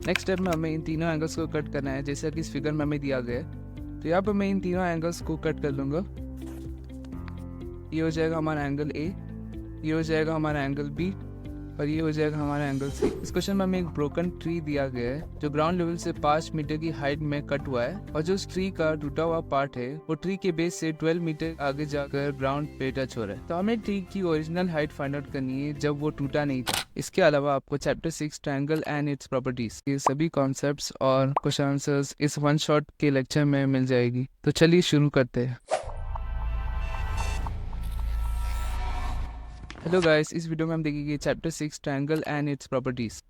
Next step में हमें इन तीनों एंगल्स को कट करना है, जैसा कि इस फिगर में हमें दिया गया है। तो यहाँ पर मैं इन तीनों एंगल्स को कट कर लूँगा। ये हो जाएगा हमारा एंगल ए, ये हो जाएगा हमारा एंगल बी, और ये हो जाएगा हमारा एंगल सी। इस क्वेश्चन में हमें एक ब्रोकन ट्री दिया गया है जो ग्राउंड लेवल से 5 मीटर की हाइट में कट हुआ है, और जो उस ट्री का टूटा हुआ पार्ट है वो ट्री के बेस से 12 मीटर आगे जाकर ग्राउंड पे टच हो रहा है। तो हमें ट्री की ओरिजिनल हाइट फाइंड आउट करनी है जब वो टूटा नहीं था। इसके अलावा आपको chapter 6 triangle and its properties ये सभी कॉन्सेप्ट्स और क्वेश्चन आंसर्स इस वन शॉट के लेक्चर में मिल जाएगी। तो चलिए शुरू करते हैं। हेलो गाइस, इस वीडियो में हम देखेंगे chapter 6 triangle and its properties.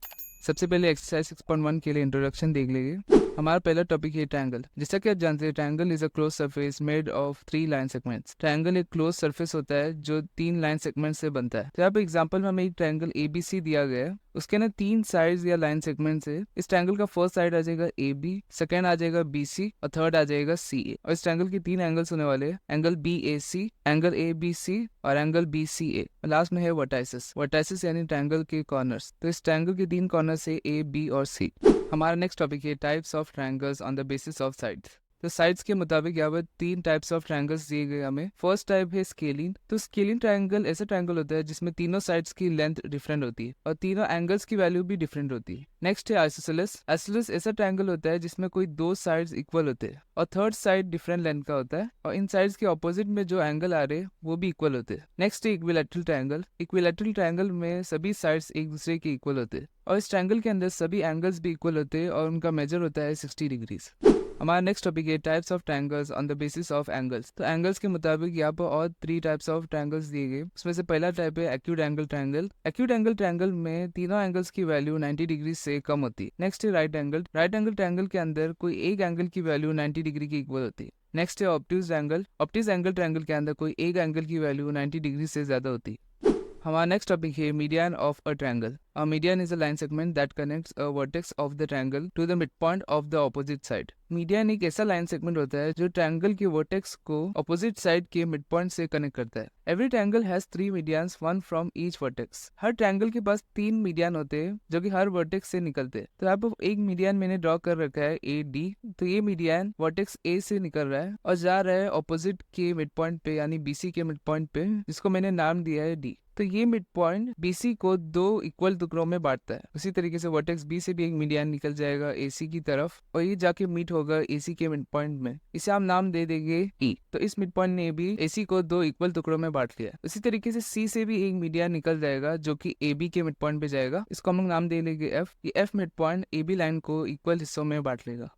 सबसे पहले एक्सरसाइज 6.1 के लिए इंट्रोडक्शन देख लेंगे। हमारा पहला टॉपिक है ट्रायंगल। जैसा कि आप जानते हैं, triangle is a close surface made of 3 line segments. Triangle एक क्लोज सरफेस होता है जो 3 लाइन सेगमेंट से बनता है। तो यहाँ पे एग्जांपल में हमें एक ट्रायंगल एबीसी दिया गया है, उसके ना 3 साइड्स या लाइन सेगमेंट्स है। इस ट्रायंगल का फर्स्ट साइड आ जाएगा ए बी, सेकेंड आ जाएगा बी सी, और थर्ड आ जाएगा सी ए। और इस ट्रायंगल के 3 एंगल्स होने वाले हैं, angle B A C, angle A B C और angle B C A. Last में है वर्टाइसिस। वर्टाइसिस यानी ट्रायंगल के कॉर्नर्स। तो इस ट्रायंगल के 3 कॉर्नर्स है ए बी और सी। हमारा नेक्स्ट टॉपिक है types of triangles on the basis of sides. तो साइड्स के मुताबिक यहाँ पर 3 टाइप्स ऑफ ट्रायंगल्स दिए गए हमें। फर्स्ट टाइप है स्केलिन। तो स्केलिन ट्रायंगल ऐसा ट्रायंगल होता है जिसमें तीनों साइड्स की लेंथ डिफरेंट होती है और तीनों एंगल्स की वैल्यू भी डिफरेंट होती है। नेक्स्ट है आइसोसेलेस। आइसोसेलेस ऐसा ट्रायंगल होता है जिसमें कोई 2 साइड्स इक्वल होते हैं और थर्ड साइड डिफरेंट लेंथ का होता है, और इन साइड्स के ऑपोजिट में जो एंगल आ रहे हैं वो भी इक्वल होते हैं। नेक्स्ट है इक्विलैटरल ट्रायंगल। इक्विलैटरल ट्रायंगल में सभी साइड्स एक दूसरे के इक्वल होते हैं और इस ट्रायंगल के अंदर सभी एंगल्स भी इक्वल होते हैं और उनका मेजर होता है 60 डिग्रीज। हमारा नेक्स्ट टॉपिक है types of triangles on the basis of angles. तो एंगल्स के मुताबिक यहाँ पर और 3 टाइप्स ऑफ ट्रायंगल्स दिए गए। उसमें से पहला टाइप है acute angle triangle. Acute angle triangle में तीनों एंगल्स की वैल्यू 90 डिग्री से कम होती है। नेक्स्ट है right angle. Right angle triangle के अंदर कोई एक एंगल की वैल्यू 90 डिग्री के इक्वल होती है। नेक्स्ट है obtuse angle. Obtuse angle triangle के अंदर कोई एक एंगल की वैल्यू 90 डिग्री से ज्यादा होती है। हमारा नेक्स्ट टॉपिक है median of a triangle. A median is a line segment that connects a vertex of the triangle to the midpoint of the opposite side. Median एक ऐसा लाइन सेगमेंट होता है जो ट्रायंगल के वर्टेक्स को opposite side के mid point से connect करता है। Every triangle has 3 medians, 1 from each vertex. हर ट्रायंगल के पास 3 मीडियन होते हैं जो कि हर वर्टेक्स से निकलते हैं। तो यहाँ पर एक मीडियन मैंने ड्रॉ कर रखा है ए डी। तो ये मीडियन वर्टेक्स ए से निकल रहा है और जा रहा है ऑपोजिट के मिड पॉइंट पे यानी बीसी के मिड पॉइंट पे, जिसको मैंने नाम दिया है डी। तो ये मिड पॉइंट बीसी को 2 इक्वल टुकड़ों में बांटता है। उसी तरीके से वर्टेक्स बी से भी एक मीडियन निकल जाएगा एसी की तरफ और ये जाके मीट होगा एसी के मिड पॉइंट में। इसे हम नाम दे देंगे ई। तो इस मिड पॉइंट ने भी एसी को 2 इक्वल टुकड़ों में बांट लिया। उसी तरीके से सी से भी एक मीडियन निकल जाएगा जो कि ए बी के मिड पॉइंट पे जाएगा। इसको हम लोग नाम दे लेंगे एफ। ये F mid point A B line को इक्वल हिस्सों में बांट लेगा।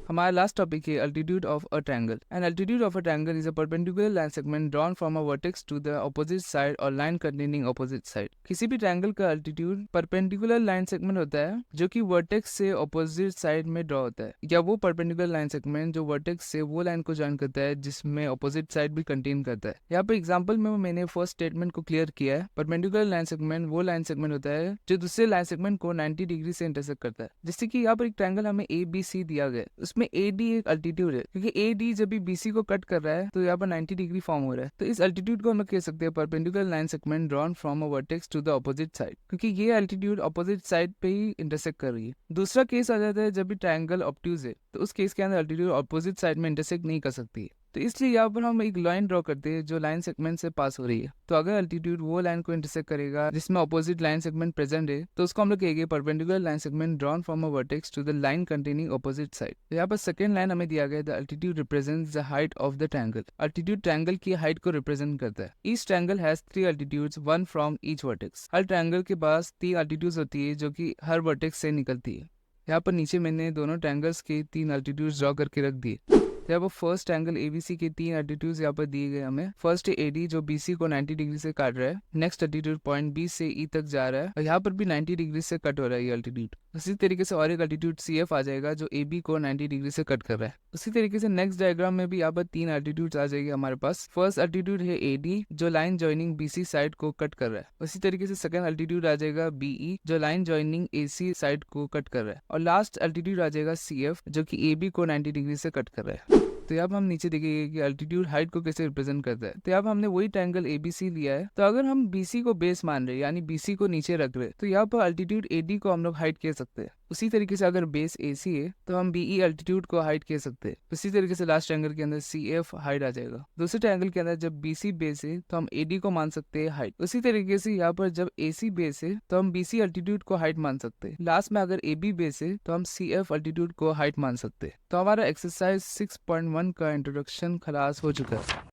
हमारा लास्ट टॉपिक है altitude of a triangle. And altitude of a triangle is a perpendicular line segment drawn from a vertex to the opposite side और line containing opposite side. किसी भी ट्रायंगल का अल्टीट्यूड परपेंडिकुलर लाइन सेगमेंट होता है जो कि vertex से opposite side में ड्रॉ होता है, या वो परपेंडिकुलर लाइन सेगमेंट जो वर्टेक्स से वो लाइन को जॉइन करता है जिसमें ऑपोजिट साइड भी कंटेन करता है। यहाँ पे एग्जाम्पल में मैंने फर्स्ट स्टेटमेंट को क्लियर किया है। परपेंडिकुलर लाइन सेगमेंट वो लाइन सेगमेंट होता है जो दूसरे लाइन सेगमेंट को 90 डिग्री से इंटरसेक्ट करता है। जैसे कि यहाँ पर एक ट्रायंगल हमें ए बी सी दिया गया है, उसमें ए डी एक अल्टीट्यूड है क्योंकि ए डी जब भी बीसी को कट कर रहा है तो यहाँ पर 90 डिग्री फॉर्म हो रहा है। तो इस अल्टीट्यूड को हम लोग कह सकते हैं perpendicular line segment drawn from a vertex to the opposite side, क्योंकि ये अल्टीट्यूड ऑपोजिट साइड पे ही इंटरसेक्ट कर रही है। दूसरा केस आ जाता है जब भी ट्रायंगल ऑब्ट्यूज है, तो उस केस के अंदर अल्टीट्यूड ऑपोजिट साइड में इंटरसेक्ट नहीं कर सकती है। तो इसलिए यहाँ पर हम एक लाइन ड्रॉ करते हैं जो लाइन सेगमेंट से पास हो रही है। तो अगर अल्टीट्यूड वो लाइन को इंटरसेक्ट करेगा जिसमें ऑपोजिट लाइन सेगमेंट प्रेजेंट है, तो उसको हम लोग कहेंगे perpendicular line segment drawn from a vertex to the line containing opposite side. तो यहाँ पर सेकंड लाइन हमें दिया गया, the altitude represents the height of the triangle. Altitude triangle की हाइट को रिप्रेजेंट करता है। Each triangle has 3 altitudes, 1 from each vertex. हर ट्रायंगल के पास 3 अल्टीट्यूड्स होती है जो कि हर वर्टेक्स से निकलती है। यहाँ पर नीचे मैंने दोनों ट्रायंगल्स के 3 अल्टीट्यूड्स ड्रॉ करके रख दिए। तो यहाँ पर फर्स्ट एंगल एबीसी के 3 एल्टीट्यूड्स यहाँ पर दिए गए हमें। फर्स्ट है एडी जो बीसी को 90 डिग्री से काट रहा है। नेक्स्ट एल्टीट्यूड पॉइंट बी से ई तक जा रहा है और यहाँ पर भी 90 डिग्री से कट हो रहा है ये एल्टीट्यूड। उसी तरीके से और एक एल्टीट्यूड सीएफ आ जाएगा जो ए बी को 90 डिग्री से कट कर रहा है। उसी तरीके से नेक्स्ट डायग्राम में भी यहाँ पर 3 एल्टीट्यूड्स आ जाएगी हमारे पास। फर्स्ट एल्टीट्यूड है एडी जो लाइन ज्वाइनिंग बीसी साइड को कट कर रहा है। उसी तरीके से सेकंड एल्टीट्यूड आ जाएगा बीई जो लाइन ज्वाइनिंग एसी साइड को कट कर रहा है। और लास्ट एल्टीट्यूड आ जाएगा सीएफ जो कि ए बी को 90 डिग्री से कट कर रहा है। तो अब हम नीचे देखेंगे कि अल्टीट्यूड हाइट को कैसे रिप्रेजेंट करता है। तो अब हमने वही ट्रायंगल एबीसी लिया है। तो अगर हम बीसी को बेस मान रहे हैं यानी बीसी को नीचे रख रहे हैं, तो यहाँ पर अल्टीट्यूड एडी को हम लोग हाइट कह सकते हैं। उसी तरीके से अगर बेस AC है तो हम BE अल्टीट्यूड को हाइट कह सकते हैं। उसी तरीके से लास्ट ट्रायंगल के अंदर CF हाइट आ जाएगा। दूसरे ट्रायंगल के अंदर जब BC बेस है तो हम AD को मान सकते हैं हाइट। उसी तरीके से यहाँ पर जब AC बेस है तो हम BC अल्टीट्यूड को हाइट मान सकते हैं। लास्ट में अगर AB बेस है तो हम CF अल्टीट्यूड को हाइट मान सकते हैं। तो हमारा एक्सरसाइज 6.1 का इंट्रोडक्शन खलास हो चुका है।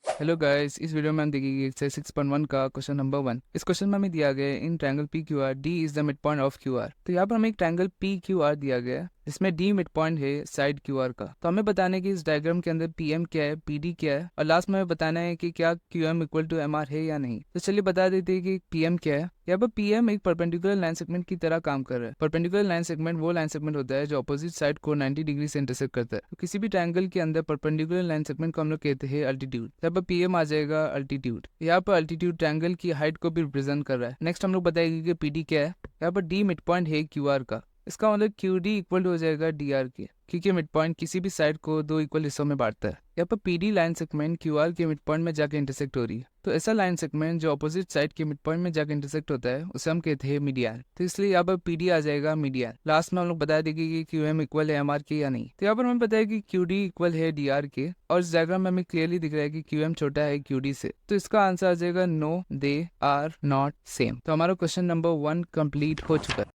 हेलो गाइस, इस वीडियो में हम देखेंगे एक्सरसाइज 6.1 का क्वेश्चन नंबर 1। इस क्वेश्चन में हमें दिया गया है in triangle PQR D is the mid point of QR। तो यहाँ पर हमें एक ट्रायंगल PQR दिया गया है जिसमें D मिड पॉइंट है साइड QR का। तो हमें बताना है कि इस डायग्राम के अंदर PM क्या है, PD क्या है, और लास्ट में हमें बताना है कि क्या QM इक्वल टू MR है या नहीं। तो चलिए बता देते हैं कि PM क्या है। यहाँ पर PM एक परपेंडिकुलर लाइन सेगमेंट की तरह काम कर रहा है। परपेंडिकुलर लाइन सेगमेंट वो लाइन सेगमेंट होता है जो अपोजिट साइड को 90 डिग्री से इंटरसेक्ट करता है। तो किसी भी ट्रायंगल के अंदर परपेंडिकुलर लाइन सेगमेंट को हम लोग कहते हैं अल्टीट्यूड। यहाँ पर PM आ जाएगा अल्टीट्यूड। यहाँ पर अल्टीट्यूड ट्रायंगल की हाइट को भी रिप्रेजेंट कर रहा है। नेक्स्ट हम लोग बताएंगे कि PD क्या है। यहाँ पर D मिड पॉइंट है QR का। इसका मतलब QD इक्वल हो जाएगा DR के, क्योंकि मिड पॉइंट किसी भी साइड को दो इक्वल हिस्सों में बांटता है। यहाँ पर PD लाइन सेगमेंट QR के मिड पॉइंट में जाके इंटरसेक्ट हो रही है। तो ऐसा लाइन सेगमेंट जो अपोजिट साइड के मिड पॉइंट में जाके इंटरसेक्ट होता है उसे हम कहते हैं मीडियन। तो इसलिए यहाँ पर PD आ जाएगा मीडियन। लास्ट में हम लोग बता देंगे कि QM इक्वल है MR के या नहीं। तो यहाँ पर हमें पता है कि QD इक्वल है DR के, और इस डायग्राम में हमें क्लियरली दिख रहा है कि QM छोटा है QD से। तो इसका आंसर आ जाएगा no, they are not same. तो हमारा क्वेश्चन नंबर 1 कंप्लीट हो चुका है।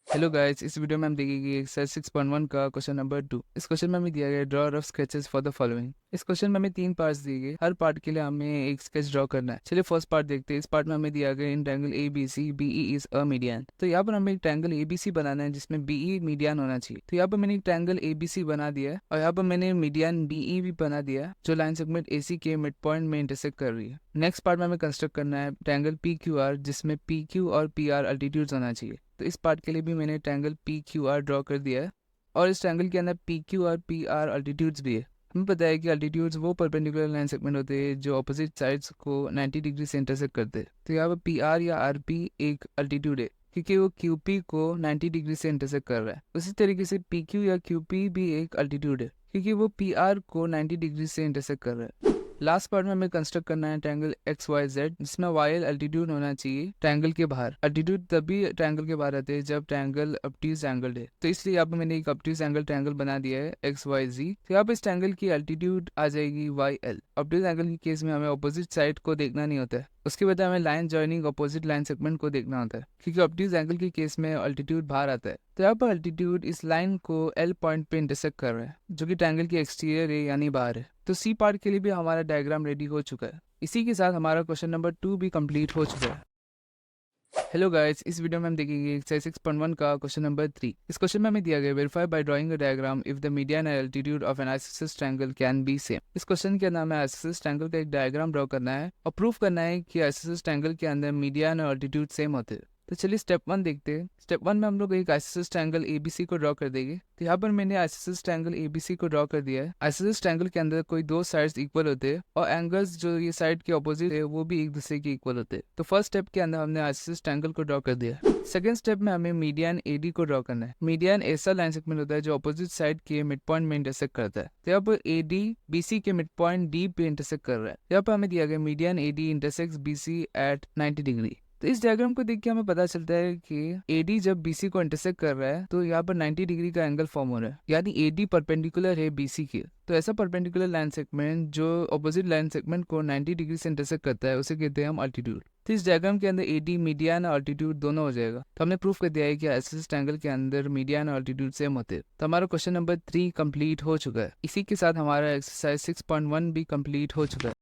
हेलो गाइस, इस वीडियो में हम देखेंगे एक्सरसाइज 6.1 का क्वेश्चन नंबर 2। इस क्वेश्चन में हमें दिया गया draw rough sketches for the following. इस क्वेश्चन में हमें 3 पार्ट्स दिए गए। हर पार्ट के लिए हमें एक स्केच ड्रॉ करना है। चलिए फर्स्ट पार्ट देखते हैं। इस पार्ट में हमें दिया गया in triangle ABC BE is a median. तो यहाँ पर हमें एक ट्रायंगल ABC बनाना है जिसमें BE मीडियन होना चाहिए। तो यहाँ पर मैंने एक ट्रायंगल ABC बना दिया है और यहाँ पर मैंने मीडियन BE भी बना दिया है जो लाइन सेगमेंट AC के मिड पॉइंट में इंटरसेक्ट कर रही है। नेक्स्ट पार्ट में हमें कंस्ट्रक्ट करना है ट्रायंगल PQR जिसमें PQ और PR अल्टीट्यूड्स होना चाहिए। तो इस पार्ट के लिए भी मैंने ट्रायंगल PQR ड्रॉ कर दिया है और इस ट्रायंगल के अंदर PQ और PR अल्टीट्यूड्स भी है। हमें पता है कि अल्टीट्यूड्स वो परपेंडिकुलर लाइन सेगमेंट होते हैं जो अपोजिट साइड्स को 90 डिग्री से इंटरसेक्ट करते हैं। तो यहाँ पर PR या RP एक अल्टीट्यूड है क्योंकि वो QP को 90 डिग्री से इंटरसेक्ट कर रहा है। उसी तरीके से PQ या QP भी एक अल्टीट्यूड है क्योंकि वो PR को 90 डिग्री से इंटरसेक्ट कर रहा है। लास्ट पार्ट में हमें कंस्ट्रक्ट करना है ट्रायंगल XYZ जिसमें YL अल्टीट्यूड होना चाहिए ट्रायंगल के बाहर। अल्टीट्यूड तभी ट्रायंगल के बाहर आते हैं जब ट्रायंगल ऑब्ट्यूज एंगल है। तो इसलिए यहाँ पे मैंने एक ऑब्ट्यूज एंगल ट्रायंगल बना दिया है XYZ। तो यहाँ पे इस ट्रायंगल की अल्टीट्यूड आ जाएगी YL। ऑब्ट्यूज एंगल के केस में हमें अपोजिट साइड को देखना नहीं होता है, उसके बाद हमें line joining opposite line segment को देखना होता है क्योंकि ऑब्ट्यूज एंगल के केस में अल्टीट्यूड बाहर आता है। तो यहाँ पर अल्टीट्यूड इस लाइन को L पॉइंट पे इंटरसेक्ट कर रहा है जो कि ट्रायंगल की एक्सटीरियर है यानी बाहर है। तो C पार्ट के लिए भी हमारा डायग्राम रेडी हो चुका है। इसी के साथ हमारा क्वेश्चन नंबर 2 भी कंप्लीट हो चुका है। हेलो गाइस, इस वीडियो में हम देखेंगे एक्सरसाइज 6.1 का क्वेश्चन नंबर 3। इस क्वेश्चन में हमें दिया गया verify by drawing a diagram if the median and altitude of an isosceles triangle can be same. इस क्वेश्चन के अंदर हमें आइसोसेलेस ट्रायंगल का एक डायग्राम ड्रॉ करना है और प्रूफ करना है कि आइसोसेलेस ट्रायंगल के अंदर मीडियन और अल्टीट्यूड सेम होते हैं। तो चलिए स्टेप 1 देखते हैं। स्टेप 1 में हम लोग एक आइसोसेलेस ट्रायंगल ABC को ड्रॉ कर देंगे। तो यहाँ पर मैंने आइसोसेलेस ट्रायंगल ABC को ड्रॉ कर दिया है। आइसोसेलेस ट्रायंगल के अंदर कोई दो साइड्स इक्वल होते हैं और एंगल्स जो ये साइड के ऑपोजिट है वो भी एक दूसरे के इक्वल होते हैं। तो फर्स्ट स्टेप के अंदर हमने आइसोसेलेस ट्रायंगल को ड्रॉ कर दिया है। सेकंड स्टेप में हमें मीडियन AD को ड्रॉ करना है। मीडियन ऐसा लाइन सेगमेंट होता है जो ऑपोजिट साइड के मिड पॉइंट में इंटरसेक्ट करता है। तो यहाँ पर AD BC के मिड पॉइंट D पे इंटरसेक्ट कर रहा है। यहाँ पर हमें दिया गया median AD intersects BC at 90 degree. तो इस डायग्राम को देख के हमें पता चलता है कि AD जब BC को इंटरसेक्ट कर रहा है तो यहाँ पर 90 डिग्री का एंगल फॉर्म हो रहा है, यानी AD परपेंडिकुलर है BC के। तो ऐसा परपेंडिकुलर लाइन सेगमेंट जो ऑपोजिट लाइन सेगमेंट को 90 डिग्री से इंटरसेक्ट करता है उसे कहते हैं हम अल्टीट्यूड। तो इस डायग्राम के अंदर AD मीडियन और अल्टीट्यूड दोनों हो जाएगा। तो हमने प्रूफ कर दिया है कि आइसोसेलेस ट्रायंगल के अंदर मीडियन और अल्टीट्यूड सेम होते हैं। तो हमारा क्वेश्चन नंबर 3 कंप्लीट हो चुका है। इसी के साथ हमारा एक्सरसाइज 6.1 भी कंप्लीट हो चुका है।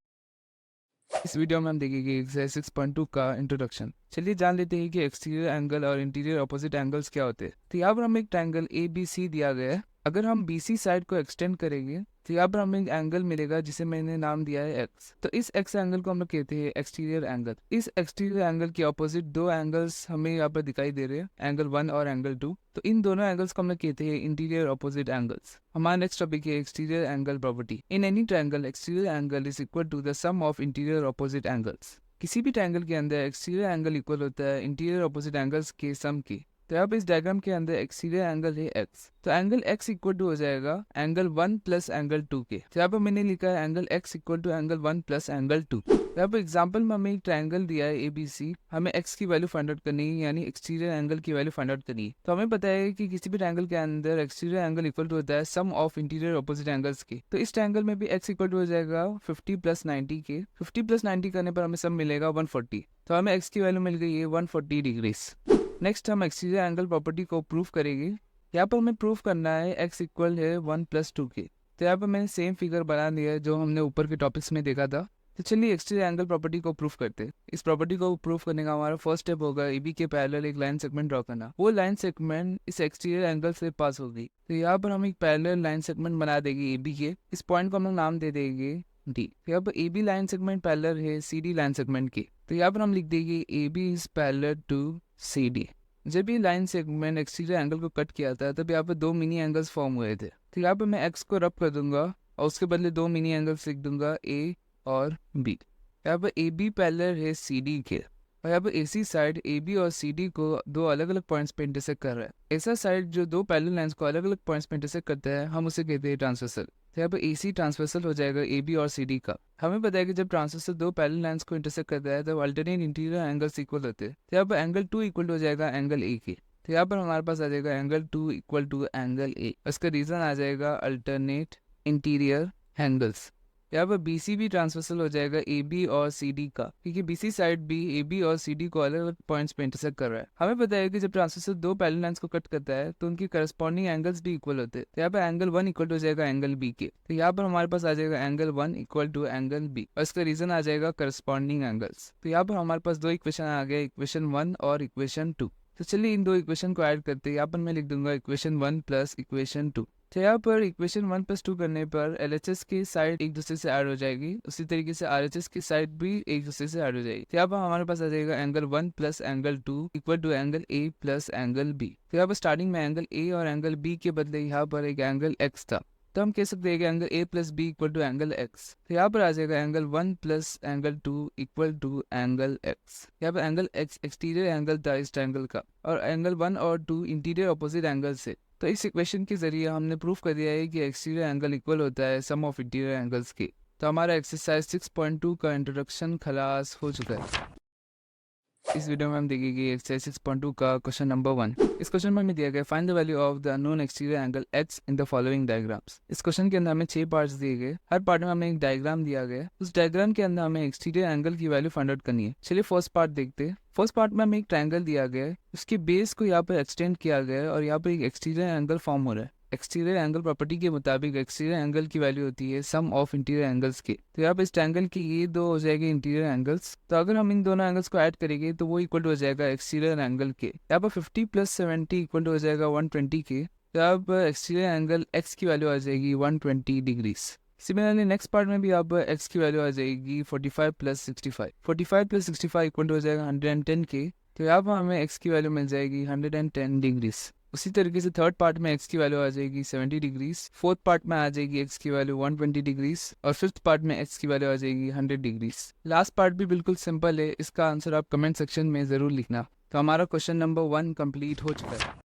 इस वीडियो में हम देखेंगे एक्सरसाइज 6.2 का इंट्रोडक्शन। चलिए जान लेते हैं कि एक्सटीरियर एंगल और इंटीरियर ऑपोजिट एंगल्स क्या होते हैं। तो यहाँ पर हमें एक ट्रायंगल ABC दिया गया है। अगर हम BC साइड को एक्सटेंड करेंगे तो यहाँ पर हमें एक एंगल मिलेगा जिसे मैंने नाम दिया है X। तो इस X एंगल को हम लोग कहते हैं एक्सटीरियर एंगल। इस एक्सटीरियर एंगल के ऑपोजिट दो एंगल्स हमें यहाँ पर दिखाई दे रहे हैं, एंगल 1 और एंगल 2। तो इन दोनों एंगल्स को हम लोग कहते हैं इंटीरियर ऑपोजिट एंगल्स। हमारा नेक्स्ट टॉपिक है exterior angle property. In any triangle exterior angle is equal to the sum of interior opposite angles. किसी भी ट्रायंगल के अंदर एक्सटीरियर एंगल इक्वल होता है इंटीरियर ऑपोजिट एंगल्स के सम की। तो यहाँ पे इस डायग्राम के अंदर एक्सटीरियर एंगल है x, तो एंगल x इक्वल टू हो जाएगा एंगल 1 प्लस एंगल 2 के। तो यहाँ पे मैंने लिखा है angle x equal to angle 1 plus angle 2। यहाँ पे एग्जांपल में हमें एक ट्रायंगल दिया है ABC, हमें x की वैल्यू फाइंड आउट करनी है, यानी एक्सटीरियर एंगल की वैल्यू फाइंड आउट करनी है। तो हमें पता है कि किसी भी ट्रायंगल के अंदर एक्सटीरियर एंगल इक्वल टू होता है sum of interior opposite angles के। तो इस ट्रायंगल में भी x इक्वल टू हो जाएगा 50 प्लस 90 के। 50 प्लस 90 करने पर हमें सब मिलेगा 140, तो हमें x की वैल्यू मिल गई है 140 डिग्रीज। नेक्स्ट हम एक्सटीरियर एंगल प्रॉपर्टी को प्रूव करेंगे। यहाँ पर हमें प्रूव करना है x इक्वल है 1 प्लस 2 के। तो यहाँ पर मैंने सेम फिगर बना दिया है जो हमने ऊपर के टॉपिक्स में देखा था। तो चलिए एक्सटीरियर एंगल प्रॉपर्टी को प्रूव करते हैं। इस प्रॉपर्टी को प्रूव करने का हमारा फर्स्ट स्टेप होगा AB के पैरेलल एक लाइन सेगमेंट ड्रॉ करना। वो लाइन सेगमेंट इस एक्सटीरियर एंगल से पास होगी। तो यहाँ पर हम एक पैरेलल लाइन सेगमेंट बना देंगे AB के। इस पॉइंट को हम लोग नाम दे देंगे D। तो यहाँ पर AB लाइन सेगमेंट पैरेलल है CD लाइन सेगमेंट के। तो यहाँ पर हम लिख देंगे AB is parallel to CD। जब ये लाइन सेगमेंट एक्सटीरियर एंगल को कट किया था तब यहाँ पर दो मिनी एंगल्स फॉर्म हुए थे। तो यहाँ पर मैं x को रब कर दूंगा और उसके बदले दो मिनी एंगल्स लिख दूंगा A और B। यहाँ पर AB पैरेलल है CD के, और यहाँ पर AC साइड AB और CD को दो अलग अलग पॉइंट्स पे इंटरसेक्ट कर रहा है। ऐसा साइड जो दो पैरेलल लाइंस को अलग अलग पॉइंट्स पे इंटरसेक्ट करता है हम उसे कहते हैं ट्रांसवर्सल। तो यहाँ पर AC ट्रांसवर्सल हो जाएगा AB और CD का। हमें पता है कि जब ट्रांसवर्सल दो पैरेलल लाइंस को इंटरसेक्ट करता है तब अल्टरनेट इंटीरियर एंगल्स इक्वल होते हैं। तो यहाँ पर एंगल 2 इक्वल हो जाएगा एंगल A के। तो यहाँ पर हमारे पास आ जाएगा angle 2 equal to angle A। इसका रीजन आ जाएगा अल्टरनेट इंटीरियर एंगल्स। यहाँ पर BC भी ट्रांसवर्सल हो जाएगा AB और CD का, क्योंकि BC साइड भी AB और CD को अलग अलग पॉइंट्स पे इंटरसेक्ट कर रहा है। हमें पता है कि जब ट्रांसवर्सल दो पैरेलल लाइंस को कट करता है तो उनकी करस्पॉन्डिंग एंगल्स भी इक्वल होते हैं। तो यहाँ पर एंगल 1 इक्वल हो जाएगा एंगल B के। तो यहाँ पर हमारे पास आ जाएगा angle 1 equal to angle B, और इसका रीजन आ जाएगा करस्पॉन्डिंग एंगल्स। तो यहाँ पर हमारे पास दो इक्वेशन आ गए, इक्वेशन 1 और इक्वेशन 2। तो चलिए इन दो इक्वेशन को ऐड करते हैं। यहाँ पर मैं लिख दूंगा इक्वेशन 1 प्लस इक्वेशन 2। तो यहाँ पर इक्वेशन 1 प्लस 2 करने पर LHS की साइड एक दूसरे से ऐड हो जाएगी, उसी तरीके से RHS की साइड भी एक दूसरे से ऐड हो जाएगी। तो यहाँ पर हमारे पास आ जाएगा angle 1 plus angle 2 equal to angle A plus angle B। तो यहाँ पर स्टार्टिंग में एंगल A और एंगल B के बदले यहाँ पर एक एंगल X था, तो हम कह सकते हैं कि angle A plus B equal to angle X। तो यहाँ पर आ जाएगा angle 1 plus angle 2 equal to angle X। यहाँ पर एंगल X एक्सटीरियर एंगल था इस ट्रायंगल का, और एंगल 1 और 2 इंटीरियर ऑपोजिट एंगल से। तो इस इक्वेशन के जरिए हमने प्रूफ कर दिया है कि एक्सटीरियर एंगल इक्वल होता है सम ऑफ इंटीरियर एंगल्स के। तो हमारा एक्सरसाइज 6.2 का इंट्रोडक्शन खलास हो चुका है। इस वीडियो में हम देखेंगे एक्सरसाइज 6.2 का क्वेश्चन नंबर 1। इस क्वेश्चन में हमें दिया गया find the value of the unknown exterior angle x in the following diagrams. इस क्वेश्चन के अंदर हमें 6 पार्ट्स दिए गए, हर पार्ट में हमें एक डायग्राम दिया गया। उस डायग्राम के अंदर हमें एक्सटीरियर एंगल की वैल्यू फाइंड आउट करनी है। चलिए फर्स्ट पार्ट देखते हैं। फर्स्ट पार्ट में हमें एक ट्रायंगल दिया गया है, उसके बेस को यहाँ पर एक्सटेंड किया गया है और यहाँ पर एक एक्सटीरियर एंगल फॉर्म हो रहा है। एक्सटीरियर एंगल प्रॉपर्टी के मुताबिक एक्सटीरियर एंगल की वैल्यू होती है सम ऑफ इंटीरियर एंगल्स के। तो यहाँ पे इस ट्रायंगल की ये दो हो जाएगी इंटीरियर एंगल्स। तो अगर हम इन दोनों एंगल्स को ऐड करेंगे तो वो इक्वल हो जाएगा एक्सटीरियर एंगल के। यहाँ पर 50 प्लस 70 इक्वल हो जाएगा 120 के। तो यहाँ पर एक्सटीरियर एंगल x की वैल्यू आ जाएगी 120 डिग्रीज। सिमिलरली नेक्स्ट पार्ट में भी यहाँ पर x की वैल्यू आ जाएगी 45 प्लस 65। 45 प्लस 65 इक्वल हो जाएगा 110 के। तो यहाँ पर हमें x की वैल्यू मिल जाएगी 110 डिग्रीज। उसी तरीके से थर्ड पार्ट में x की वैल्यू आ जाएगी 70 डिग्रीज, फोर्थ पार्ट में आ जाएगी x की वैल्यू 120 डिग्रीज, और फिफ्थ पार्ट में x की वैल्यू आ जाएगी 100 डिग्रीज। लास्ट पार्ट भी बिल्कुल सिंपल है, इसका आंसर आप कमेंट सेक्शन में जरूर लिखना। तो हमारा क्वेश्चन नंबर 1 कंप्लीट हो चुका है।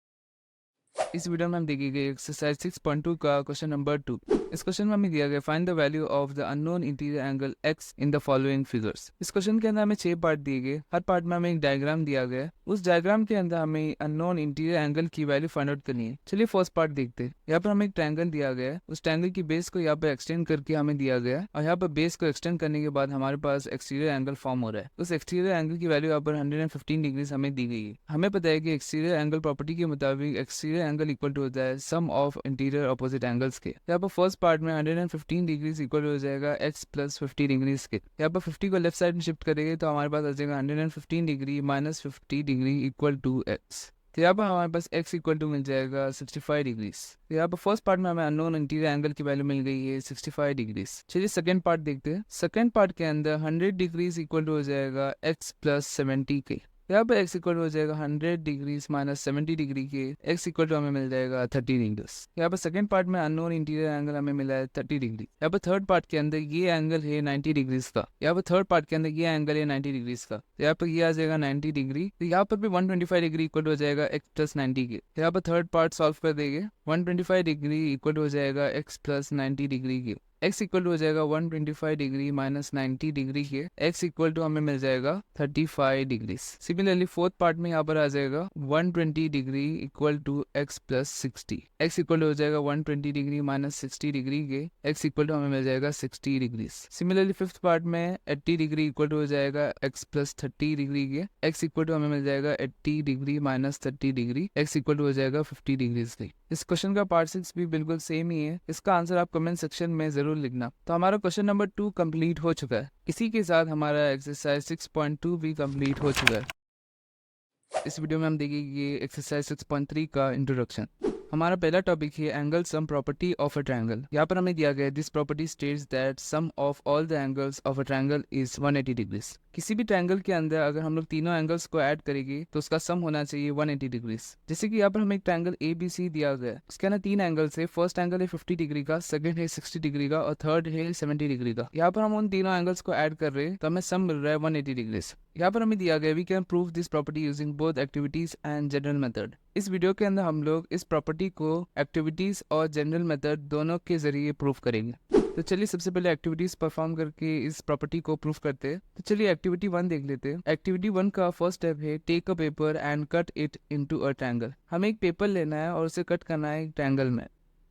इस वीडियो में हम देखेंगे एक्सरसाइज 6.2 का क्वेश्चन नंबर 2। इस क्वेश्चन में हमें दिया गया find the value of the unknown interior angle x in the following figures. इस क्वेश्चन के अंदर हमें 6 पार्ट दिए गए, हर पार्ट में हमें एक डायग्राम दिया गया। उस डायग्राम के अंदर हमें अननोन इंटीरियर एंगल की वैल्यू फाइंड आउट करनी है। चलिए फर्स्ट पार्ट देखते हैं। यहाँ पर हमें एक ट्रायंगल दिया गया है, उस ट्रायंगल की बेस को यहाँ पर एक्सटेंड करके हमें दिया गया, और यहाँ पर बेस को एक्सटेंड करने के बाद हमारे पास एक्सटीरियर एंगल फॉर्म हो रहा है। उस एक्सटीरियर एंगल की वैल्यू यहाँ पर 115 डिग्रीज हमें दी गई है। हमें पता है कि एक्सटीरियर एंगल प्रॉपर्टी के मुताबिक एक्सटीरियर एंगल इक्वल टू होता है sum of interior opposite angles के। यहाँ पर फर्स्ट पार्ट में 115 डिग्रीज इक्वल हो जाएगा x प्लस 50 डिग्रीज के। यहाँ पर 50 को लेफ्ट साइड में शिफ्ट करेंगे तो हमारे पास आ जाएगा 115 degree minus 50 degree equal to x। तो यहाँ पर हमारे पास x इक्वल टू मिल जाएगा 65 डिग्रीज। तो यहाँ पर फर्स्ट पार्ट में हमें अननोन इंटीरियर एंगल की वैल्यू मिल गई है 65 डिग्रीज। चलिए सेकंड पार्ट देखते हैं। सेकंड पार्ट के अंदर 100 डिग्रीज इक्वल टू हो जाएगा x प्लस 70 के। यहाँ पर x इक्वल हो जाएगा 100 डिग्रीज माइनस 70 डिग्री के x इक्वल टू हमें मिल जाएगा 30 डिग्रीज। यहाँ पर सेकंड पार्ट में अननोन इंटीरियर एंगल हमें मिला है 30 डिग्री। यहाँ पर थर्ड पार्ट के अंदर ये एंगल है 90 डिग्रीज का। यहाँ पर थर्ड पार्ट के अंदर ये एंगल है 90 डिग्रीज का। यहाँ पर ये आ जाएगा 90 डिग्री, तो यहाँ पर भी 125 डिग्री इक्वल हो जाएगा x प्लस 90 के। यहाँ पर थर्ड पार्ट सॉल्व कर देंगे, 125 डिग्री इक्वल हो जाएगा x प्लस 90 डिग्री के। x इक्वल टू हो जाएगा 125 डिग्री माइनस 90 डिग्री के x इक्वल टू हमें मिल जाएगा 35 डिग्री। सिमिलरली फोर्थ पार्ट में यहाँ पर आ जाएगा 120 degree equal to x plus 60। x equal to हो जाएगा 120 डिग्री माइनस 60 डिग्री के x इक्वल टू हमें मिल जाएगा 60 डिग्री। सिमिलरली फिफ्थ पार्ट में 80 डिग्री इक्वल टू हो जाएगा x प्लस 30 डिग्री के x इक्वल टू हमें मिल जाएगा 80 degree minus 30 degree x equal to हो जाएगा 50 डिग्री के। इस क्वेश्चन का पार्ट 6 भी बिल्कुल सेम ही है। इसका आंसर आप कमेंट सेक्शन में जरूर लिखना। तो हमारा क्वेश्चन नंबर 2 कंप्लीट हो चुका है। इसी के साथ हमारा एक्सरसाइज 6.2 भी कंप्लीट हो चुका है। इस वीडियो में हम देखेंगे एक्सरसाइज 6.3 का इंट्रोडक्शन। हमारा पहला टॉपिक है angle sum property of a triangle. यहाँ पर हमें दिया गया है this property states that sum of all the angles of a triangle is 180 degrees. किसी भी ट्रायंगल के अंदर अगर हम लोग तीनों एंगल्स को ऐड करेंगे तो उसका सम होना चाहिए 180 डिग्रीज। जैसे कि यहाँ पर हमें एक ट्रायंगल ABC दिया गया है, उसके अंदर तीन एंगल्स है। फर्स्ट एंगल है 50 डिग्री का, सेकंड है 60 डिग्री का और थर्ड है 70 डिग्री का। यहाँ पर हम उन तीनों एंगल्स को ऐड कर रहे हैं तो हमें सम मिल रहा है 180 डिग्रीज। यहाँ पर हमें दिया गया we can prove this property using both activities and general method. इस वीडियो के अंदर हम लोग इस प्रॉपर्टी को एक्टिविटीज और जनरल मेथड दोनों के जरिए प्रूव करेंगे। तो चलिए सबसे पहले एक्टिविटीज परफॉर्म करके इस प्रॉपर्टी को प्रूव करते हैं। तो चलिए एक्टिविटी 1 देख लेते हैं। एक्टिविटी 1 का फर्स्ट स्टेप है take a paper and cut it into a triangle. हमें एक पेपर लेना है और उसे कट करना है एक ट्रायंगल में।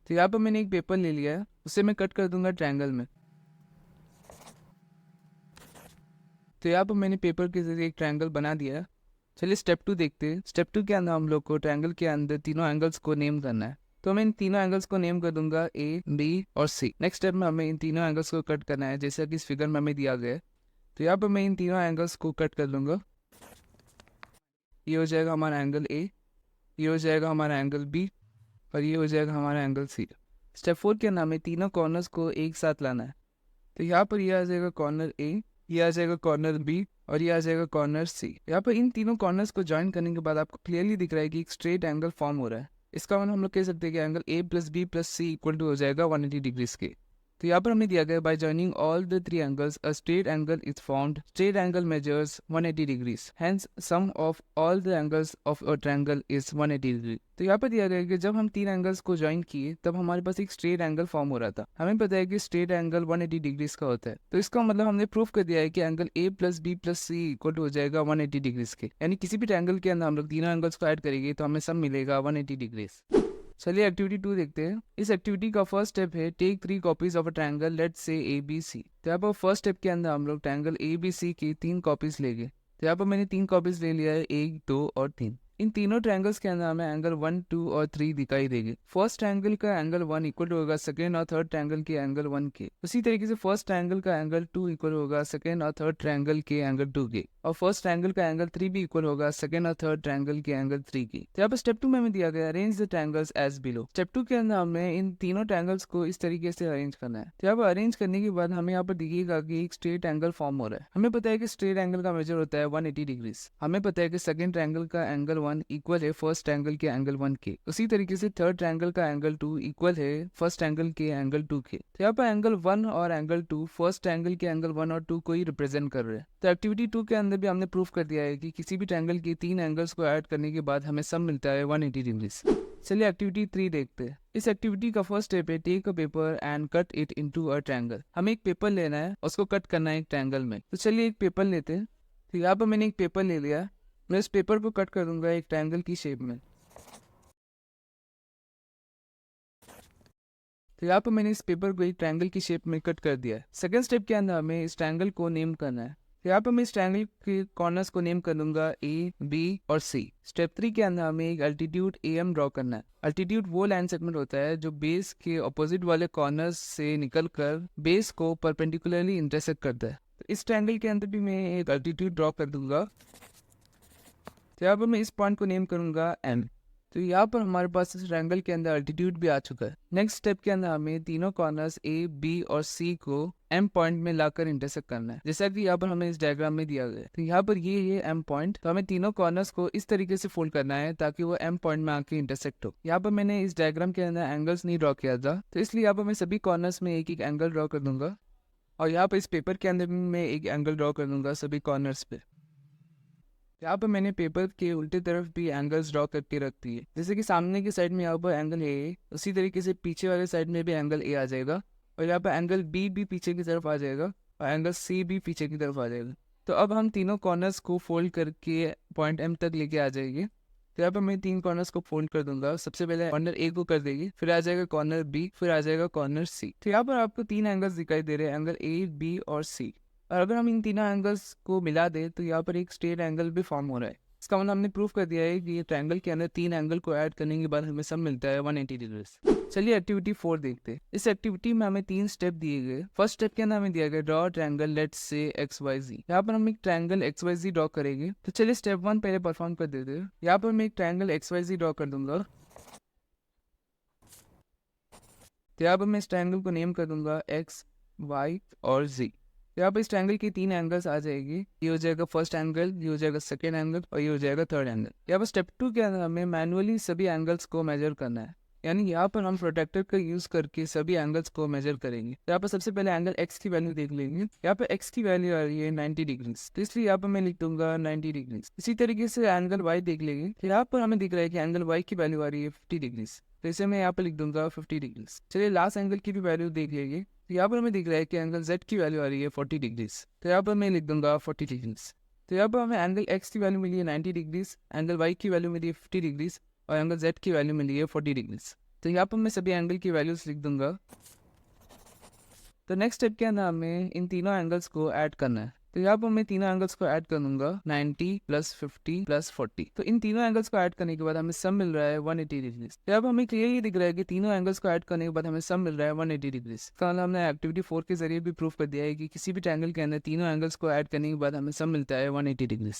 तो यहाँ पर मैंने एक पेपर ले लिया है, उसे मैं कट कर दूंगा ट्रायंगल में। तो यहाँ पर मैंने पेपर के जरिए एक ट्रायंगल बना दिया है। चलिए स्टेप 2 देखते हैं। स्टेप 2 के अंदर हम लोग को ट्रायंगल के अंदर तीनों एंगल्स को नेम करना है। तो मैं इन तीनों एंगल्स को नेम कर दूंगा A, B और C। नेक्स्ट स्टेप में हमें इन तीनों एंगल्स को कट करना है जैसा कि इस फिगर में हमें दिया गया है। तो यहाँ पर मैं इन तीनों एंगल्स को कट कर लूंगा। ये हो जाएगा हमारा एंगल A, ये हो जाएगा हमारा एंगल B और ये हो जाएगा हमारा एंगल C। स्टेप 4 के अंदर हमें तीनों कॉर्नर्स को एक साथ लाना है। तो यहाँ पर ये आ जाएगा कॉर्नर A, ये आ जाएगा कॉर्नर B और ये आ जाएगा कॉर्नर C। यहाँ पर इन तीनों कॉर्नर्स को ज्वाइन करने के बाद आपको क्लियरली दिख रहा है कि एक स्ट्रेट एंगल फॉर्म हो रहा है। इसका मतलब हम लोग कह सकते हैं कि angle A plus B plus C equal to हो जाएगा 180 डिग्रीज के। तो यहाँ पर हमें दिया गया by joining all the three angles a straight angle is found. Straight angle measures 180 degrees, hence sum of all the angles of a triangle is 180 degree. तो यहाँ पर दिया गया है कि जब हम तीन एंगल्स को ज्वाइन किए तब हमारे पास एक स्ट्रेट एंगल फॉर्म हो रहा था। हमें पता है कि स्ट्रेट एंगल 180 डिग्रीज का होता है। तो इसका मतलब हमने प्रूफ कर दिया है कि angle A plus B plus C equal to हो जाएगा 180 डिग्रीज के। यानी किसी भी ट्रायंगल के अंदर हम लोग तीनों एंगल्स को ऐड करेंगे तो हमें सब मिलेगा 180 डिग्रीज। चलिए एक्टिविटी 2 देखते हैं। इस एक्टिविटी का फर्स्ट स्टेप है take 3 copies of a triangle let's say ABC। तो यहाँ पर फर्स्ट स्टेप के अंदर हम लोग ट्रायंगल ABC की 3 कॉपीज लेंगे। तो यहाँ पर मैंने 3 कॉपीज ले लिया है, 1, 2 और 3। इन तीनों ट्रायंगल्स के अंदर हमें एंगल 1, 2 और 3 दिखाई देंगे। फर्स्ट ट्रायंगल का एंगल 1 इक्वल होगा सेकंड और थर्ड ट्रायंगल के एंगल 1 के। उसी तरीके से फर्स्ट ट्रायंगल का एंगल 2 इक्वल होगा सेकंड और थर्ड ट्रायंगल के एंगल 2 के। और फर्स्ट ट्रायंगल का एंगल 3 भी इक्वल होगा सेकंड और थर्ड ट्रायंगल के एंगल 3 के। तो यहाँ पर स्टेप 2 में हमें दिया गया arrange the triangles as below. Step 2 के अंदर हमें इन तीनों ट्रायंगल्स को इस तरीके से अरेंज करना है। तो यहाँ पर अरेंज करने के बाद हमें यहाँ पर दिखेगा कि एक स्ट्रेट एंगल फॉर्म हो रहा है। हमें पता है कि स्ट्रेट एंगल का मेजर होता है 180 डिग्रीज। हमें पता है कि सेकंड ट्रायंगल का एंगल 1 इक्वल है फर्स्ट ट्रायंगल के एंगल 1 के। उसी तरीके से थर्ड ट्रायंगल का एंगल 2 इक्वल है फर्स्ट ट्रायंगल के एंगल 2 के। तो यहाँ पर एंगल 1 और एंगल 2 फर्स्ट ट्रायंगल के एंगल 1 और 2 को ही रिप्रेजेंट कर रहे हैं। तो एक्टिविटी 2 के अंदर भी हमने प्रूफ कर दिया है कि किसी भी ट्रायंगल के 3 एंगल्स को ऐड करने के बाद हमें सम मिलता है 180 डिग्रीज। चलिए एक्टिविटी 3 देखते हैं। इस एक्टिविटी का फर्स्ट स्टेप है take a paper and cut it into a triangle. हमें एक पेपर लेना है, उसको कट करना है एक ट्रायंगल में। तो चलिए एक पेपर लेते हैं। तो यहाँ पर मैंने एक पेपर ले लिया, मैं इस पेपर को कट कर दूंगा एक ट्रायंगल की शेप में। तो यहाँ पर मैंने इस पेपर को एक ट्रायंगल की शेप में कट कर दिया है। सेकंड स्टेप के अंदर हमें इस ट्रायंगल को नेम करना है। तो यहाँ पर मैं इस ट्रायंगल के कॉर्नर्स को नेम कर दूंगा A, B और C। स्टेप 3 के अंदर हमें एक अल्टीट्यूड AM ड्रॉ करना है। अल्टीट्यूड वो लाइन सेगमेंट होता है जो बेस के ऑपोजिट वाले कॉर्नर्स से निकलकर बेस को परपेंडिकुलरली इंटरसेक्ट करता है। तो इस ट्रायंगल के अंदर भी मैं एक अल्टीट्यूड ड्रॉ कर दूंगा। तो यहाँ पर मैं इस पॉइंट को नेम करूंगा M। तो यहाँ पर हमारे पास इस ट्रायंगल के अंदर अल्टीट्यूड भी आ चुका है। नेक्स्ट स्टेप के अंदर हमें तीनों कॉर्नर्स ए, बी और सी को एम पॉइंट में लाकर इंटरसेक्ट करना है, जैसा कि यहाँ पर हमें इस डायग्राम में दिया गया है। तो यहाँ पर ये एम पॉइंट, तो हमें तीनों कॉर्नर्स को इस तरीके से फोल्ड करना है ताकि वो एम पॉइंट में आके इंटरसेक्ट हो। यहाँ पर मैंने इस डायग्राम के अंदर एंगल्स नहीं ड्रॉ किया था, तो इसलिए यहाँ पर मैं सभी कॉर्नर्स में एक एक एंगल ड्रॉ कर दूंगा, और यहाँ पर इस पेपर के अंदर भी मैं एक एंगल ड्रॉ कर दूंगा सभी कॉर्नर्स पे। यहाँ पर मैंने पेपर के उल्टी तरफ भी एंगल्स ड्रॉ करके रख दिए, जैसे कि सामने की साइड में यहाँ पर एंगल ए, उसी तरीके से पीछे वाले साइड में भी एंगल ए आ जाएगा, और यहाँ पर एंगल बी भी पीछे की तरफ आ जाएगा, और एंगल सी भी पीछे की तरफ आ जाएगा। तो अब हम तीनों कॉर्नर्स को फोल्ड करके पॉइंट एम तक लेके आ जाएंगे। तो यहाँ पर मैं तीन कॉर्नर्स को फोल्ड कर दूंगा। सबसे पहले कॉर्नर ए को कर देगी, फिर आ जाएगा कॉर्नर बी, फिर आ जाएगा कॉर्नर सी। तो यहाँ पर आपको तीन एंगल्स दिखाई दे रहे हैं, एंगल ए, बी और सी। और अगर हम इन तीनों एंगल्स को मिला दें तो यहाँ पर एक स्ट्रेट एंगल भी फॉर्म हो रहा है। इसका मतलब हमने प्रूफ कर दिया है कि ये ट्रायंगल के अंदर तीन एंगल को ऐड करने के बाद हमें सब मिलता है 180 डिग्री। चलिए एक्टिविटी 4 देखते हैं। इस एक्टिविटी में हमें तीन स्टेप दिए गए। फर्स्ट स्टेप के अंदर हमें दिया गया ड्रॉ ट्रायंगल लेट्स से XYZ। यहाँ पर हम एक ट्रायंगल XYZ ड्रॉ करेंगे। तो चलिए स्टेप 1 पहले परफॉर्म कर देते हैं। यहाँ पर मैं एक ट्रायंगल XYZ ड्रॉ कर दूंगा। तो यहाँ पर मैं इस ट्रायंगल को नेम कर दूंगा X, Y और Z। यहाँ पर इस ट्रायंगल की तीन एंगल्स आ जाएगी। ये हो जाएगा फर्स्ट एंगल, ये हो जाएगा सेकंड एंगल और ये हो जाएगा थर्ड एंगल। यहाँ पर स्टेप 2 के अंदर हमें मैनुअली सभी एंगल्स को मेजर करना है, यानी यहाँ पर हम प्रोटेक्टर का यूज करके सभी एंगल्स को मेजर करेंगे। यहाँ पर सबसे पहले एंगल x की वैल्यू देख लेंगे। यहाँ पर x की वैल्यू आ रही है 90 डिग्री, तो इसलिए यहाँ पर मैं लिख दूंगा 90 डिग्री। इसी तरीके से एंगल y देख लेंगे। तो यहाँ पर हमें दिख रहा है कि एंगल y की वैल्यू आ रही है 50 डिग्री, तो इसे मैं यहाँ पर लिख दूंगा 50 डिग्री। चलिए लास्ट एंगल की भी वैल्यू देख लेंगे। तो यहाँ पर हमें दिख रहा है कि एंगल z की वैल्यू आ रही है 40 डिग्री, तो यहाँ पर मैं लिख दूंगा 40 डिग्री। तो यहाँ पर हमें एंगल x की वैल्यू मिली है 90 डिग्री, एंगल y की वैल्यू मिली है 50 डिग्री और एंगल z की वैल्यू मिली है 40 डिग्री। तो यहाँ पर मैं सभी एंगल की वैल्यूज लिख दूंगा। तो नेक्स्ट स्टेप के अंदर हमें इन तीनों एंगल्स को ऐड करना है। तो यहाँ पर मैं तीनों एंगल्स को ऐड कर दूंगा 90 + 50 + 40। तो इन तीनों एंगल्स को ऐड करने के बाद हमें सम मिल रहा है 180 डिग्री। तो यहाँ पर हमें क्लियरली दिख रहा है कि तीनों एंगल्स को ऐड करने के बाद हमें सम मिल रहा है 180 डिग्री। तो हमने एक्टिविटी 4 के जरिए भी प्रूफ कर दिया है कि किसी भी ट्रायंगल के अंदर तीनों एंगल्स को ऐड करने के बाद हमें सम मिलता है 180 डिग्री।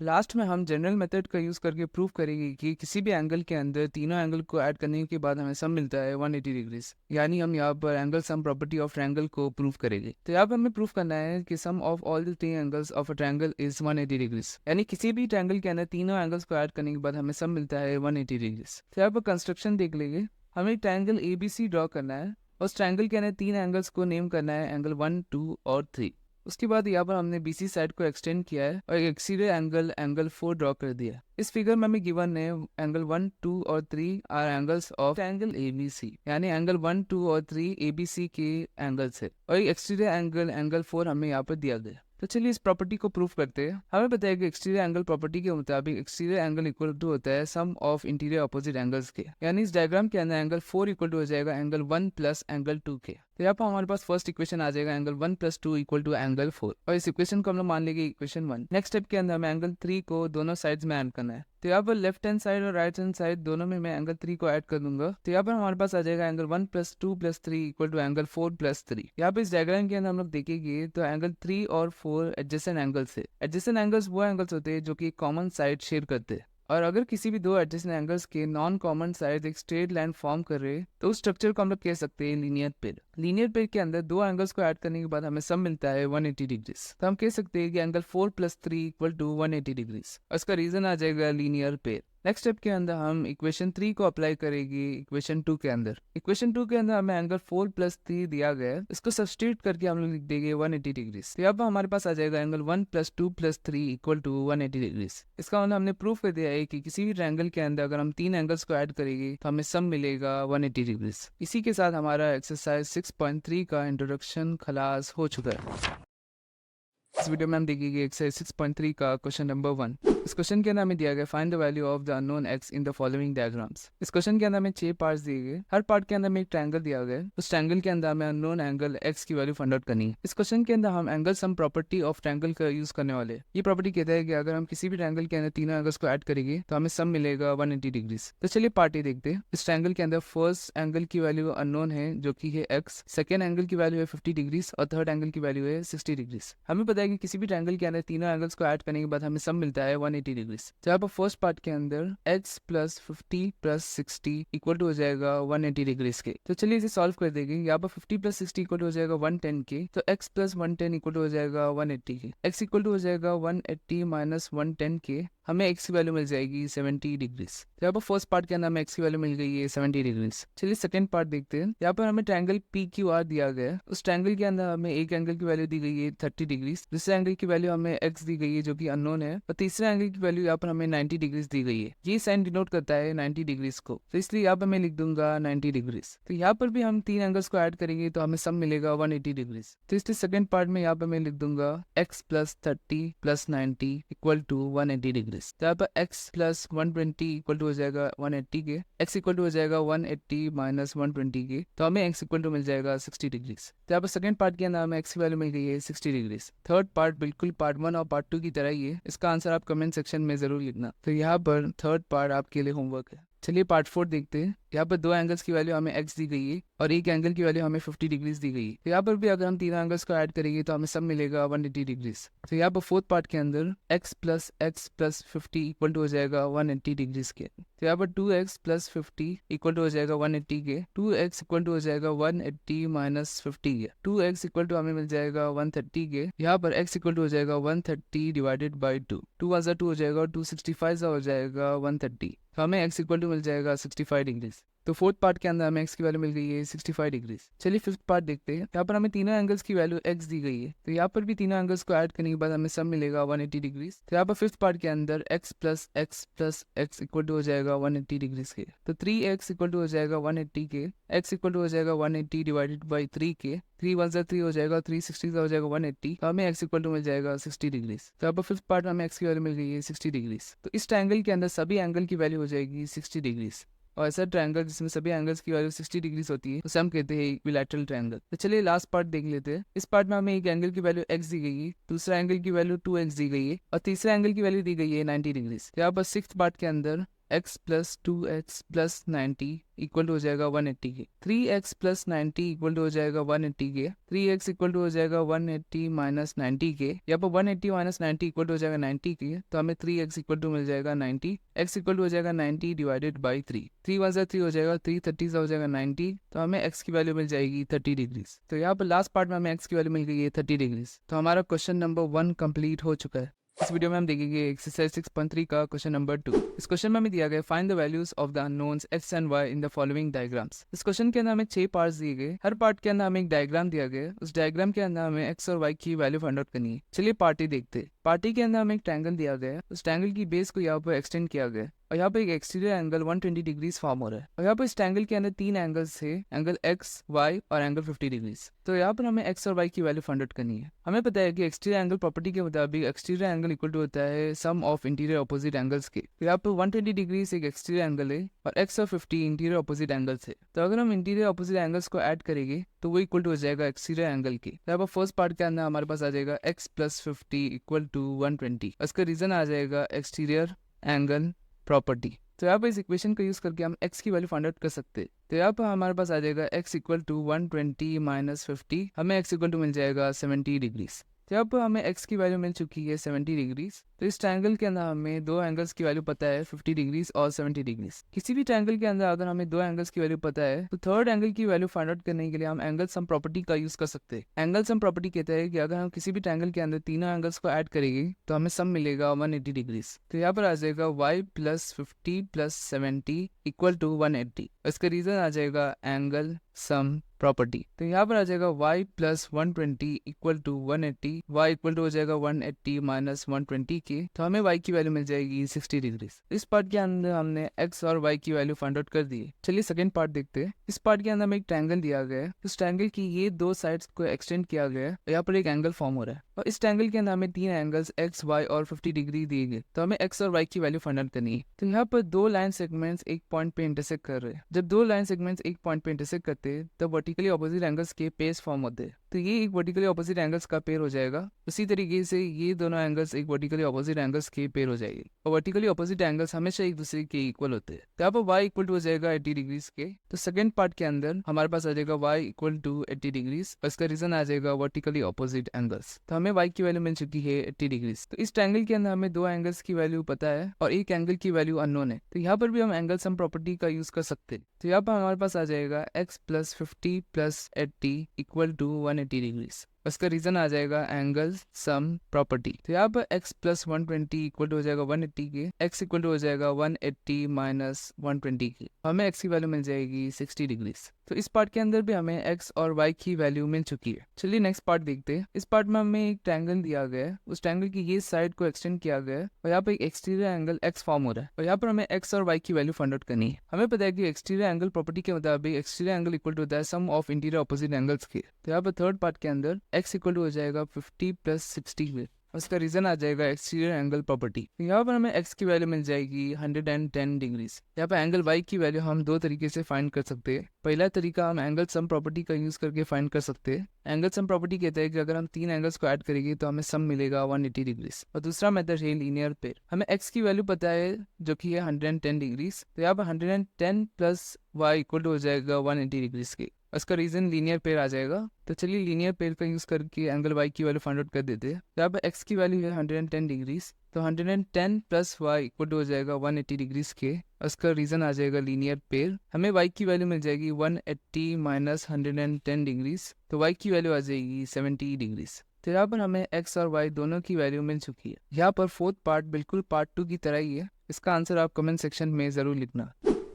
लास्ट में हम जनरल मेथड का यूज करके प्रूव करेंगे कि किसी भी एंगल के अंदर तीनों एंगल को ऐड करने के बाद हमें सम मिलता है 180 डिग्री, यानी हम यहाँ पर angle sum property of triangle को प्रूव करेंगे। तो यहाँ पर हमें प्रूव करना है कि sum of all the three angles of a triangle is 180 degree, यानी किसी भी ट्रायंगल के अंदर तीनों एंगल्स को ऐड करने के बाद हमें सम मिलता है 180 डिग्री। तो यहाँ पर कंस्ट्रक्शन देख लेंगे। हमें ट्रायंगल ABC ड्रॉ करना है। उस ट्रायंगल के अंदर तीन एंगल्स को नेम करना है, एंगल 1, 2 और 3। उसके बाद यहाँ पर हमने BC साइड को एक्सटेंड किया है और एक एक्सटीरियर एंगल 4 ड्रॉ कर दिया। इस फिगर में हमें गिवन है एंगल 1, 2 और 3 are angles of triangle ABC, यानी एंगल 1, 2 और 3 ABC के एंगल्स है, और एक एक्सटीरियर एंगल 4 हमें यहाँ पर दिया गया। तो चलिए इस प्रॉपर्टी को प्रूफ करते हैं। हमें पता है कि एक्सटीरियर एंगल प्रॉपर्टी के मुताबिक एक्सटीरियर एंगल इक्वल टू होता है sum of interior opposite angles के, यानी इस डायग्राम के अंदर एंगल 4 इक्वल टू हो जाएगा एंगल 1 + एंगल 2 के। तो यहाँ पर हमारे पास फर्स्ट इक्वेशन आ जाएगा एंगल 1 + 2 इक्वल टू एंगल 4, और इस इक्वेशन को हम लोग मान लेंगे इक्वेशन 1। नेक्स्ट स्टेप के अंदर हमें एंगल 3 को दोनों साइड्स में ऐड करना है। तो यहाँ पर लेफ्ट हैंड साइड और राइट हैंड साइड दोनों में मैं एंगल 3 को ऐड कर दूंगा। तो यहाँ पर हमारे पास आ जाएगा एंगल 1 + 2 + 3 इक्वल टू एंगल 4 + 3। यहाँ पर इस डायग्राम के अंदर हम लोग देखेंगे तो एंगल 3 और 4 एडजेसेंट एंगल्स है। एडजेसेंट एंगल्स वो एंगल्स होते हैं जो कि कॉमन साइड शेयर करते हैं, और अगर किसी भी दो एडजेसेंट एंगल्स के नॉन कॉमन साइड एक स्ट्रेट लाइन फॉर्म कर रहे हैं तो उस स्ट्रक्चर को हम लोग कह सकते हैं लीनियर पेयर। लीनियर पेयर के अंदर दो एंगल्स को ऐड करने के बाद हमें सम मिलता है 180 डिग्री। तो हम कह सकते हैं कि एंगल 4 + 3 इक्वल टू 180 डिग्री, और इसका रीजन आ जाएगा लीनियर पेयर। नेक्स्ट स्टेप के अंदर हम इक्वेशन 3 को अप्लाई करेंगे इक्वेशन 2 के अंदर। इक्वेशन 2 के अंदर हमें एंगल 4 + 3 दिया गया है, इसको सब्स्टिट्यूट करके हम लोग लिख देंगे 180 डिग्री। तो यहाँ पर हमारे पास आ जाएगा एंगल 1 + 2 + 3 इक्वल टू 180 डिग्री। इसका मतलब हमने प्रूफ कर दिया है कि किसी भी ट्रायंगल के अंदर अगर हम तीन एंगल्स को ऐड करेंगे तो हमें सम मिलेगा 180 डिग्री। इसी के साथ हमारा एक्सरसाइज 6.3 का इंट्रोडक्शन खलास हो चुका है। इस वीडियो में हम देखेंगे एक्सरसाइज 6.3 का क्वेश्चन नंबर 1। इस क्वेश्चन के अंदर हमें दिया गया find the value of the unknown x in the following diagrams. इस क्वेश्चन के अंदर हमें 6 पार्ट्स दिए गए। हर पार्ट के अंदर हमें एक ट्रायंगल दिया गया है। उस ट्रायंगल के अंदर हमें अननोन एंगल x की वैल्यू फाइंड आउट करनी है। इस क्वेश्चन के अंदर हम angle sum property of triangle का यूज करने वाले हैं। ये प्रॉपर्टी कहता है कि अगर हम किसी भी ट्रायंगल के अंदर तीनों एंगल्स को ऐड करेंगे तो हमें सम मिलेगा 180 डिग्री। तो चलिए पार्ट ए देखते हैं। इस ट्रायंगल के अंदर फर्स्ट एंगल की वैल्यू अननोन है जो कि है x, सेकेंड एंगल की वैल्यू है 50 डिग्री और थर्ड एंगल की वैल्यू है 60 डिग्री। हमें पता है कि किसी भी ट्रायंगल के अंदर तीनों एंगल्स को ऐड करने के बाद हमें सम मिलता है 180 डिग्रीज। तो यहाँ पर फर्स्ट पार्ट के अंदर x plus 50 plus 60 equal to हो जाएगा 180 डिग्रीज के। तो चलिए इसे सॉल्व कर देंगे। यहाँ पर 50 प्लस 60 इक्वल टू हो जाएगा 110 के, तो x प्लस 110 इक्वल टू हो जाएगा 180 के। x इक्वल टू हो जाएगा 180 माइनस 110 के, हमें x की वैल्यू मिल जाएगी 70 डिग्रीज। तो यहाँ पर फर्स्ट पार्ट के अंदर हमें x की वैल्यू मिल गई है 70 डिग्रीज। चलिए सेकंड पार्ट देखते हैं। यहाँ पर हमें ट्रायंगल PQR दिया गया है। उस ट्रायंगल के अंदर हमें एक एंगल की वैल्यू दी गई है 30 डिग्रीज, दूसरे एंगल की वैल्यू हमें x दी गई है जो कि अननोन है, और तीसरे एंगल की वैल्यू यहाँ पर हमें 90 डिग्रीज दी गई है। ये साइन डिनोट करता है 90 डिग्रीज को, तो इसलिए यहाँ पर मैं लिख दूंगा 90 डिग्रीज। तो यहाँ पर भी हम तीन एंगल्स को ऐड करेंगे तो हमें सम मिलेगा 180 डिग्रीज। तो इसलिए सेकंड पार्ट में यहाँ पर मैं लिख दूंगा x plus 30 plus 90 equal to 180 degrees. तो यहाँ पर x प्लस 120 इक्वल टू हो जाएगा 180 के, x इक्वल टू हो जाएगा 180 माइनस 120 के, तो हमें x इक्वल टू मिल जाएगा 60 डिग्रीज। तो यहाँ पर सेकंड पार्ट के अंदर हमें x की वैल्यू मिल गई है 60 डिग्रीज। थर्ड पार्ट बिल्कुल पार्ट 1 और पार्ट 2 की तरह ही है, इसका आंसर आप कमेंट सेक्शन में जरूर लिखना। तो यहाँ पर थर्ड पार्ट आपके लिए होमवर्क है। चलिए पार्ट 4 देखते हैं। यहाँ पर दो एंगल्स की वैल्यू हमें x दी गई है और एक एंगल की वैल्यू हमें 50 डिग्रीज दी गई है। तो यहाँ पर भी अगर हम तीनों एंगल्स को ऐड करेंगे तो हमें सब मिलेगा 180 डिग्रीज। तो यहाँ पर फोर्थ पार्ट के अंदर x प्लस 50 इक्वल टू हो जाएगा 180 डिग्रीज के। तो यहाँ पर 2x प्लस 50 इक्वल टू हो जाएगा 180 के, 2x इक्वल टू हो जाएगा 180 माइनस 50 के, 2x इक्वल टू हमें मिल जाएगा 130 के। यहाँ पर x इक्वल टू हो जाएगा 130 डिवाइडेड बाई 2, 2 + 2 हो जाएगा, 265 हो जाएगा 130, तो हमें x इक्वल टू मिल जाएगा 65 डिग्रीज। तो फोर्थ पार्ट के अंदर हमें x की वैल्यू मिल गई है 65 डिग्रीज। चलिए फिफ्थ पार्ट देखते हैं। यहाँ पर हमें तीनों एंगल्स की वैल्यू x दी गई है, तो यहाँ पर भी तीनों एंगल्स को ऐड करने के बाद हमें सब मिलेगा 180 डिग्रीज। तो यहाँ पर फिफ्थ पार्ट के अंदर x plus x equal to हो जाएगा 180 डिग्रीज के, तो 3x इक्वल टू हो जाएगा 180 के, x इक्वल टू हो जाएगा 180 डिवाइडेड बाई 3 के, 3 + 3 हो जाएगा, 360 हो जाएगा 180, तो हमें x इक्वल टू मिल जाएगा 60 डिग्रीज। तो यहाँ पर फिफ्थ पार्ट में हमें x की वैल्यू मिल गई है 60 डिग्रीज। तो इस ट्रायंगल के अंदर सभी एंगल की वैल्यू हो जाएगी 60 डिग्रीज, और ऐसा ट्रायंगल जिसमें सभी एंगल्स की वैल्यू 60 डिग्रीज होती है उसे हम कहते हैं इक्विलैटरल ट्रायंगल। तो चलिए लास्ट पार्ट देख लेते हैं। इस पार्ट में हमें एक एंगल की वैल्यू x दी गई है, दूसरा एंगल की वैल्यू 2x दी गई है, और तीसरा एंगल की वैल्यू दी गई है 90 डिग्रीज। यहाँ पर सिक्स्थ पार्ट के अंदर x plus 2x plus 90 equal to हो जाएगा 180 के, 3x प्लस 90 इक्वल टू हो जाएगा 180 के, 3x इक्वल टू हो जाएगा 180 माइनस 90 के। यहाँ पर 180 माइनस 90 इक्वल टू हो जाएगा 90 के, तो हमें 3x इक्वल टू मिल जाएगा 90, x इक्वल टू हो जाएगा 90 डिवाइडेड बाई 3, 3 + 3 हो जाएगा, 330 हो जाएगा 90, तो हमें x की वैल्यू मिल जाएगी 30 डिग्रीज। तो यहाँ पर लास्ट पार्ट में हमें x की वैल्यू मिल गई है 30 डिग्रीज। तो हमारा क्वेश्चन नंबर 1 कंप्लीट हो चुका है। इस वीडियो में हम देखेंगे एक्सरसाइज 6.3 का क्वेश्चन नंबर 2। इस क्वेश्चन में हमें दिया गया find the values of the unknowns x and y in the following diagrams. इस क्वेश्चन के अंदर हमें 6 पार्ट्स दिए गए, हर पार्ट के अंदर हमें एक डायग्राम दिया गया, उस डायग्राम के अंदर हमें x और y की वैल्यू फाइंड आउट करनी है। चलिए पार्टी देखते हैं। पार्टी के अंदर हमें एक ट्रायंगल दिया गया है, उस ट्रायंगल की बेस को यहाँ पर एक्सटेंड किया गया है, और यहाँ पर एक एक्सटीरियर एंगल 120 डिग्रीज फॉर्म हो रहा है, और यहाँ पर इस ट्रायंगल के अंदर तीन एंगल्स है, एंगल x, y और एंगल 50 डिग्रीज। तो यहाँ पर हमें x और y की वैल्यू फाइंड आउट करनी है। हमें पता है कि एक्सटीरियर एंगल प्रॉपर्टी के मुताबिक एक्सटीरियर एंगल इक्वल टू होता है sum of interior opposite angles के। तो यहाँ पर 120 डिग्रीज एक एक्सटीरियर एंगल है और x और 50 इंटीरियर ऑपोजिट एंगल्स है। तो अगर हम इंटीरियर ऑपोजिट एंगल्स को ऐड करेंगे तो वो इक्वल टू हो जाएगा एक्सटीरियर एंगल के। तो यहाँ पर फर्स्ट पार्ट के अंदर हमारे पास आ जाएगा x प्लस 50 इक्वल टू 120, उसका रीजन आ जाएगा एक्सटीरियर एंगल प्रॉपर्टी। तो यहाँ पर इस इक्वेशन का यूज करके हम x की वैल्यू फाइंड आउट कर सकते हैं। तो यहाँ पर हमारे पास आ जाएगा x इक्वल टू 120 माइनस 50, हमें x इक्वल टू मिल जाएगा 70 डिग्रीज। तो यहाँ पर हमें x की वैल्यू मिल चुकी है 70 डिग्रीज। तो इस ट्रायंगल के अंदर हमें दो एंगल्स की वैल्यू पता है 50 डिग्रीज और 70 डिग्रीज। किसी भी ट्रायंगल के अंदर अगर हमें दो एंगल्स की वैल्यू पता है तो थर्ड एंगल की वैल्यू फाइंड आउट करने के लिए हम एंगल सम प्रॉपर्टी का यूज कर सकते हैं। एंगल सम प्रॉपर्टी कहता है कि अगर हम किसी भी ट्रायंगल के अंदर तीनों एंगल्स को ऐड करेंगे तो हमें सम मिलेगा 180 डिग्रीज। तो यहाँ पर आ जाएगा y plus 50 plus 70 equal to 180, इसका रीजन आ जाएगा एंगल सम प्रॉपर्टी। तो यहाँ पर आ जाएगा y plus 120 equal to 180, y equal to हो जाएगा 180 माइनस 120 के, तो हमें y की वैल्यू मिल जाएगी 60 डिग्रीज। इस पार्ट के अंदर हमने x और y की वैल्यू फाइंड आउट कर दी है। चलिए सेकंड पार्ट देखते हैं। इस पार्ट के अंदर हमें एक ट्रायंगल दिया गया है, उस ट्रायंगल की ये दो साइड्स को एक्सटेंड किया गया है, यहाँ पर एक एंगल फॉर्म हो रहा है, और इस ट्रायंगल के अंदर हमें तीन एंगल्स x, y और 50 डिग्री दिए गए। तो हमें x और y की वैल्यू फाइंड आउट करनी है। तो यहाँ पर दो लाइन सेगमेंट्स एक पॉइंट पे इंटरसेक्ट कर रहे हैं। जब दो लाइन सेगमेंट्स एक पॉइंट पे इंटरसेक्ट करते हैं तब वर्टिकली ऑपोजिट एंगल्स के पेस फॉर्म होते हैं। तो ये एक वर्टिकली ऑपोजिट एंगल्स का पेयर हो जाएगा। उसी तरीके से ये दोनों एंगल्स एक वर्टिकली ऑपोजिट एंगल्स के पेयर हो जाएगी, और वर्टिकली ऑपोजिट एंगल्स हमेशा एक दूसरे के इक्वल होते हैं। तो यहाँ पर y इक्वल टू हो जाएगा 80 डिग्रीज के। तो सेकंड पार्ट के अंदर हमारे पास आ जाएगा y इक्वल टू 80 डिग्रीज, और इसका रीजन आ जाएगा वर्टिकली ऑपोजिट एंगल्स। तो हमें y की वैल्यू मिल चुकी है 80 डिग्रीज। तो इस ट्रायंगल के अंदर हमें दो एंगल्स की वैल्यू पता है और एक एंगल की वैल्यू अननोन है। तो यहाँ पर भी हम एंगल सम प्रॉपर्टी का यूज कर सकते हैं। तो यहाँ पर हमारे पास आ जाएगा x plus 50 plus 80 equal to 180 degrees. उसका रीजन आ जाएगा एंगल सम प्रॉपर्टी। तो यहाँ पर x प्लस 120 इक्वल टू हो जाएगा 180 के, x इक्वल टू हो जाएगा 180 माइनस 120 के, हमें x की वैल्यू मिल जाएगी 60 डिग्रीज। तो इस पार्ट के अंदर भी हमें x और y की वैल्यू मिल चुकी है। चलिए नेक्स्ट पार्ट देखते हैं। इस पार्ट में हमें एक ट्रायंगल दिया गया है, उस ट्रायंगल की ये साइड को एक्सटेंड किया गया है और यहाँ पर एक एक्सटीरियर एंगल x फॉर्म हो रहा है, और यहाँ पर हमें x और y की वैल्यू फाइंड आउट करनी है। हमें पता है कि एक्सटीरियर एंगल प्रॉपर्टी के मुताबिक एक्सटीरियर एंगल इक्वल टू होता है sum of interior opposite angles के। तो यहाँ पर थर्ड पार्ट के अंदर x इक्वल टू हो जाएगा 50 प्लस 60 में, उसका रीजन आ जाएगा एक्सटीरियर एंगल प्रॉपर्टी। यहाँ पर हमें x की वैल्यू मिल जाएगी 110 डिग्रीज। यहाँ पर एंगल y की वैल्यू हम दो तरीके से फाइंड कर सकते हैं। पहला तरीका हम एंगल सम प्रॉपर्टी का यूज करके फाइंड कर सकते हैं। एंगल सम प्रॉपर्टी कहता है कि अगर हम तीन एंगल्स को ऐड करेंगे तो हमें सम मिलेगा 180 डिग्रीज। और दूसरा मेथड है लीनियर पेयर। हमें x की वैल्यू पता है जो कि है 110 डिग्रीज। तो यहाँ पर 110 प्लस y इक्वल टू हो जाएगा 180 डिग्रीज के, उसका रीजन लीनियर पेयर आ जाएगा। तो चलिए लीनियर पेयर का यूज करके एंगल y की वैल्यू फाइंड आउट कर देते हैं। यहाँ पर x की वैल्यू है 110 डिग्रीज, तो 110 प्लस y इक्वल टू हो जाएगा 180 डिग्रीज के, उसका रीजन आ जाएगा लीनियर पेयर। हमें y की वैल्यू मिल जाएगी 180 माइनस 110 डिग्रीज, तो y की वैल्यू आ जाएगी 70 डिग्रीज। तो यहाँ पर हमें x और y दोनों की वैल्यू मिल चुकी है। यहाँ पर फोर्थ पार्ट बिल्कुल पार्ट 2 की तरह ही है, इसका आंसर आप कमेंट सेक्शन में जरूर लिखना।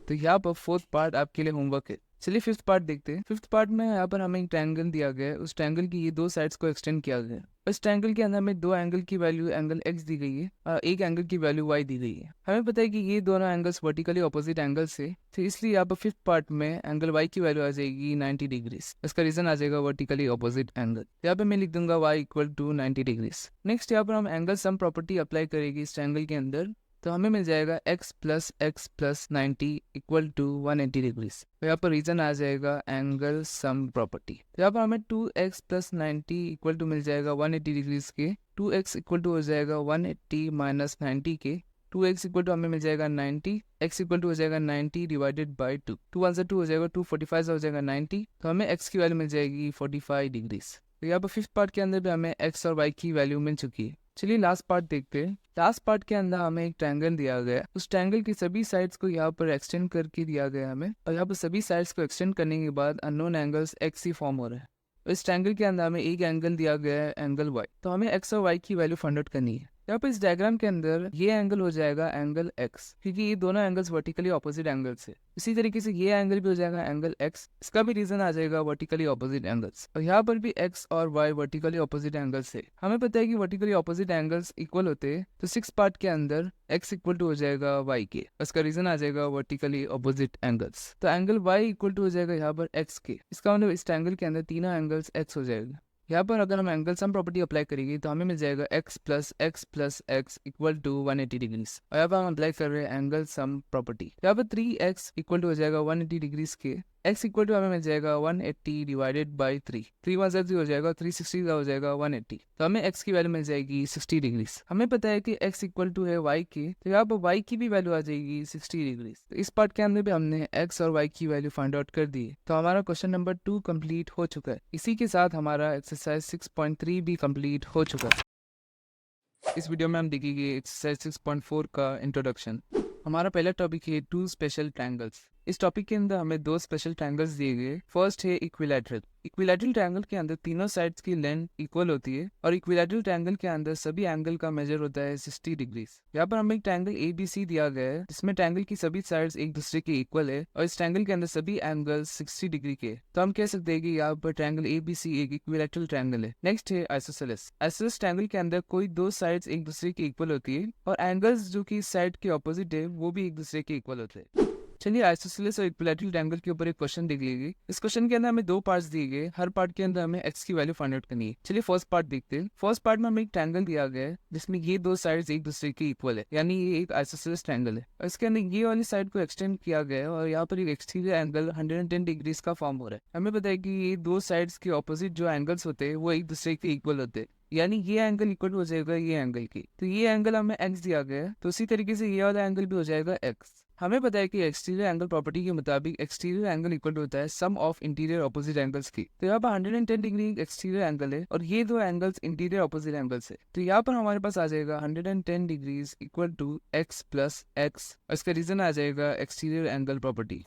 तो यहाँ पर फोर्थ पार्ट आपके लिए होमवर्क है। चलिए फिफ्थ पार्ट देखते हैं। फिफ्थ पार्ट में यहाँ पर हमें एक ट्रायंगल दिया गया है, उस ट्रायंगल की ये दो साइड्स को एक्सटेंड किया गया है। इस ट्रायंगल के अंदर हमें दो एंगल की वैल्यू एंगल x दी गई है और एक एंगल की वैल्यू y दी गई है। हमें पता है कि ये दोनों एंगल्स वर्टिकली ऑपोजिट एंगल्स है, तो इसलिए यहाँ पर फिफ्थ पार्ट में एंगल y की वैल्यू आ जाएगी 90 डिग्रीज। इसका रीजन आ जाएगा वर्टिकली ऑपोजिट एंगल। यहाँ पे मैं लिख दूंगा y equal to 90 degrees. Next यहाँ पर हम एंगल सम प्रॉपर्टी अप्लाई करेंगे इस ट्रायंगल के अंदर, तो हमें मिल जाएगा x plus 90 equal to 180 degrees. तो यहाँ पर रीजन आ जाएगा एंगल सम प्रॉपर्टी। तो यहाँ पर हमें 2x प्लस 90 इक्वल टू मिल जाएगा 180 डिग्रीज के, 2x इक्वल टू हो जाएगा 180 माइनस 90 के, 2x इक्वल टू हमें मिल जाएगा 90, x इक्वल टू हो जाएगा 90 डिवाइडेड बाई 2, 2 1 से 2 हो जाएगा 2, 45 हो जाएगा 90, तो हमें x की वैल्यू मिल जाएगी 45 डिग्रीज। तो यहाँ पर फिफ्थ पार्ट के अंदर भी हमें x और y की वैल्यू मिल चुकी है। चलिए लास्ट पार्ट देखते हैं। लास्ट पार्ट के अंदर हमें एक ट्रायंगल दिया गया है, उस ट्रायंगल की सभी साइड्स को यहाँ पर एक्सटेंड करके दिया गया है हमें, और यहाँ पर सभी साइड्स को एक्सटेंड करने के बाद अननोन एंगल्स x ही फॉर्म हो रहे हैं। इस ट्रायंगल के अंदर हमें एक एंगल दिया गया है एंगल y, तो हमें x और y की वैल्यू फाइंड आउट करनी है। यहाँ पर इस डायग्राम के अंदर ये एंगल हो जाएगा एंगल x, क्योंकि ये दोनों एंगल्स वर्टिकली ऑपोजिट एंगल्स है। इसी तरीके से ये एंगल भी हो जाएगा एंगल x, इसका भी रीजन आ जाएगा वर्टिकली ऑपोजिट एंगल्स, और यहाँ पर भी x और y वर्टिकली ऑपोजिट एंगल्स है। हमें पता है कि वर्टिकली ऑपोजिट एंगल्स इक्वल होते हैं, तो सिक्स पार्ट के अंदर x इक्वल टू हो जाएगा y के, उसका रीजन आ जाएगा वर्टिकली ऑपोजिट एंगल्स। तो एंगल y इक्वल टू हो जाएगा यहाँ पर x के, इसका मतलब इस ट्रायंगल के अंदर तीनों एंगल्स x हो जाएगा। यहाँ पर अगर हम एंगल सम प्रॉपर्टी अप्लाई करेंगे तो हमें मिल जाएगा x plus x equal to 180 degrees, और यहाँ पर हम अप्लाई कर रहे हैं एंगल सम प्रॉपर्टी। यहाँ पर 3x इक्वल टू हो जाएगा 180 डिग्रीज के, x इक्वल टू हमें मिल जाएगा 180 डिवाइडेड बाई 3, 3 1 3 हो जाएगा, 360 का हो जाएगा 180, तो हमें x की वैल्यू मिल जाएगी 60 डिग्रीज। हमें पता है कि x इक्वल टू है y के, तो यहाँ पर y की भी वैल्यू आ जाएगी 60 डिग्रीज। तो इस पार्ट के अंदर भी हमने x और y की वैल्यू फाइंड आउट कर दी है, तो हमारा क्वेश्चन नंबर 2 कंप्लीट हो चुका है। इसी के साथ हमारा एक्सरसाइज 6.3 भी कंप्लीट हो चुका है। इस वीडियो में हम देखेंगे एक्सरसाइज 6.4 का इंट्रोडक्शन। हमारा पहला टॉपिक है टू स्पेशल ट्रायंगल्स। इस टॉपिक के अंदर हमें दो स्पेशल ट्रायंगल्स दिए गए। फर्स्ट है इक्विलैटरल। इक्विलैटरल ट्रायंगल के अंदर तीनों साइड्स की लेंथ इक्वल होती है, और इक्विलैटरल ट्रायंगल के अंदर सभी एंगल का मेजर होता है 60 डिग्रीज। यहाँ पर हमें एक ट्रायंगल ABC दिया गया है, जिसमें ट्रायंगल की सभी साइड्स एक दूसरे के इक्वल है, और इस ट्रायंगल के अंदर सभी एंगल 60 डिग्री के। तो हम कह सकते हैं कि यहाँ पर ट्रायंगल ABC एक इक्विलैटरल ट्रायंगल है। नेक्स्ट है आइसोसेलेस। आइसोसेलेस ट्रायंगल के अंदर कोई दो साइड्स एक दूसरे के इक्वल होती है, और एंगल्स जो कि साइड के ऑपोजिट है वो भी एक दूसरे के इक्वल होते हैं। चलिए आइसोसेलेस और इक्विलैटरल ट्रायंगल के ऊपर एक क्वेश्चन देख लीजिए। इस क्वेश्चन के अंदर हमें दो पार्ट्स दिए गए, हर पार्ट के अंदर हमें x की वैल्यू फाइंड आउट करनी है। चलिए फर्स्ट पार्ट देखते हैं। फर्स्ट पार्ट में हमें एक ट्रायंगल दिया गया है जिसमें ये दो साइड्स एक दूसरे के इक्वल है, यानी ये एक आइसोसेलेस ट्रायंगल है। और इसके अंदर ये वाली साइड को एक्सटेंड किया गया है और यहाँ पर एक एक्सटीरियर एंगल 110 डिग्रीज का फॉर्म हो रहा है। हमें पता है कि ये दो साइड्स के ऑपोजिट जो एंगल्स होते हैं वो एक दूसरे के इक्वल होते हैं, यानी ये एंगल इक्वल हो जाएगा ये एंगल की। तो ये एंगल हमें x दिया गया है, तो उसी तरीके से ये वाला एंगल भी हो जाएगा x। हमें पता है कि एक्सटीरियर एंगल प्रॉपर्टी के मुताबिक एक्सटीरियर एंगल इक्वल होता है sum of interior opposite angles की। तो यहाँ पर 110 डिग्री एक्सटीरियर एंगल है और ये दो एंगल्स इंटीरियर ऑपोजिट एंगल्स है। तो यहाँ पर हमारे पास आ जाएगा 110 degrees equal to x plus x, और इसका रीजन आ जाएगा एक्सटीरियर एंगल प्रॉपर्टी।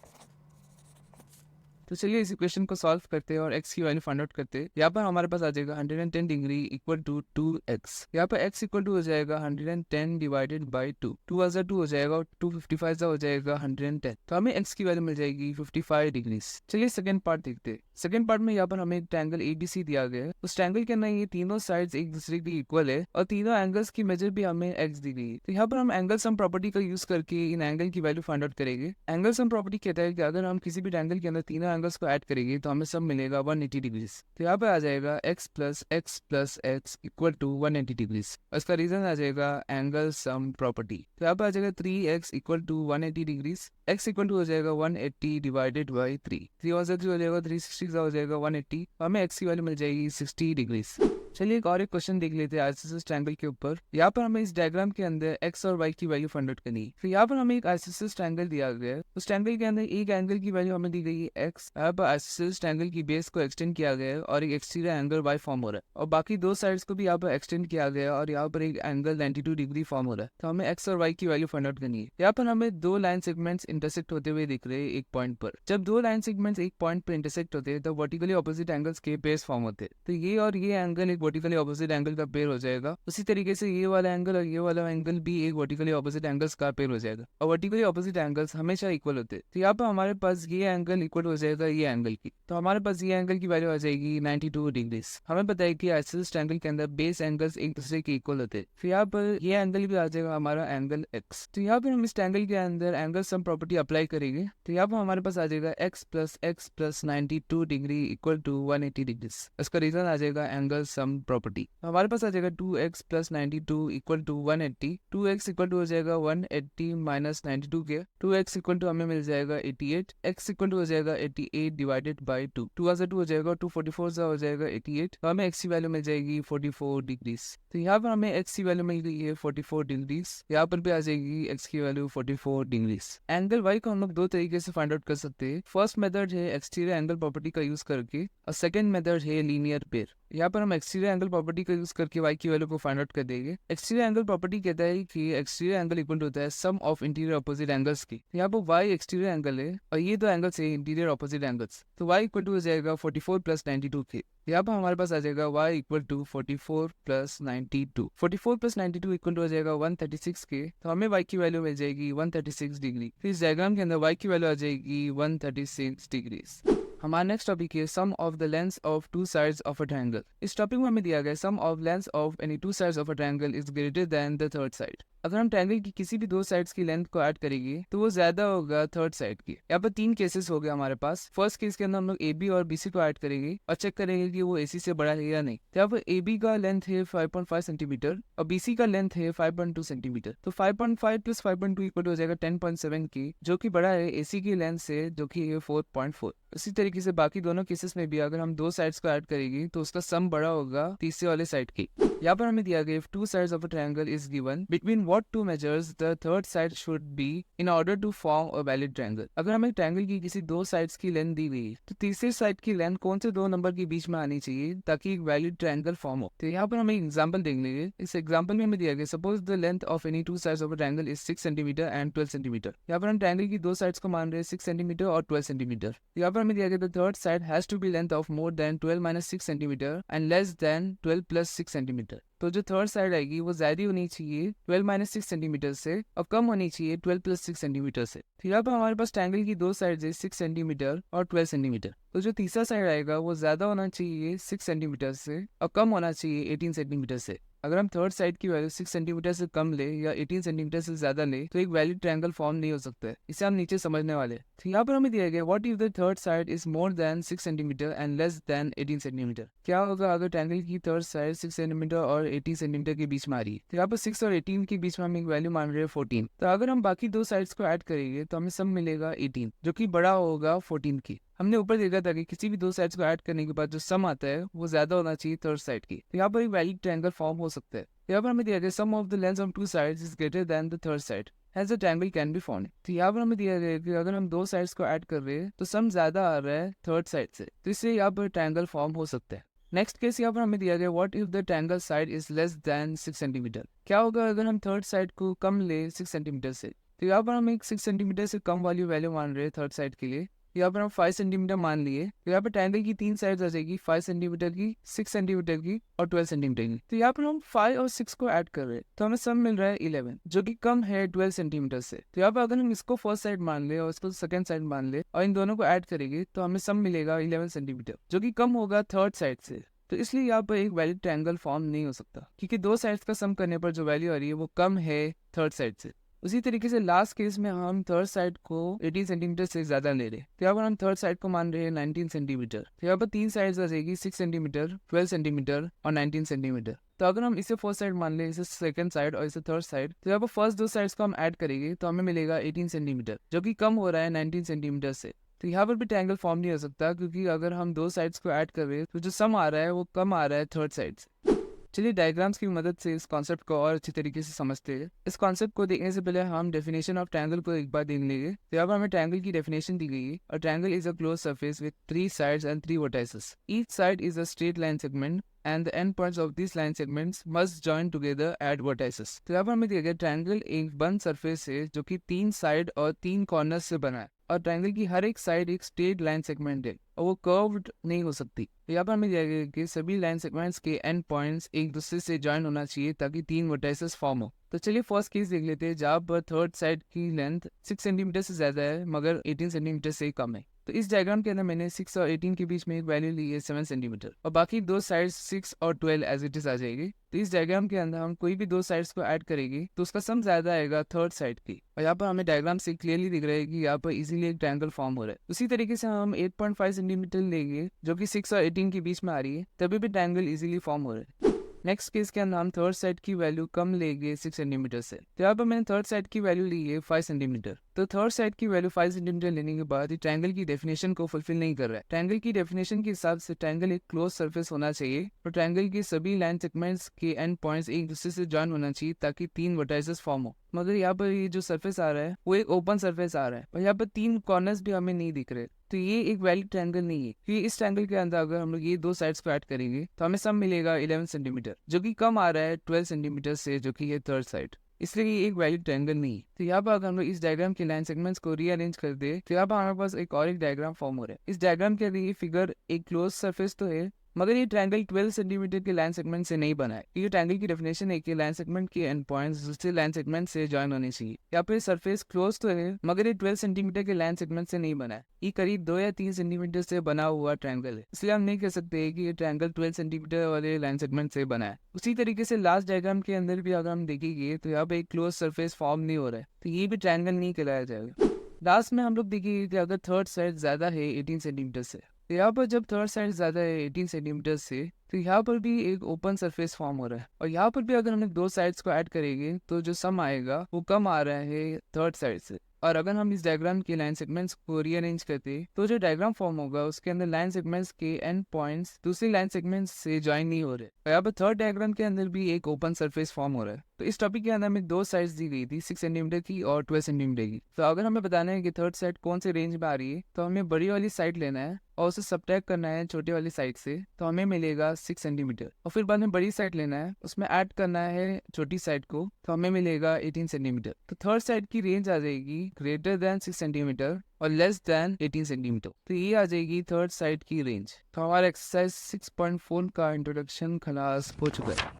तो चलिए इस इक्वेशन को सॉल्व करते हैं और x की वैल्यू फाइंड आउट करते हैं। यहाँ पर हमारे पास आ जाएगा 110 डिग्री इक्वल टू 2x। यहाँ पर x इक्वल टू हो जाएगा 110 डिवाइडेड बाई 2, 2 as 2 हो जाएगा और 255 हो जाएगा 110। तो हमें x की वैल्यू मिल जाएगी 55 डिग्रीज। चलिए सेकंड पार्ट देखते हैं। सेकंड पार्ट में यहाँ पर हमें एक ट्रायंगल ABC दिया गया है। उस ट्रायंगल के अंदर ये तीनों साइड्स एक दूसरे के इक्वल है और तीनों एंगल्स की मेजर भी हमें x दी गई है। तो यहाँ पर हम एंगल सम प्रॉपर्टी का यूज करके इन एंगल की वैल्यू फाइंड आउट करेंगे। एंगल सम प्रॉपर्टी कहता है कि अगर हम किसी भी ट्रायंगल के अंदर तीनों एंगल्स को ऐड करेंगे तो हमें सब मिलेगा 180 डिग्रीज। तो यहाँ पे आ जाएगा x plus x equal to 180 degrees. इसका रीजन आ जाएगा एंगल सम प्रॉपर्टी। तो यहाँ पे आ जाएगा 3x equal to 180 degrees. x equal to हो जाएगा 180 डिवाइडेड बाई 3, 3 और 3 हो जाएगा 360 हो जाएगा 180। हमें x की वैल्यू मिल जाएगी 60 डिग्रीज। चलिए एक और एक क्वेश्चन देख लेते हैं आइसोसेलेस ट्रायंगल के ऊपर। यहाँ पर हमें इस डायग्राम के अंदर x और y की वैल्यू फाइंड आउट करनी है। फिर यहाँ पर हमें एक आइसोसेलेस ट्रायंगल दिया गया है। उस ट्रायंगल के अंदर एक एंगल की वैल्यू हमें दी गई है x। यहाँ पर आइसोसेलेस ट्रायंगल की बेस को एक्सटेंड किया गया है और एक एक्सटीरियर एंगल y फॉर्म हो रहा है, और बाकी दो साइड्स को भी यहाँ पर एक्सटेंड किया गया है और यहाँ पर एक एंगल 92 डिग्री फॉर्म हो रहा है। तो हमें x और y की वैल्यू फाइंड आउट करनी है। यहाँ पर हमें दो लाइन सेगमेंट्स इंटरसेक्ट होते हुए दिख रहे हैं एक पॉइंट पर। जब दो लाइन सेगमेंट्स एक पॉइंट पर इंटरसेक्ट होते हैं तो वर्टिकली ऑपोजिट एंगल्स के पेयर्स फॉर्म होते हैं। तो ये और ये एंगल एक वर्टिकली ऑपोजिट एंगल का पेयर हो जाएगा। उसी तरीके से ये वाला एंगल और ये वाला एंगल भी एक वर्टिकली ऑपोजिट एंगल्स का पेयर हो जाएगा, और वर्टिकली ऑपोजिट एंगल्स हमेशा इक्वल होते हैं। तो यहाँ पर हमारे पास ये एंगल इक्वल हो जाएगा ये एंगल की। तो हमारे पास ये एंगल की वैल्यू आ जाएगी 92 डिग्रीज। हमें पता है कि आइसोसेलेस ट्रायंगल के अंदर बेस एंगल्स एक दूसरे के इक्वल होते हैं। फिर यहाँ पर ये एंगल भी आ जाएगा हमारा एंगल x। तो यहाँ पर हम इस ट्रायंगल के अंदर एंगल सम प्रॉपर्टी अप्लाई करेंगे। तो यहाँ पर हमारे पास आ जाएगा x plus 92 degree equal to 180 degrees. इसका रीजन आ जाएगा एंगल सम प्रॉपर्टी। हमारे पास आ जाएगा 2x plus 92 equal to 180। 2x equal to हो जाएगा 180 माइनस 92 के 2x इक्वल टू हमें मिल जाएगा 88। x इक्वल टू हो जाएगा 88 डिवाइडेड बाई 2, 2 as 2 हो जाएगा, 244 से हो जाएगा 88। तो हमें x की वैल्यू मिल जाएगी 44 डिग्रीज। तो यहाँ पर हमें x की वैल्यू मिल गई है 44 डिग्रीज। यहाँ पर भी आ जाएगी x की वैल्यू 44 डिग्रीज। एंगल y को हम लोग दो तरीके से फाइंड आउट कर सकते हैं। फर्स्ट मेथड है एक्सटीरियर एंगल प्रॉपर्टी का यूज करके और सेकंड मेथड है लीनियर पेयर। यहाँ पर हम एक्सटीरियर एंगल प्रॉपर्टी का यूज करके y की वैल्यू को फाइंड आउट कर देंगे। एक्सटीरियर एंगल प्रॉपर्टी कहता है कि एक्सटीरियर एंगल इक्वल होता है sum of interior opposite angles की। यहाँ पर y एक्सटीरियर एंगल है और ये दो एंगल्स है इंटीरियर ऑपोजिट एंगल्स। तो y इक्वल टू हो जाएगा 44 प्लस 92 के। यहाँ पर हमारे पास आ जाएगा y equal to 44 plus 92। 44 plus 92 equal to हो जाएगा 136 के। तो हमें y की वैल्यू मिल जाएगी 136 डिग्री। फिर इस डायग्राम के अंदर y की वैल्यू आ जाएगी 136 डिग्रीज। हमारा नेक्स्ट टॉपिक है sum of the lengths of two sides of a triangle. इस टॉपिक में हमें दिया गया sum of lengths of any two sides of a triangle is greater than the third side. अगर हम ट्रायंगल की किसी भी दो साइड्स की लेंथ को ऐड करेंगे तो वो ज्यादा होगा थर्ड साइड की। यहाँ पर तीन केसेस हो गए हमारे पास। फर्स्ट केस के अंदर हम लोग AB और BC को ऐड करेंगे और चेक करेंगे कि वो AC से बड़ा है या नहीं। तो यहाँ पर AB का लेंथ है 5.5 सेंटीमीटर और BC का लेंथ है 5.2 सेंटीमीटर। तो 5.5 प्लस 5.2 इक्वल हो जाएगा 10.7 की, जो कि बड़ा है AC की लेंथ से, जो कि है 4.4। इसी तरीके से बाकी दोनों केसेस में भी अगर हम दो साइड्स को ऐड करेंगे तो उसका सम बड़ा होगा तीसरे वाले साइड की। यहाँ पर हमें दिया गया if two sides of a triangle is given, between what two measures the third side should be in order to form a valid triangle। अगर हमें ट्रायंगल की किसी दो साइड्स की लेंथ दी गई तो तीसरे साइड की लेंथ कौन से दो नंबर के बीच में आनी चाहिए ताकि एक वैलिड ट्रायंगल फॉर्म हो। तो यहाँ पर हमें एग्जांपल देख लेंगे। इस एग्जांपल में हमें दिया गया suppose the length of any two sides of a triangle is 6 centimeter and 12 centimetre. यहाँ पर हम ट्रायंगल की दो साइड्स को मान रहे हैं 6 सेंटीमीटर और 12 सेंटीमीटर। यहाँ पर हमें दिया गया the third side has to be length of more than 12 minus 6 centimeter and less than 12 plus 6 centimeter. तो जो थर्ड साइड आएगी वो ज्यादा होनी चाहिए 12 माइनस 6 सेंटीमीटर से और कम होनी चाहिए 12 प्लस 6 सेंटीमीटर से। तो यहाँ पर हमारे पास ट्रायंगल की दो साइड है 6 सेंटीमीटर और 12 सेंटीमीटर। तो जो तीसरा साइड आएगा वो ज्यादा होना चाहिए 6 सेंटीमीटर से और कम होना चाहिए 18 सेंटीमीटर से। अगर हम थर्ड साइड की वैल्यू 6 सेंटीमीटर से कम ले या 18 सेंटीमीटर से ज्यादा ले तो एक वैलिड ट्रायंगल फॉर्म नहीं हो सकता है। इसे हम नीचे समझने वाले हैं। तो यहाँ पर हमें दिया गया what if the third side is more than 6 centimeter and less then 18 centimetre. क्या होगा अगर ट्रायंगल की थर्ड साइड 6 सेंटीमीटर और 18 सेंटीमीटर के बीच में आ रही है। तो यहाँ पर 6 और 18 के बीच में हम एक वैल्यू मान रहे हैं 14। तो अगर हम बाकी दो साइड्स को ऐड करेंगे तो हमें सम मिलेगा 18 जो कि बड़ा होगा 14 की। हमने ऊपर देखा था कि किसी भी दो साइड्स को ऐड करने के बाद जो सम आता है वो ज्यादा होना चाहिए थर्ड साइड की। तो यहाँ पर एक वैलिड ट्रायंगल फॉर्म हो सकता है। यहाँ पर हमें दिया गया sum of the length of two sides is greater than the third side has a triangle can be found. तो यहाँ पर हमें दिया गया कि अगर हम दो साइड्स को ऐड कर रहे हैं तो सम ज्यादा आ रहा है थर्ड साइड से, तो इससे यहाँ पर ट्रायंगल फॉर्म हो सकता है। नेक्स्ट केस यहाँ पर हमें दिया गया what if the triangle side is less than 6 centimetre. क्या होगा अगर हम थर्ड साइड को कम ले 6 सेंटीमीटर से। तो यहाँ पर हम एक 6 सेंटीमीटर से कम वाली वैल्यू मान रहे हैं थर्ड साइड के लिए। यहाँ पर हम 5 सेंटीमीटर मान लिए। तो यहाँ पर ट्रायंगल की तीन साइड्स आ जाएगी, 5 सेंटीमीटर की, 6 सेंटीमीटर की और 12 सेंटीमीटर की। तो यहाँ पर हम 5 और 6 को ऐड कर रहे हैं तो हमें सम मिल रहा है 11 जो कि कम है 12 सेंटीमीटर से। तो यहाँ पर अगर हम इसको फर्स्ट साइड मान ले और इसको सेकंड साइड मान ले और इन दोनों को ऐड करेंगे तो हमें सम मिलेगा 11 सेंटीमीटर जो कि कम होगा थर्ड साइड से। तो इसलिए यहाँ पर एक वैलिड ट्रायंगल फॉर्म नहीं हो सकता क्योंकि दो साइड्स का सम करने पर जो वैल्यू आ रही है वो कम है थर्ड साइड से। उसी तरीके से लास्ट केस में हम थर्ड साइड को 18 सेंटीमीटर से ज्यादा ले रहे। तो यहाँ पर हम थर्ड साइड को मान रहे हैं 19 सेंटीमीटर। तो यहाँ पर तीन साइड्स आ जाएगी 6 सेंटीमीटर, 12 सेंटीमीटर और 19 सेंटीमीटर। तो अगर हम इसे फर्स्ट साइड मान ले, इसे सेकंड साइड और इसे थर्ड साइड, तो यहाँ पर फर्स्ट दो साइड्स को हम ऐड करेंगे तो हमें मिलेगा 18 सेंटीमीटर जो कि कम हो रहा है 19 सेंटीमीटर से। तो यहाँ पर भी ट्रायंगल फॉर्म नहीं हो सकता क्योंकि अगर हम दो साइड्स को ऐड कर रहे हैं तो जो सम आ रहा है वो कम आ रहा है थर्ड साइड से। चलिए डायग्राम्स की मदद से इस कॉन्सेप्ट को और अच्छी तरीके से समझते हैं। इस कॉन्सेप्ट को देखने से पहले हम डेफिनेशन ऑफ ट्रायंगल को एक बार देख लेंगे। तो यहाँ पर हमें ट्रायंगल की डेफिनेशन दी गई है। और triangle is a close surface with 3 sides and 3 vertices. Each side is a straight line segment and the endpoints of these line segments must join together at vertices. तो यहाँ पर हमें दिया गया ट्रायंगल एक बंद सरफेस है जो कि 3 साइड और 3 कॉर्नर से बना है और ट्रायंगल की हर एक साइड एक स्ट्रेट लाइन सेगमेंट है और वो कर्व्ड नहीं हो सकती। यहाँ पर हमें दिया गया कि सभी लाइन सेगमेंट्स के एंड पॉइंट्स एक दूसरे से ज्वाइन होना चाहिए ताकि 3 वर्टाइसेस फॉर्म हो। तो चलिए फर्स्ट केस देख लेते हैं जहाँ पर थर्ड साइड की लेंथ 6 सेंटीमीटर से ज्यादा है मगर 18 सेंटीमीटर से कम है। तो इस डायग्राम के अंदर मैंने 6 और 18 के बीच में एक वैल्यू ली है 7 सेंटीमीटर और बाकी दो साइड्स 6 और 12 एज इट इज आ जाएगी। तो इस डायग्राम के अंदर हम कोई भी दो साइड्स को ऐड करेंगे तो उसका सम ज्यादा आएगा थर्ड साइड की। और यहाँ पर हमें डायग्राम से क्लियरली दिख रहा है कि यहाँ पर इजीली एक ट्रायंगल फॉर्म हो रहा है। उसी तरीके से हम 8.5 सेंटीमीटर लेंगे जो कि 6 और 18 के बीच में आ रही है तभी भी ट्रायंगल इजीली फॉर्म हो रहा है। नेक्स्ट केस के अंदर हम थर्ड साइड की वैल्यू कम लेंगे 6 सेंटीमीटर से। तो यहाँ पर मैंने थर्ड साइड की वैल्यू ली है 5 सेंटीमीटर। तो थर्ड साइड की वैल्यू 5 सेंटीमीटर लेने के बाद ये ट्रायंगल की डेफिनेशन को फुलफिल नहीं कर रहा है। ट्रायंगल की डेफिनेशन के हिसाब से ट्रायंगल एक क्लोज सरफेस होना चाहिए और ट्रायंगल के सभी लाइन सेगमेंट्स के एंड पॉइंट्स एक दूसरे से जॉइन होना चाहिए ताकि 3 वर्टाइसेस फॉर्म हो। मगर यहाँ पर ये जो सरफेस आ रहा है वो एक ओपन सरफेस आ रहा है और यहाँ पर 3 कॉर्नर्स भी हमें नहीं दिख रहे। तो ये एक वैलिड ट्रायंगल नहीं है क्योंकि इस ट्रायंगल के अंदर अगर हम लोग ये दो साइड्स को ऐड करेंगे तो हमें सम मिलेगा 11 सेंटीमीटर जो कि कम आ रहा है 12 सेंटीमीटर से जो कि है थर्ड साइड। इसलिए ये एक वैलिड ट्रायंगल नहीं है। तो यहाँ पर अगर हम लोग इस डायग्राम के लाइन सेगमेंट्स को रीअरेंज कर दे तो यहाँ पर हमारे पास एक और एक डायग्राम फॉर्म हो रहा है। इस डायग्राम के अंदर ये फिगर एक क्लोज सरफेस तो है मगर ये ट्रायंगल 12 सेंटीमीटर के लाइन सेगमेंट से नहीं बना है। ये ट्रायंगल की डेफिनेशन है कि लाइन सेगमेंट के एंड पॉइंट्स दूसरे लाइन सेगमेंट से जॉइन होने चाहिए। यहाँ पे सरफेस क्लोज तो है मगर ये 12 सेंटीमीटर के लाइन सेगमेंट से नहीं बना है। ये करीब 2 या 3 सेंटीमीटर से बना हुआ ट्रायंगल है, इसलिए हम नहीं कह सकते कि ये ट्रायंगल 12 सेंटीमीटर वाले लाइन सेगमेंट से बना है। उसी तरीके से लास्ट डायग्राम के अंदर भी अगर हम देखेंगे तो यहाँ पे एक क्लोज सरफेस फॉर्म नहीं हो रहा है तो ये भी ट्रायंगल नहीं कहलाया जाएगा। लास्ट में हम लोग देखेंगे कि अगर थर्ड साइड ज्यादा है 18 सेंटीमीटर से, तो यहाँ पर जब थर्ड साइड ज्यादा है 18 सेंटीमीटर से तो यहाँ पर भी एक ओपन सरफेस फॉर्म हो रहा है और यहाँ पर भी अगर हम लोग दो साइड्स को ऐड करेंगे तो जो सम आएगा वो कम आ रहा है थर्ड साइड से। और अगर हम इस डायग्राम के लाइन सेगमेंट्स को रीअरेंज करते तो जो डायग्राम फॉर्म होगा उसके अंदर लाइन सेगमेंट्स के एंड पॉइंट्स दूसरी लाइन सेगमेंट्स से ज्वाइन नहीं हो रहे। और यहाँ पर थर्ड डायग्राम के अंदर भी एक ओपन सरफेस फॉर्म हो रहा है। तो इस टॉपिक के अंदर हमें दो साइड्स दी गई थी 6 सेंटीमीटर की और 12 सेंटीमीटर की। तो अगर हमें बताना है कि थर्ड साइड कौन से रेंज में आ रही है तो हमें बड़ी वाली साइड लेना है और उसे सब्ट्रैक्ट करना है छोटी वाली साइड से तो हमें मिलेगा 6 सेंटीमीटर और फिर बाद में बड़ी साइड लेना है उसमें ऐड करना है छोटी साइड को तो हमें मिलेगा 18 सेंटीमीटर। तो थर्ड साइड की रेंज आ जाएगी ग्रेटर देन 6 सेंटीमीटर और लेस देन 18 सेंटीमीटर। तो ये आ जाएगी थर्ड साइड की रेंज। तो हमारा एक्सरसाइज 6.4 का इंट्रोडक्शन खलास हो चुका है।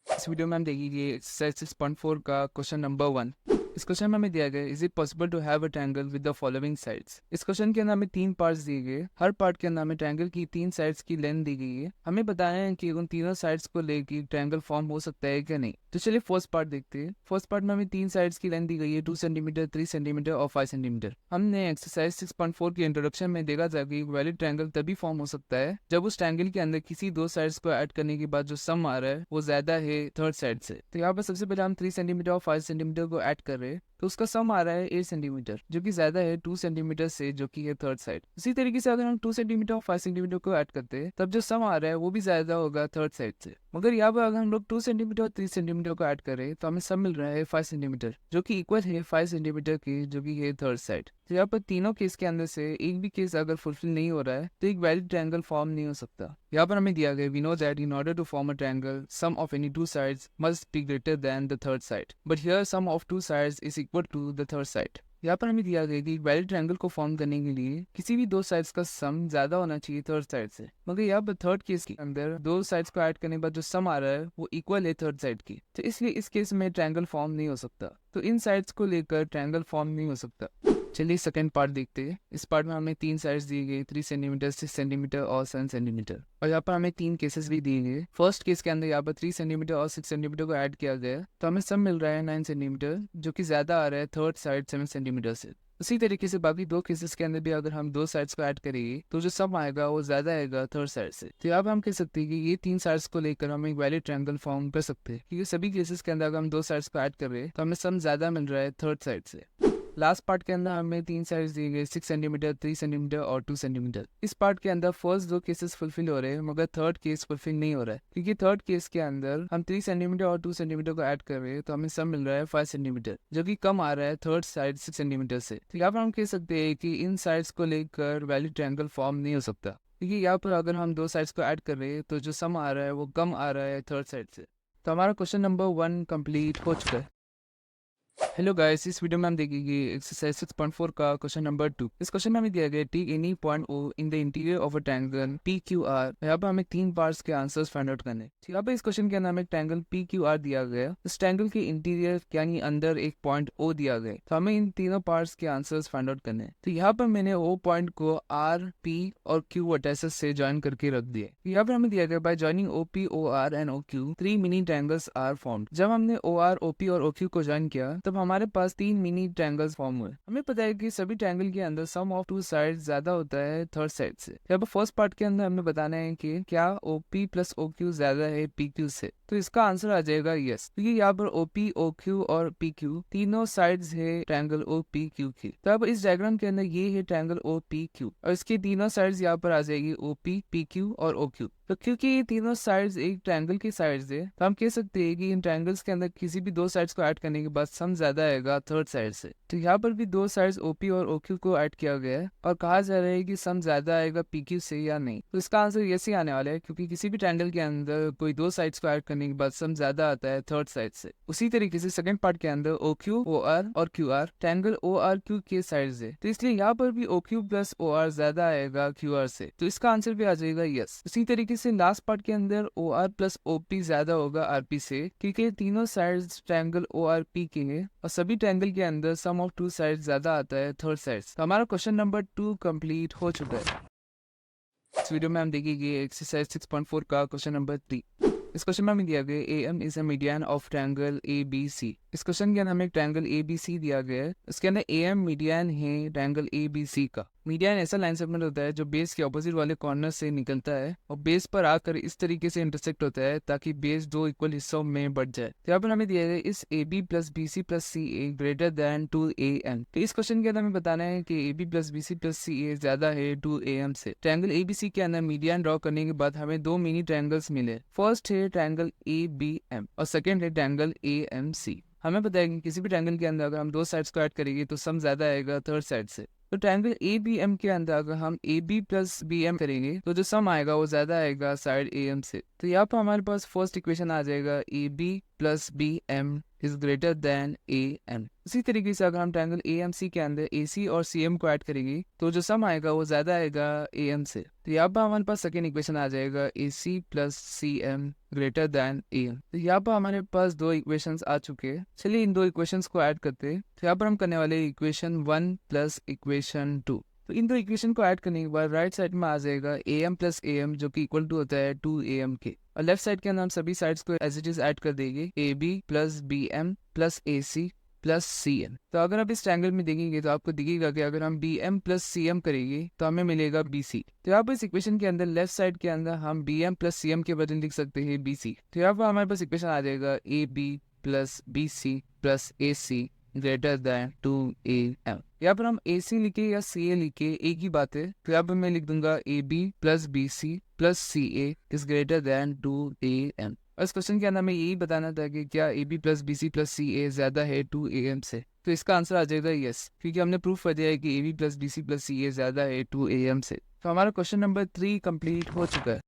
इस वीडियो में हम देखेंगे एक्सरसाइज 6.4 का क्वेश्चन नंबर 1। इस क्वेश्चन में हमें दिया गया is it possible to have a triangle with the following sides. इस क्वेश्चन के अंदर हमें 3 पार्ट्स दिए गए, हर पार्ट के अंदर हमें ट्रायंगल की 3 साइड्स की लेंथ दी गई है। हमें बताया है कि उन तीनों साइड्स को लेकर ट्रायंगल फॉर्म हो सकता है क्या नहीं। तो चलिए फर्स्ट पार्ट देखते हैं। फर्स्ट पार्ट में हमें 3 साइड्स की लेंथ दी गई है, 2 सेंटीमीटर, 3 सेंटीमीटर और 5 सेंटीमीटर। हमने एक्सरसाइज 6.4 की इंट्रोडक्शन में देखा था कि वैलिड ट्रायंगल तभी फॉर्म हो सकता है जब उस ट्रायंगल के अंदर किसी 2 साइड्स को ऐड करने के बाद जो सम आ रहा है वो ज्यादा है थर्ड साइड से। तो यहाँ पर सबसे पहले हम 3 सेंटीमीटर और 5 सेंटीमीटर को ऐड कर रहे हैं, तो उसका सम आ रहा है 8 सेंटीमीटर, जो कि ज्यादा है 2 सेंटीमीटर से, जो कि है थर्ड साइड। उसी तरीके से अगर हम 2 सेंटीमीटर और 5 सेंटीमीटर को ऐड करते हैं तब जो सम आ रहा है वो भी ज्यादा होगा थर्ड साइड से। मगर यहाँ पर अगर हम लोग 2 सेंटीमीटर और 3 सेंटीमीटर को ऐड करें तो हमें सम मिल रहा है 5 सेंटीमीटर, जो कि इक्वल है 5 सेंटीमीटर के, जो कि है थर्ड साइड। तो यहाँ पर तीनों केस के अंदर से एक भी केस अगर फुलफिल नहीं हो रहा है तो एक वैलिड ट्रायंगल फॉर्म नहीं हो सकता। यहाँ पर हमें दिया गया we know that in order to form a triangle sum of any 2 sides must be greater than the third side, but here sum of 2 sides is equal to the third side. यहाँ पर हमें दिया गया कि valid triangle को form करने के लिए किसी भी 2 साइड्स का सम ज्यादा होना चाहिए थर्ड साइड से। मगर यहाँ पर थर्ड केस के अंदर 2 साइड्स को ऐड करने के बाद जो सम आ रहा है वो इक्वल है थर्ड साइड की, तो इसलिए इस केस में ट्रायंगल फॉर्म नहीं हो सकता। तो इन साइड्स को लेकर ट्रायंगल फॉर्म नहीं हो सकता। चलिए सेकंड पार्ट देखते हैं। इस पार्ट में हमें 3 साइड्स दिए गए, 3 सेंटीमीटर, 6 सेंटीमीटर और 7 सेंटीमीटर। और यहाँ पर हमें 3 केसेस भी दिए गए। फर्स्ट केस के अंदर यहाँ पर 3 सेंटीमीटर और 6 सेंटीमीटर को ऐड किया गया, तो हमें सब मिल रहा है 9 सेंटीमीटर, जो कि ज्यादा आ रहा है थर्ड साइड 7 सेंटीमीटर से। उसी तरीके से बाकी 2 केसेस के अंदर भी अगर हम 2 साइड्स को ऐड करेंगे तो जो सम आएगा वो ज्यादा आएगा थर्ड साइड से। तो यहाँ पर हम कह सकते हैं कि ये 3 साइड्स को लेकर हम एक वैलिड ट्रायंगल फॉर्म कर सकते हैं, क्योंकि सभी केसेस के अंदर अगर हम 2 साइड्स को ऐड कर रहे हैं तो हमें सम ज्यादा मिल रहा है थर्ड साइड से। लास्ट पार्ट के अंदर हमें 3 साइड्स दिए गए, 6 सेंटीमीटर, 3 सेंटीमीटर और 2 सेंटीमीटर। इस पार्ट के अंदर फर्स्ट 2 केसेस फुलफिल हो रहे हैं, मगर थर्ड केस फुलफिल नहीं हो रहा है, क्योंकि थर्ड केस के अंदर हम 3 सेंटीमीटर और 2 सेंटीमीटर को ऐड कर रहे हैं, तो हमें सब मिल रहा है 5 सेंटीमीटर, जो कि कम आ रहा है थर्ड साइड 6 सेंटीमीटर से। तो यहाँ पर हम कह सकते हैं कि इन साइड्स को लेकर वैलिड ट्रायंगल फॉर्म नहीं हो सकता, क्योंकि यहाँ पर अगर हम 2 साइड्स को ऐड कर रहे हैं तो जो सम आ रहा है वो कम आ रहा है थर्ड साइड से। तो हमारा क्वेश्चन नंबर 1 कंप्लीट हो चुका है। हेलो गाइस, इस वीडियो में हम देखेंगे एक्सरसाइज 6.4 का क्वेश्चन नंबर 2। इस क्वेश्चन में हमें दिया गया take any point O in the interior of a triangle PQR। यहाँ पर हमें 3 पार्ट्स के आंसर्स फाइंड आउट करने। तो यहाँ पर इस क्वेश्चन के अंदर हमें ट्रायंगल PQR दिया गया, इस ट्रायंगल के इंटीरियर यानी अंदर एक पॉइंट O दिया गया, तो हमें इन तीनों पार्ट्स के आंसर्स फाइंड आउट करने। तो यहाँ पर मैंने O पॉइंट को R, P और Q वर्टिसेस से ज्वाइन करके रख दिया। यहाँ पर हमें दिया गया by joining OP, OR and OQ 3 mini triangles are formed. जब हमने OR, OP और OQ को ज्वाइन किया तब हमारे पास 3 मिनी ट्रायंगल्स फॉर्म हुए। हमें पता है कि सभी ट्रायंगल के अंदर सम ऑफ 2 साइड ज्यादा होता है थर्ड साइड से। यहाँ पर फर्स्ट पार्ट के अंदर हमें बताना है कि क्या OP प्लस OQ ज्यादा है PQ से, तो इसका आंसर आ जाएगा यस, क्योंकि यहाँ पर OP, OQ और PQ तीनों साइड्स है ट्रायंगल OPQ की। तो अब इस डायग्राम के अंदर ये है ट्रायंगल OPQ और इसके तीनों साइड्स यहाँ पर आ जाएगी OP, PQ और OQ। तो क्योंकि ये तीनों साइड्स एक ट्रायंगल की साइड्स है, तो हम कह सकते हैं कि इन ट्रायंगल्स के अंदर किसी भी 2 साइड्स को ऐड करने के बाद सम ज्यादा आएगा थर्ड साइड से। तो यहाँ पर भी 2 साइड्स OP और OQ को ऐड किया गया है और कहा जा रहा है कि सम ज्यादा आएगा PQ से या नहीं। तो इसका आंसर यस ही आने वाला है, क्योंकि किसी भी ट्रायंगल के अंदर कोई 2 साइड्स को ऐड करने के बाद सम ज्यादा आता है थर्ड साइड से। उसी तरीके से सेकंड पार्ट के अंदर OQ, OR और QR ट्रायंगल ORQ के साइड्स है, तो इसलिए यहाँ पर भी OQ प्लस OR ज्यादा आएगा QR से, तो इसका आंसर भी आ जाएगा यस। उसी तरीके से लास्ट पार्ट के अंदर OR प्लस OP ज्यादा होगा RP से, क्योंकि तीनों साइड्स ट्रायंगल ORP के हैं और सभी ट्रायंगल के अंदर सम ऑफ 2 साइड ज्यादा आता है थर्ड साइड। तो हमारा क्वेश्चन नंबर 2 कंप्लीट हो चुका है। इस वीडियो में हम देखेंगे एक्सरसाइज 6.4 का क्वेश्चन नंबर 3। इस क्वेश्चन में हमें दिया गया AM is a median of triangle ABC। इस क्वेश्चन के अंदर हमें ट्रायंगल ABC दिया गया है, इसके अंदर AM मीडियन है ट्रायंगल ABC का। मीडियन ऐसा लाइन सेगमेंट होता है जो बेस के ऑपोजिट वाले कॉर्नर से निकलता है और बेस पर आकर इस तरीके से इंटरसेक्ट होता है ताकि बेस 2 इक्वल हिस्सों में बढ़ जाए। तो यहाँ पर हमें दिया गया इस AB plus BC plus CA greater than 2AM। तो इस क्वेश्चन के अंदर हमें बताना है कि AB plus BC plus CA ज्यादा है 2AM से। ट्रायंगल ABC के अंदर मीडियन ड्रॉ करने के बाद हमें 2 मिनी ट्रायंगल्स मिले। फर्स्ट है ट्रायंगल ABM और सेकेंड है ट्रायंगल AMC। हमें पता है कि किसी भी ट्रायंगल के अंदर अगर हम 2 साइड्स को ऐड करेंगे तो सम ज्यादा आएगा थर्ड साइड से। तो ट्रायंगल ABM के अंदर अगर हम AB प्लस BM करेंगे तो जो सम आएगा वो ज्यादा आएगा साइड AM से। तो यहाँ पर हमारे पास फर्स्ट इक्वेशन आ जाएगा AB plus B M is greater than A M. इसी तरीके से अगर हम ट्रायंगल ए एम सी के अंदर ए सी और सी एम को ऐड करेंगे तो जो सम आएगा वो ज्यादा आएगा ए एम से। तो यहाँ पर हमारे पास सेकेंड इक्वेशन आ जाएगा A C plus C M greater than A M. तो यहाँ पर हमारे पास दो इक्वेशंस आ चुके हैं। चलिए इन दो इक्वेशंस को ऐड करते हैं। तो यहाँ पर हम करने वाले इक्वेशन 1 प्लस इक्वेशन 2। तो इन दो इक्वेशन को ऐड करने के बाद राइट साइड में आ जाएगा A M plus A M जो कि इक्वल टू होता है 2am के, और लेफ्ट साइड के अंदर हम सभी साइड्स को एज इट इज ऐड कर देंगे A B plus B M plus A C plus C M. तो अगर आप इस ट्रायंगल में देखेंगे तो आपको दिखेगा कि अगर हम B M plus C M करेंगे तो हमें मिलेगा बी सी। तो यहाँ पर इस इक्वेशन के अंदर लेफ्ट साइड के अंदर हम B M plus C M के बदले लिख सकते हैं बी सी। तो यहाँ पर हमारे पास इक्वेशन आ जाएगा A B plus B C plus A C greater than 2am। यहाँ पर हम ए सी लिखे या सी ए लिखे एक ही बात है। तो यहाँ पर मैं लिख दूंगा A B plus B C plus C A is greater than 2am। और इस क्वेश्चन के अंदर हमें यही बताना था कि क्या A B plus B C plus C A ज्यादा है 2am से। तो इसका आंसर आ जाएगा यस, क्योंकि हमने प्रूफ कर दिया है कि A B plus B C plus C A ज्यादा है 2am से। तो हमारा क्वेश्चन नंबर 3 कंप्लीट हो चुका है।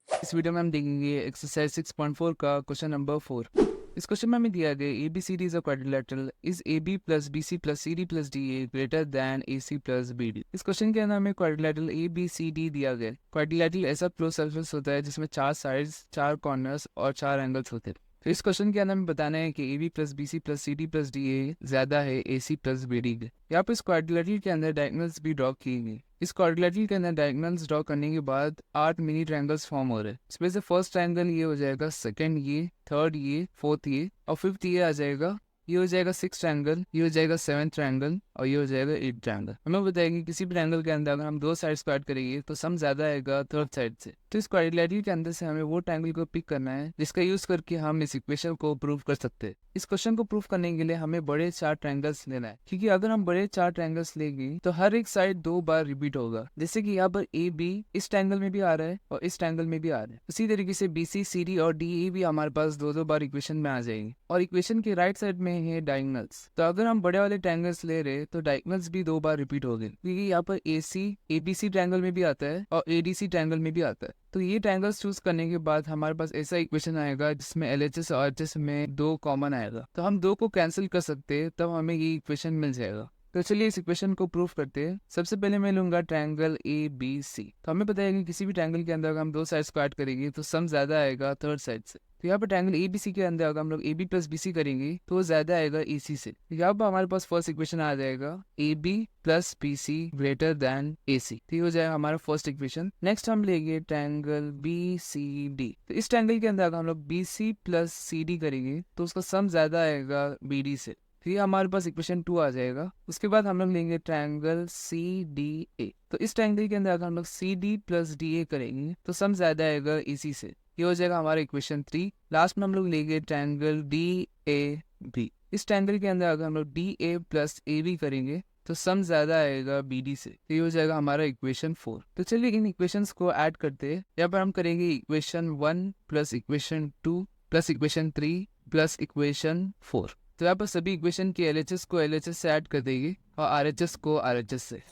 इस वीडियो में हम देखेंगे एक्सरसाइज 6.4 का क्वेश्चन नंबर 4। इस क्वेश्चन में हमें दिया गया A B C D is a quadrilateral, is A B plus B C plus C D plus D A greater than A C plus B D. इस क्वेश्चन के अंदर हमें quadrilateral A B C D दिया गया। Quadrilateral ऐसा close surface होता है जिसमें 4 साइड्स, 4 कॉर्नर्स और 4 एंगल्स होते हैं। तो इस क्वेश्चन के अंदर हमें बताना है कि A B plus B C plus C D plus D A ज्यादा है A C plus B D के। यहाँ पर इस क्वाड्रिलेटरल के अंदर डायगोनल्स भी ड्रॉ किए गए। इस क्वाड्रिलेटरल के अंदर डायगोनल्स ड्रॉ करने के बाद 8 मिनी ट्रायंगल्स फॉर्म हो रहे हैं। इसमें से फर्स्ट ट्रायंगल ये हो जाएगा, सेकंड ये, थर्ड ये, फोर्थ ये और फिफ्थ ये आ जाएगा। ये हो जाएगा 6 ट्रायंगल, ये हो जाएगा 7 ट्रायंगल और ये हो जाएगा 8 ट्रायंगल। हमें बताएंगे किसी भी ट्रायंगल के अंदर अगर हम 2 साइड्स को ऐड करेंगे तो सम ज्यादा आएगा थर्ड साइड से। तो इस क्वाड्रिलेटरल के अंदर से हमें वो ट्रायंगल को पिक करना है जिसका यूज करके हम इस इक्वेशन को प्रूव कर सकते हैं। इस क्वेश्चन को प्रूव करने के लिए हमें बड़े 4 ट्रायंगल्स लेना है, क्योंकि अगर हम बड़े 4 ट्रायंगल्स लेंगे तो हर एक साइड 2 बार रिपीट होगा। जैसे कि यहाँ पर ए बी इस ट्रायंगल में भी आ रहा है और इस ट्रायंगल में भी आ रहा है। उसी तरीके से बी सी सी डी और डी ए भी हमारे पास 2-2 बार इक्वेशन में आ जाएंगे। और इक्वेशन के राइट साइड में है डायगोनल्स। तो अगर हम बड़े वाले ट्रायंगल्स ले रहे तो डायगोनल्स भी 2 बार रिपीट हो गए, क्योंकि यहाँ पर ए सी ए बी सी ट्रायंगल में भी आता है और ए डी सी ट्रायंगल में भी आता है। तो ये ट्रायंगल्स चूज करने के बाद हमारे पास ऐसा इक्वेशन आएगा जिसमें LHS और RHS में 2 कॉमन आएगा। तो हम 2 को कैंसिल कर सकते हैं, तब हमें ये इक्वेशन मिल जाएगा। तो चलिए इस इक्वेशन को प्रूफ करते हैं। सबसे पहले मैं लूंगा ट्रायंगल ए बी सी। तो हमें पता है कि किसी भी ट्रायंगल के अंदर अगर हम 2 साइड्स को ऐड करेंगे तो सम ज्यादा आएगा थर्ड साइड से। तो यहाँ पर ट्रायंगल ए बी सी के अंदर अगर हम लोग A B plus B C करेंगे तो ज्यादा आएगा ए सी से। तो यहाँ पर हमारे पास फर्स्ट इक्वेशन आ जाएगा A B plus B C greater than A C. तो ये हो जाएगा हमारा फर्स्ट इक्वेशन। नेक्स्ट हम लेंगे ट्रायंगल बी सी डी। तो इस ट्रायंगल के अंदर अगर हम लोग B C plus C D करेंगे तो उसका सम ज्यादा आएगा बी डी से। तो ये हमारे पास इक्वेशन 2 आ जाएगा। उसके बाद हम लोग लेंगे ट्रायंगल सी डी ए। तो इस ट्रायंगल के अंदर अगर हम लोग C D plus D A करेंगे तो सम ज्यादा आएगा ए सी से। ये हो जाएगा हमारा इक्वेशन 3। लास्ट में हम लोग लेंगे ट्रायंगल डी ए बी। इस ट्रायंगल के अंदर अगर हम लोग D A plus A B करेंगे तो सम ज्यादा आएगा बी डी से। तो ये हो जाएगा हमारा इक्वेशन 4। तो चलिए इन इक्वेशंस को ऐड करते हैं। यहाँ पर हम करेंगे equation 1 plus equation 2 plus equation 3 plus equation 4। तो यहाँ पर सभी इक्वेशन के LHS को LHS से ऐड कर देंगे और RHS को RHS से।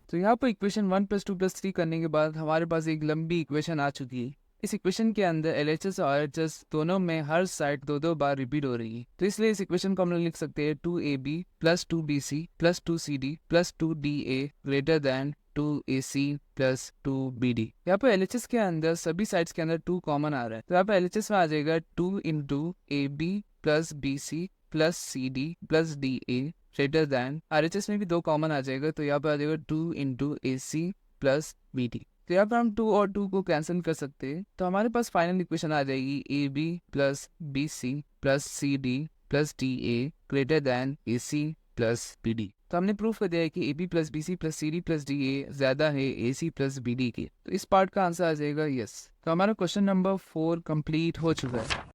तो यहाँ पर इक्वेशन 1 प्लस 2 प्लस 3 करने के बाद हमारे पास एक लंबी इक्वेशन आ चुकी है। इस इक्वेशन के अंदर LHS और RHS दोनों में हर साइड 2-2 बार रिपीट हो रही है। तो इसलिए इस इक्वेशन को हम लोग लिख सकते हैं 2AB plus 2BC plus 2CD plus 2DA greater than 2AC plus 2BD। यहाँ पर LHS के अंदर सभी साइड्स के अंदर 2 कॉमन आ रहा है। तो यहाँ पर LHS में आ जाएगा 2 into AB plus BC plus CD plus DA greater than. RHS में भी 2 कॉमन आ जाएगा, तो यहाँ पर आ जाएगा 2 इंटू AC प्लस BD। तो यहाँ पर हम 2 और 2 को कैंसिल कर सकते हैं। तो हमारे पास फाइनल इक्वेशन आ जाएगी AB plus BC plus CD plus DA greater than AC plus BD। तो हमने प्रूफ कर दिया है कि AB plus BC plus CD plus DA ज्यादा है AC प्लस BD के। तो इस पार्ट का आंसर आ जाएगा यस। तो हमारा क्वेश्चन नंबर 4 कंप्लीट हो चुका है।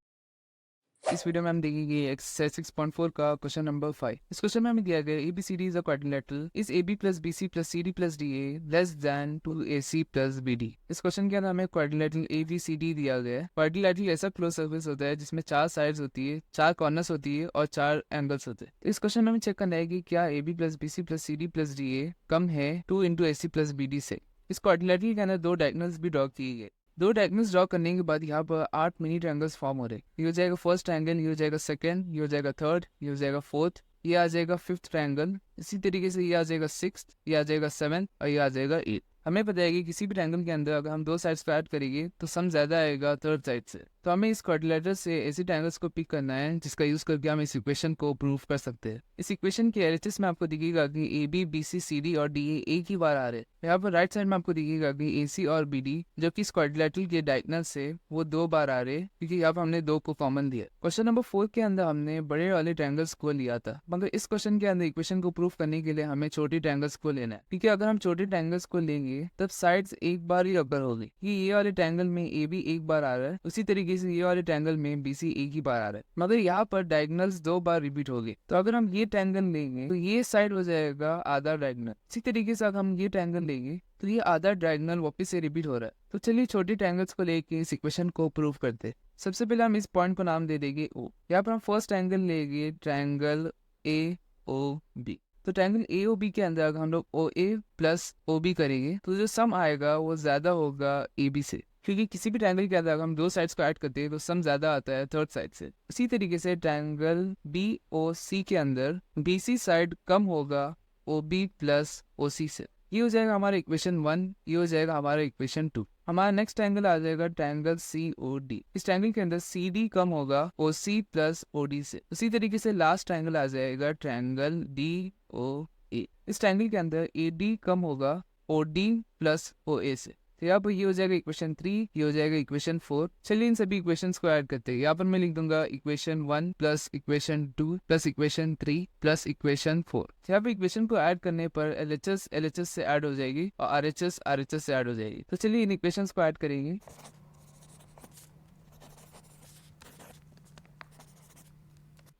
इस वीडियो में हम देखेंगे एक्सरसाइज 6.4 का क्वेश्चन नंबर 5। इस क्वेश्चन में हमें दिया गया ABCD is a quadrilateral, is AB plus BC plus CD plus DA less than 2AC plus BD। इस क्वेश्चन के अंदर हमें क्वाड्रिलेटरल ABCD दिया गया है। क्वाड्रिलेटरल ऐसा क्लोज सर्फेस होता है जिसमें 4 साइड्स होती है, 4 कॉर्नर्स होती है और 4 एंगल्स होते हैं। तो इस क्वेश्चन में हमें चेक करना है कि क्या AB plus BC plus CD plus DA कम है 2 इंटू AC प्लस BD से। इस क्वाड्रिलेटरल के अंदर 2 डायगोनल्स भी ड्रॉ किए गए। दो डायगोनल्स ड्रॉ करने के बाद यहाँ पर 8 मिनी ट्रायंगल्स फॉर्म हो रहे हैं। ये हो जाएगा फर्स्ट ट्रायंगल, ये हो जाएगा सेकंड, ये हो जाएगा थर्ड, ये हो जाएगा फोर्थ, ये आ जाएगा फिफ्थ ट्रायंगल। इसी तरीके से ये आ जाएगा सिक्स्थ, ये आ जाएगा सेवन्थ और ये आ जाएगा एट। हमें पता है कि किसी भी ट्रायंगल के अंदर अगर हम दो साइड्स को ऐड करेंगे तो सम ज्यादा आएगा थर्ड साइड से। तो हमें इस क्वाड्रिलेटरल से ऐसे ट्रायंगल्स को पिक करना है जिसका यूज करके हम इस इक्वेशन को प्रूव कर सकते हैं। इस इक्वेशन के एलएचएस में आपको दिखेगा कि A B B C C D और डी एक ही बार आ रहे हैं। यहाँ पर राइट साइड में आपको दिखेगा कि ए सी और बी डी जो कि इस क्वाड्रिलेटरल के डायगोनल से वो 2 बार आ रहे हैं, क्योंकि यहाँ पर हमने 2 को कॉमन दिया। क्वेश्चन नंबर 4 के अंदर हमने बड़े वाले ट्रायंगल्स को लिया था, मगर इस क्वेश्चन के अंदर इक्वेशन को प्रूव करने के लिए हमें छोटे ट्रायंगल्स को लेना है, क्योंकि अगर हम छोटे ट्रायंगल्स को लेंगे तब साइड्स एक बार ही अकर होगी। ये वाले ट्रायंगल में ए बी एक बार आ रहा है, उसी तरीके से ये वाले ट्रायंगल में बी सी एक ही बार आ रहा है, मगर यहाँ पर डायगोनल्स 2 बार रिपीट हो गए। तो अगर हम ये ट्रायंगल लेंगे तो ये साइड हो जाएगा आधा डायगोनल। इसी तरीके से अगर हम ये ट्रायंगल लेंगे तो ये आधा डायगोनल वापस से रिपीट हो रहा है। तो चलिए छोटे ट्रायंगल्स को लेके इस इक्वेशन को प्रूव करते हैं। सबसे पहले हम इस पॉइंट को नाम दे देंगे ओ। यहाँ पर हम फर्स्ट ट्रायंगल लेंगे ट्रायंगल ए ओ बी। तो ट्रायंगल ए ओ बी के अंदर अगर हम लोग ओ ए प्लस ओ बी करेंगे तो जो सम आएगा वो ज्यादा होगा ए बी से, क्योंकि किसी भी ट्रायंगल के अंदर अगर हम दो साइड्स को ऐड करते हैं तो सम ज्यादा आता है थर्ड साइड से। उसी तरीके से ट्रायंगल बी ओ सी के अंदर बी सी साइड कम होगा ओ बी प्लस ओ सी से। ये हो जाएगा हमारा इक्वेशन 1, ये हो जाएगा हमारा इक्वेशन 2। हमारा नेक्स्ट ट्रायंगल आ जाएगा ट्रायंगल सी ओ डी। इस ट्रायंगल के अंदर सी डी कम होगा ओ सी प्लस ओ डी से। उसी तरीके से लास्ट ट्रायंगल आ जाएगा ट्रायंगल डी ओ ए। इस ट्रायंगल के अंदर ए डी कम होगा ओ डी प्लस ओ ए से। तो यहाँ पर ये हो जाएगा इक्वेशन 3, ये हो जाएगा इक्वेशन 4। चलिए इन सभी इक्वेशंस को ऐड करते हैं। यहाँ पर मैं लिख दूंगा equation 1 plus equation 2 plus equation 3 plus equation 4। यहाँ पर इक्वेशन को ऐड करने पर एलएचएस एलएचएस से ऐड हो जाएगी और आरएचएस आरएचएस से ऐड हो जाएगी। तो चलिए इन इक्वेशंस को ऐड करेंगे।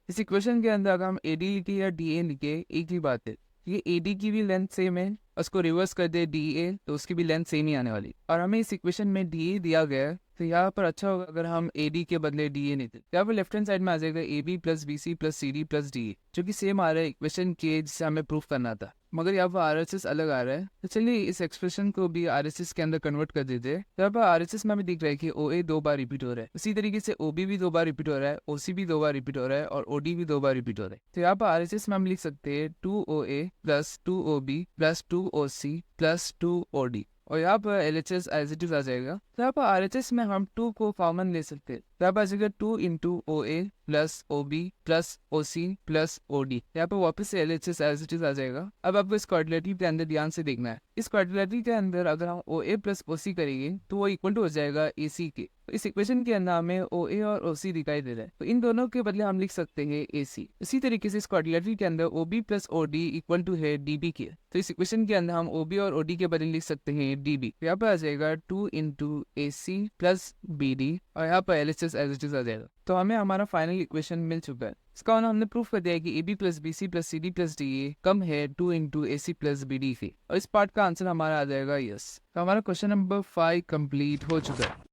इस इक्वेशन के अंदर अगर हम ए डी लिखे या डी ए लिखे एक ही बात है, ये ए डी की भी लेंथ सेम है, उसको रिवर्स कर दे डी ए तो उसकी भी लेंथ सेम ही आने वाली। और हमें इस इक्वेशन में डी ए दिया गया है, तो यहाँ पर अच्छा होगा अगर हम ए डी के बदले डी ए लेते। यहाँ पर लेफ्ट हैंड साइड में आ जाएगा A B plus B C plus C D plus D A, जो कि सेम आ रहा है इक्वेशन के जिसे हमें प्रूफ करना था, मगर यहाँ पर आरएचएस अलग आ रहा है। तो चलिए इस एक्सप्रेशन को भी आरएचएस के अंदर कन्वर्ट कर देते हैं। यहाँ पर आरएचएस में हमें दिख रहा है कि ओ ए 2 बार रिपीट हो रहा है, उसी तरीके से ओ बी भी 2 बार रिपीट हो रहा है, ओ सी भी 2 बार रिपीट हो रहा है और ओ डी भी 2 बार रिपीट हो रहा है। तो यहाँ पर आरएचएस में हम लिख सकते हैं 2 ओ A plus 2 O B plus 2 O C plus 2 O D, और यहाँ पर एलएचएस एज इट इज आ जाएगा। तो यहाँ पर आरएचएस में हम 2 को कॉमन ले सकते हैं। तो यहाँ पर आ जाएगा 2 into O A plus O B plus O C plus O D. यहाँ पर वापस से एलएचएस एज इट इज आ जाएगा। अब आपको इस क्वाड्रिलेटरल के अंदर ध्यान से देखना है। इस क्वाड्रिलेटरल के अंदर अगर हम ओ ए प्लस ओ सी करेंगे तो वो इक्वल टू हो जाएगा ए सी के। तो इस इक्वेशन के अंदर हमें ओ ए और ओ सी दिखाई दे रहा है, तो इन दोनों के बदले हम लिख सकते हैं ए सी। इसी तरीके से इस क्वाड्रिलेटरल के अंदर O B plus O D equal to है डी बी के। तो इस इक्वेशन के अंदर हम ओ बी और ओ डी के बदले लिख सकते हैं डी बी। यहाँ पर आ जाएगा 2 into A C plus B D और यहाँ पर L H S as it is आ जाएगा। तो हमें हमारा फाइनल इक्वेशन मिल चुका है। इसका हमने प्रूफ कर दिया है कि A B plus B C plus C D plus D A कम है 2 into A C plus B D से, और इस पार्ट का आंसर हमारा आ जाएगा यस। तो हमारा क्वेश्चन नंबर 5 कंप्लीट हो चुका है।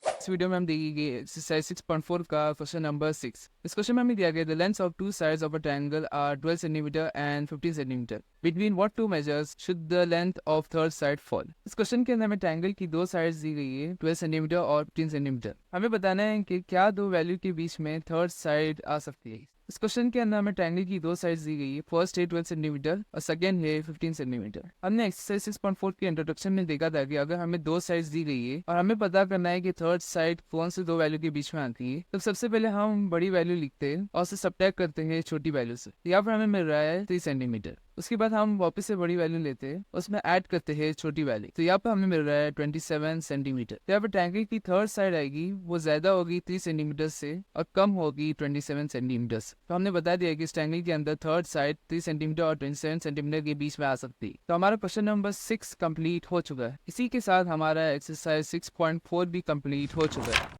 इस वीडियो में हम देखेंगे एक्सरसाइज 6.4 का क्वेश्चन नंबर 6। इस क्वेश्चन में हमें दिया गया the length of two sides of a triangle are 12 centimeter and 15 centimeter. Between what two measures should the length of third side fall. इस क्वेश्चन के अंदर हमें ट्रायंगल की 2 साइड्स दी गई है 12 सेंटीमीटर और 15 सेंटीमीटर। हमें बताना है कि क्या 2 वैल्यू के बीच में थर्ड साइड आ सकती है। इस क्वेश्चन के अंदर हमें ट्रायंगल की 2 साइड्स दी गई है, फर्स्ट है 12 सेंटीमीटर और सेकंड है 15 सेंटीमीटर। हमने एक्सरसाइज 6.4 के इंट्रोडक्शन में देखा था कि अगर हमें 2 साइड्स दी गई है और हमें पता करना है कि थर्ड साइड कौन से 2 वैल्यू के बीच में आती है, तो सबसे पहले हम बड़ी वैल्यू लिखते हैं और उसे सबट्रैक्ट करते हैं छोटी वैल्यू से। यहाँ पर हमें मिल रहा है 3 सेंटीमीटर। उसके बाद हम वापस से बड़ी वैल्यू लेते हैं, उसमें ऐड करते हैं छोटी वैल्यू, तो यहाँ पर हमें मिल रहा है 27 सेंटीमीटर। यहाँ पर ट्रायंगल की थर्ड साइड आएगी वो ज्यादा होगी 3 सेंटीमीटर से और कम होगी 27 सेंटीमीटर से। तो हमने बता दिया कि इस ट्रायंगल के अंदर थर्ड साइड 3 सेंटीमीटर और 27 सेंटीमीटर के बीच में आ सकती है। तो हमारा क्वेश्चन नंबर 6 कंप्लीट हो चुका है। इसी के साथ हमारा एक्सरसाइज 6.4 भी कंप्लीट हो चुका है।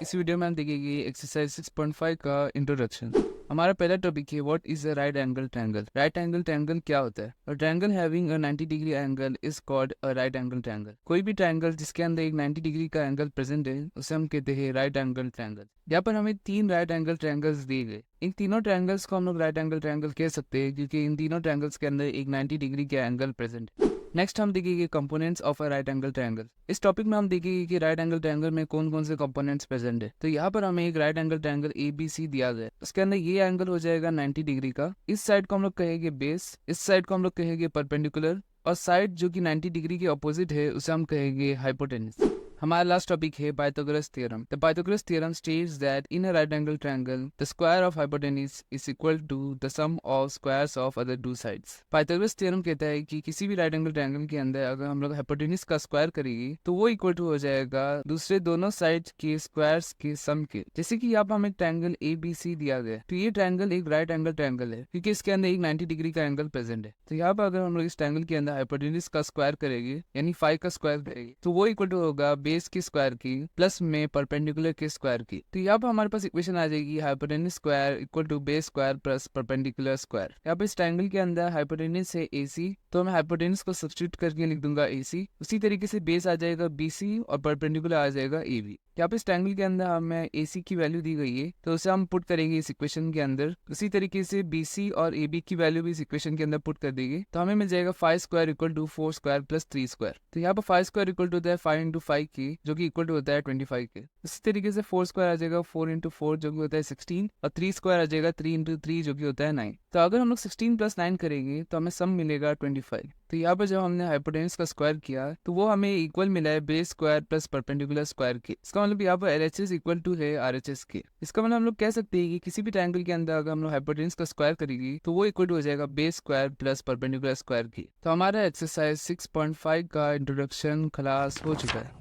इस वीडियो में हम देखेंगे एक्सरसाइज 6.5 का इंट्रोडक्शन। हमारा पहला टॉपिक है what is a right angle triangle. Right angle triangle क्या होता है? A triangle having a 90 degree angle is called a right angle triangle. कोई भी ट्रायंगल जिसके अंदर एक 90 डिग्री का एंगल प्रेजेंट है उसे हम कहते हैं राइट एंगल ट्रायंगल। यहाँ पर हमें 3 राइट एंगल ट्रायंगल्स दिए गए। इन तीनों ट्रायंगल्स को हम लोग राइट एंगल ट्रायंगल कह सकते हैं क्योंकि इन तीनों ट्रायंगल्स के अंदर एक 90 डिग्री का एंगल प्रेजेंट है। नेक्स्ट हम देखेंगे components of a right angle triangle. इस टॉपिक में हम देखेंगे कि राइट एंगल ट्रायंगल में कौन कौन से कंपोनेंट्स प्रेजेंट है। तो यहाँ पर हमें एक राइट एंगल ट्रायंगल ABC दिया गया है। उसके अंदर ये एंगल हो जाएगा 90 डिग्री का। इस साइड को हम लोग कहेंगे बेस, इस साइड को हम लोग कहेंगे परपेंडिकुलर, और साइड जो कि 90 डिग्री के अपोजिट है उसे हम कहेंगे हाइपोटेन्यूज। हमारा लास्ट टॉपिक है Pythagoras theorem. The Pythagoras theorem states that in a right angle triangle the square of hypotenuse is equal to the sum of squares of other two sides. Pythagoras theorem कहता है कि किसी भी right angle triangle के अंदर अगर हम लोग हाइपोटेन्यूज का स्क्वायर करेंगे तो वो इक्वल टू हो जाएगा दूसरे दोनों साइड के स्क्वायर्स के सम के। जैसे कि यहाँ पर हमें ट्रायंगल ABC दिया गया है, तो ये ट्रायंगल एक राइट एंगल ट्रायंगल है क्योंकि इसके अंदर एक 90 डिग्री का एंगल प्रेजेंट है। तो यहाँ पर अगर हम लोग इस ट्रायंगल के अंदर हाइपोटेन्यूज का स्क्वायर करेंगे यानी 5 का स्क्वायर करेंगे तो वो इक्वल टू होगा बेस के स्क्वायर की प्लस में परपेंडिकुलर के स्क्वायर की। तो यहाँ पर हमारे पास इक्वेशन आ जाएगी hypotenuse square equal to base square plus perpendicular square. यहाँ पर इस ट्रायंगल के अंदर हाइपोटेन्यूज है AC, तो मैं हाइपोटेन्यूज को सब्स्टिट्यूट करके लिख दूंगा AC। उसी तरीके से बेस आ जाएगा BC और परपेंडिकुलर आ जाएगा AB। यहाँ पे इस ट्रायंगल के अंदर हमें AC की वैल्यू दी गई है तो उसे हम पुट करेंगे इस इक्वेशन के अंदर। उसी तरीके से BC और AB की वैल्यू भी इस इक्वेशन के अंदर पुट कर देंगे तो हमें मिल जाएगा 5 square equal to 4 square plus 3 square. तो यहाँ पर 5 स्क्वायर इक्वल टू होता है 5 इंटू 5 की जो कि इक्वल टू होता है 25 के। इसी तरीके से 4 स्क्वायर आ जाएगा 4 इंटू 4 जो कि होता है 16 और 3 स्क्वायर आ जाएगा 3 इंटू 3 जो कि होता है 9। तो अगर हम लोग 16 प्लस 9 करेंगे तो हमें सम मिलेगा 25। तो यहाँ पर जब हमने हाइपोटेन्यूज का स्क्वायर किया तो वो हमें इक्वल मिला है base square plus perpendicular square के। इसका मतलब यहाँ पर LHS इक्वल टू है RHS के। इसका मतलब हम लोग कह सकते हैं कि किसी भी ट्रायंगल के अंदर अगर हम लोग हाइपोटेन्यूज का स्क्वायर करेंगे तो वो इक्वल टू हो जाएगा base square plus perpendicular square की। तो हमारा एक्सरसाइज 6.5 का इंट्रोडक्शन क्लास हो चुका है।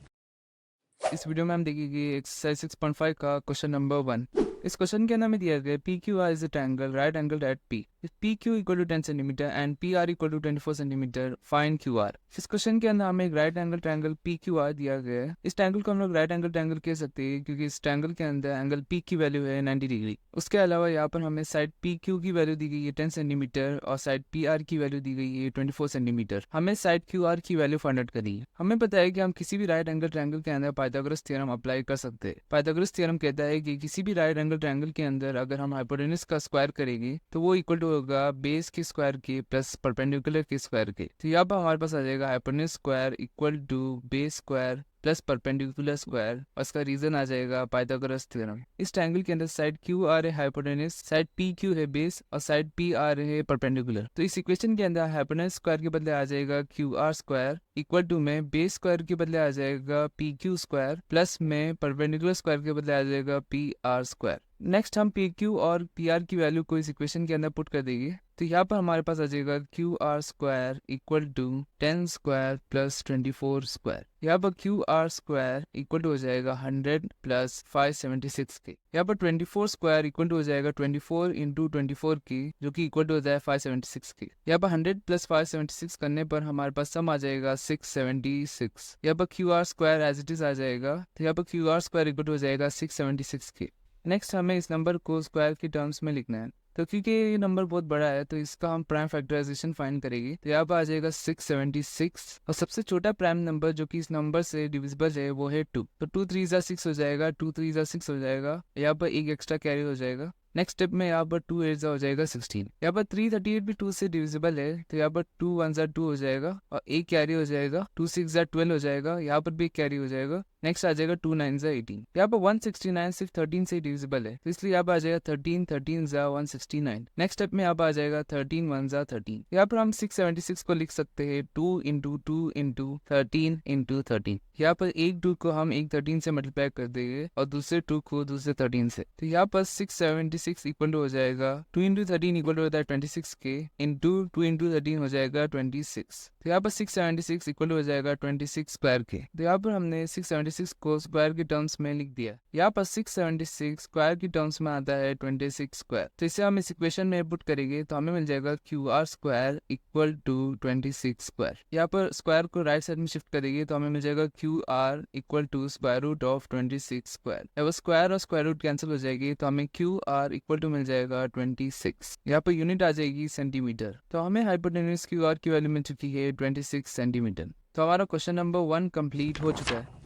इस वीडियो में हम देखेंगे एक्सरसाइज 6.5 का क्वेश्चन नंबर 1। इस क्वेश्चन के अंदर में दिया गया PQR is a triangle right angle at P। If PQ equal to 10 centimeter and PR equal to 24 centimeter find QR। इस क्वेश्चन के अंदर हमें एक राइट एंगल ट्रायंगल PQR दिया गया है। इस ट्रायंगल को हम लोग राइट एंगल ट्रायंगल कह सकते हैं क्योंकि इस ट्रायंगल के अंदर एंगल P की वैल्यू है 90 डिग्री। उसके अलावा यहाँ पर हमें साइड PQ की वैल्यू दी गई है 10 सेंटीमीटर और साइड PR की वैल्यू दी गई है 24 सेंटीमीटर। हमें साइड QR की वैल्यू फाइंड आउट करनी है। हमें पता है कि हम किसी भी राइट एंगल ट्रायंगल के अंदर पाइथागोरस थ्योरम अप्लाई कर सकते हैं। पाइथागोरस थ्योरम कहता है कि किसी भी राइट एंगल ट्रायंगल के अंदर अगर हम हाइपोटेन्यूज का स्क्वायर करेंगे तो वो इक्वल टू होगा बेस के स्क्वायर के प्लस परपेंडिकुलर के स्क्वायर के। तो यहाँ पर हमारे पास आ जाएगा hypotenuse square equal to base square plus perpendicular square और इसका रीजन आ जाएगा पाइथागोरस थ्योरम। इस ट्रायंगल के अंदर साइड QR है हाइपोटेन्यूज, साइड PQ है बेस और साइड PR है परपेंडिकुलर। तो इस इक्वेशन के अंदर हाइपोटेन्यूज स्क्वायर के बदले आ जाएगा QR स्क्वायर इक्वल टू में बेस स्क्वायर के बदले आ जाएगा PQ स्क्वायर प्लस में परपेंडिकुलर स्क्वायर के बदले आ जाएगा PR स्क्वायर। नेक्स्ट हम PQ और PR की वैल्यू को इस इक्वेशन के अंदर पुट कर देंगे तो यहाँ पर हमारे पास आ जाएगा QR square equal to 10 square plus 24 square. यहाँ पर QR स्क्वायर इक्वल टू हो जाएगा 100 प्लस 576 के। यहाँ पर 24 स्क्वायर इक्वल टू हो जाएगा 24 इंटू 24 की जो कि इक्वल टू हो जाएगा 576 की। यहाँ पर 100 प्लस 576 करने पर हमारे पास सम आ जाएगा 676। यहाँ पर QR square as it is आ जाएगा तो यहाँ पर QR स्क्वायर इक्वल टू हो जाएगा 676 की। नेक्स्ट हमें इस नंबर को स्क्वायर की टर्म्स में लिखना है। तो क्योंकि ये नंबर बहुत बड़ा है तो इसका हम प्राइम फैक्टराइजेशन फाइंड करेंगे। तो यहाँ पर आ जाएगा 676 और सबसे छोटा प्राइम नंबर जो कि इस नंबर से डिविजिबल है वो है 2। तो 2 3 6 हो जाएगा, 2 3 6 हो जाएगा। यहाँ पर एक एक्स्ट्रा कैरी हो जाएगा। नेक्स्ट स्टेप में यहाँ पर 2 8 हो जाएगा 16। यहाँ पर 338 भी 2 से डिविजिबल है तो यहाँ पर 2 1 2 हो जाएगा और एक कैरी हो जाएगा। 2 6 12 हो जाएगा, यहाँ पर भी एक कैरी हो जाएगा। नेक्स्ट आ जाएगा 2 9 18। यहाँ पर 169 सिर्फ 13 से डिविजिबल है तो इसलिए यहाँ पर आ जाएगा 13 13 169। नेक्स्ट स्टेप में यहाँ पर आ जाएगा 13 1 13। यहाँ पर हम 676 को लिख सकते हैं 2 इंटू 2 इंटू 13 इंटू 13। यहाँ पर एक 2 को हम एक 13 से मल्टीप्लाई कर देंगे और दूसरे 2 को दूसरे 13 से। तो यहाँ पर 676 इक्वल टू हो जाएगा 2 इंटू 13 इक्वल टू होता है 26 के इंटू 2 इंटू 13 हो जाएगा 26। तो यहाँ पर 676 इक्वल टू हो जाएगा 26 स्क्वायर के। तो यहाँ पर हमने 676 को स्क्वायर की टर्म्स में लिख दिया। यहाँ पर 676 स्क्वायर की टर्म्स में आता है 26 स्क्वायर। तो इसे हम इस इक्वेशन में पुट करेंगे तो हमें मिल जाएगा QR square equal to 26 square. यहाँ पर स्क्वायर को राइट साइड में शिफ्ट करेंगे तो हमें मिल जाएगा QR equal to square root of 26 square. अब स्क्वायर और स्क्वायर रूट कैंसिल हो जाएगी तो हमें QR इक्वल टू मिल जाएगा 26। यहाँ पर यूनिट आ जाएगी सेंटीमीटर। तो हमें हाइपोटेन्यूज QR की वैल्यू मिल चुकी है 26 सेंटीमीटर। तो हमारा क्वेश्चन नंबर 1 कंप्लीट हो चुका है।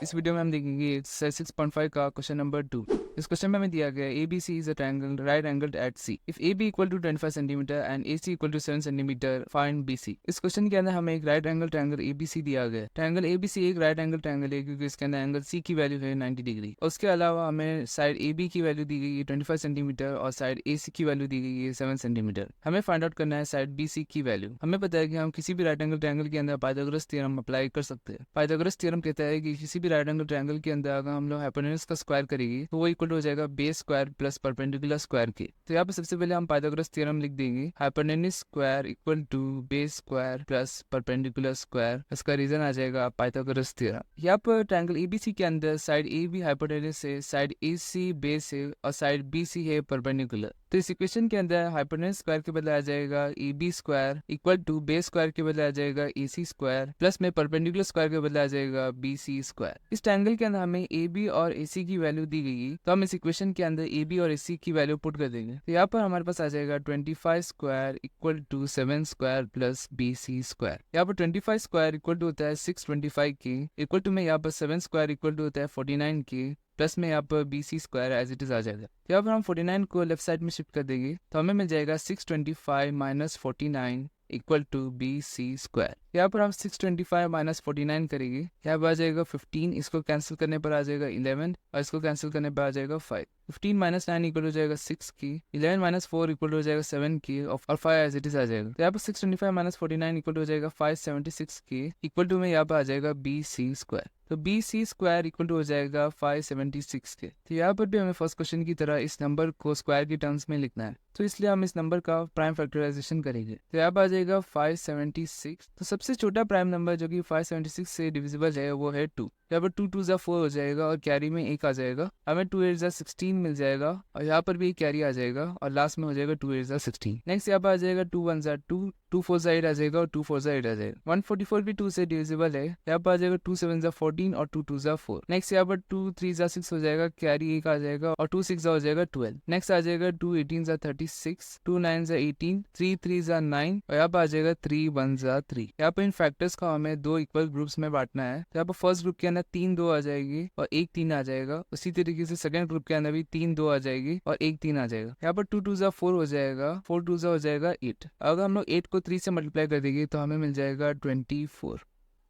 इस वीडियो में हम देखेंगे एक्सरसाइज 6.5 का क्वेश्चन नंबर 2। इस क्वेश्चन में हमें दिया गया है ABC is a triangle right angled at C. If AB equal to 25 cm and AC equal to 7 cm, find BC. इस क्वेश्चन के अंदर हमें एक राइट एंगल ट्रायंगल ABC दिया गया है। ट्रायंगल ABC एक राइट एंगल ट्रायंगल है क्योंकि इसके अंदर एंगल C की वैल्यू है 90 डिग्री। उसके अलावा हमें साइड AB की वैल्यू दी गई है 25 सेंटीमीटर और साइड AC की वैल्यू दी गई है 7 सेंटीमीटर। हमें फाइंड आउट करना है साइड BC की वैल्यू। हमें पता है कि हम किसी भी राइट एंगल ट्रायंगल के अंदर पाइथागोरस थ्योरम अप्लाई कर सकते हैं। पाइथागोरस थ्योरम कहता है कि किसी भी राइट एंगल ट्रायंगल के अंदर अगर हम लोग हाइपोटेन्यूज का स्क्वायर करेंगे तो वो इक्वल हो जाएगा base square plus perpendicular square के। तो यहाँ पे सबसे पहले हम पाइथागोरस थ्योरम लिख देंगे, hypotenuse square equal to base square plus perpendicular square. इसका रीजन आ जाएगा पाइथागोरस थ्योरम। यहाँ पर ट्रायंगल ABC के अंदर साइड AB हाइपोटेन्यूज है, साइड AC बेस है और साइड BC है परपेंडिकुलर। तो इस इक्वेशन के अंदर हाइपोटेन्यूज स्क्वायर के बदले आ जाएगा AB square equal to base square के बदले आ जाएगा AC स्क्वायर प्लस में परपेंडिकुलर स्क्वायर के बदले आ जाएगा BC स्क्वायर। इस ट्रायंगल के अंदर हमें AB और AC की वैल्यू दी गई है, तो हम इस इक्वेशन के अंदर AB और AC की वैल्यू पुट कर देंगे। तो यहाँ पर हमारे पास आ जाएगा 25 square equal to 7 square plus BC square. यहाँ पर 25 स्क्वायर इक्वल टू होता है 625 के, इक्वल टू में यहाँ पर 7 स्क्वायर इक्वल टू होता है 49 के, प्लस में यहाँ पर BC square as it is आ जाएगा। यहाँ पर हम 49 को लेफ्ट साइड में शिफ्ट कर देंगे तो हमें मिल जाएगा 625 minus 49 equal to BC square. यहाँ पर हम 625 माइनस 49 करेंगे, यहाँ पर आ जाएगा 15, इसको कैंसिल करने पर आ जाएगा 11 और इसको कैंसिल करने पर आ जाएगा 5। 15 माइनस 9 इक्वल हो जाएगा 6 की, 11 माइनस 4 इक्वल हो जाएगा 7 की और 5 एज इट इज आ जाएगा। तो यहाँ पर 625 माइनस 49 इक्वल हो जाएगा 576 की, इक्वल टू में यहाँ पर आ जाएगा BC स्क्वायर। तो BC स्क्वायर इक्वल टू हो जाएगा 576 के। तो यहाँ पर भी हमें फर्स्ट क्वेश्चन की तरह इस नंबर को स्क्वायर की टर्म्स में लिखना है, तो इसलिए हम इस नंबर का प्राइम फैक्टराइजेशन करेंगे। तो यहाँ पर आ जाएगा 576। तो सबसे छोटा प्राइम नंबर जो कि 576 से डिविजिबल है वो है 2। यहाँ पर 2 2 4 हो जाएगा और कैरी में 1 आ जाएगा, हमें 2 8 16 मिल जाएगा और यहाँ पर भी एक कैरी आ जाएगा और लास्ट में हो जाएगा 2 8 16। नेक्स्ट यहाँ पर आ जाएगा 2 1 2, 2 4 8 आ जाएगा और 2 4 8 आ जाएगा। 144 भी 2 से डिविजिबल है, यहाँ पर आ जाएगा 2 7 14 और 2 2 4। नेक्स्ट यहाँ पर 2 3 6 हो जाएगा, कैरी 1 आ जाएगा और 2 6 हो जाएगा 12। नेक्स्ट आ जाएगा 2 18 36, 2 9 18, 3 3 9 और यहाँ पर आ जाएगा 3 1 3। यहाँ पर इन फैक्टर्स को हमें दो इक्वल ग्रुप्स में बांटना है। तो यहाँ पर फर्स्ट ग्रुप के अंदर 3 2 आ जाएगी और 1 3 आ जाएगा, उसी तरीके से सेकंड ग्रुप के अंदर भी 3 2 आ जाएगी और 1 3 आ जाएगा। यहाँ पर 2 2 4 हो जाएगा, 4 2 हो जाएगा 8। अगर हम लोग 8 को 3 से मल्टीप्लाई कर देंगे तो हमें मिल जाएगा 24।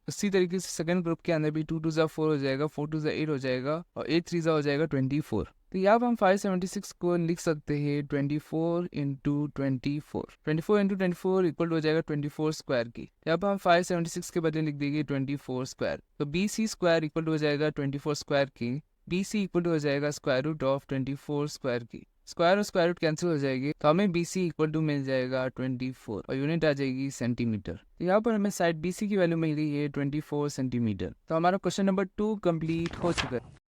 उसी तरीके से सेकंड ग्रुप के अंदर भी 2 2 4 हो जाएगा, 4 2 8 हो जाएगा और 8 3 हो जाएगा 24। तो यहाँ पर हम 576 को लिख सकते हैं 24 इंटू 24। 24 इंटू 24 इक्वल हो जाएगा 24 स्क्वायर की। यहाँ पर हम 576 के बदले लिख देंगे 24 स्क्वायर। तो BC स्क्वायर इक्वल हो जाएगा 24 स्क्वायर की, BC इक्वल हो जाएगा स्क्वायर रूट ऑफ 24 स्क्वायर की। स्क्वायर और स्क्वायर रूट कैंसिल हो जाएगी तो हमें BC इक्वल टू मिल जाएगा 24 और यूनिट आ जाएगी सेंटीमीटर। तो यहाँ पर हमें साइड BC की वैल्यू मिल गई है 24 सेंटीमीटर। तो हमारा क्वेश्चन नंबर 2 कंप्लीट हो चुका है।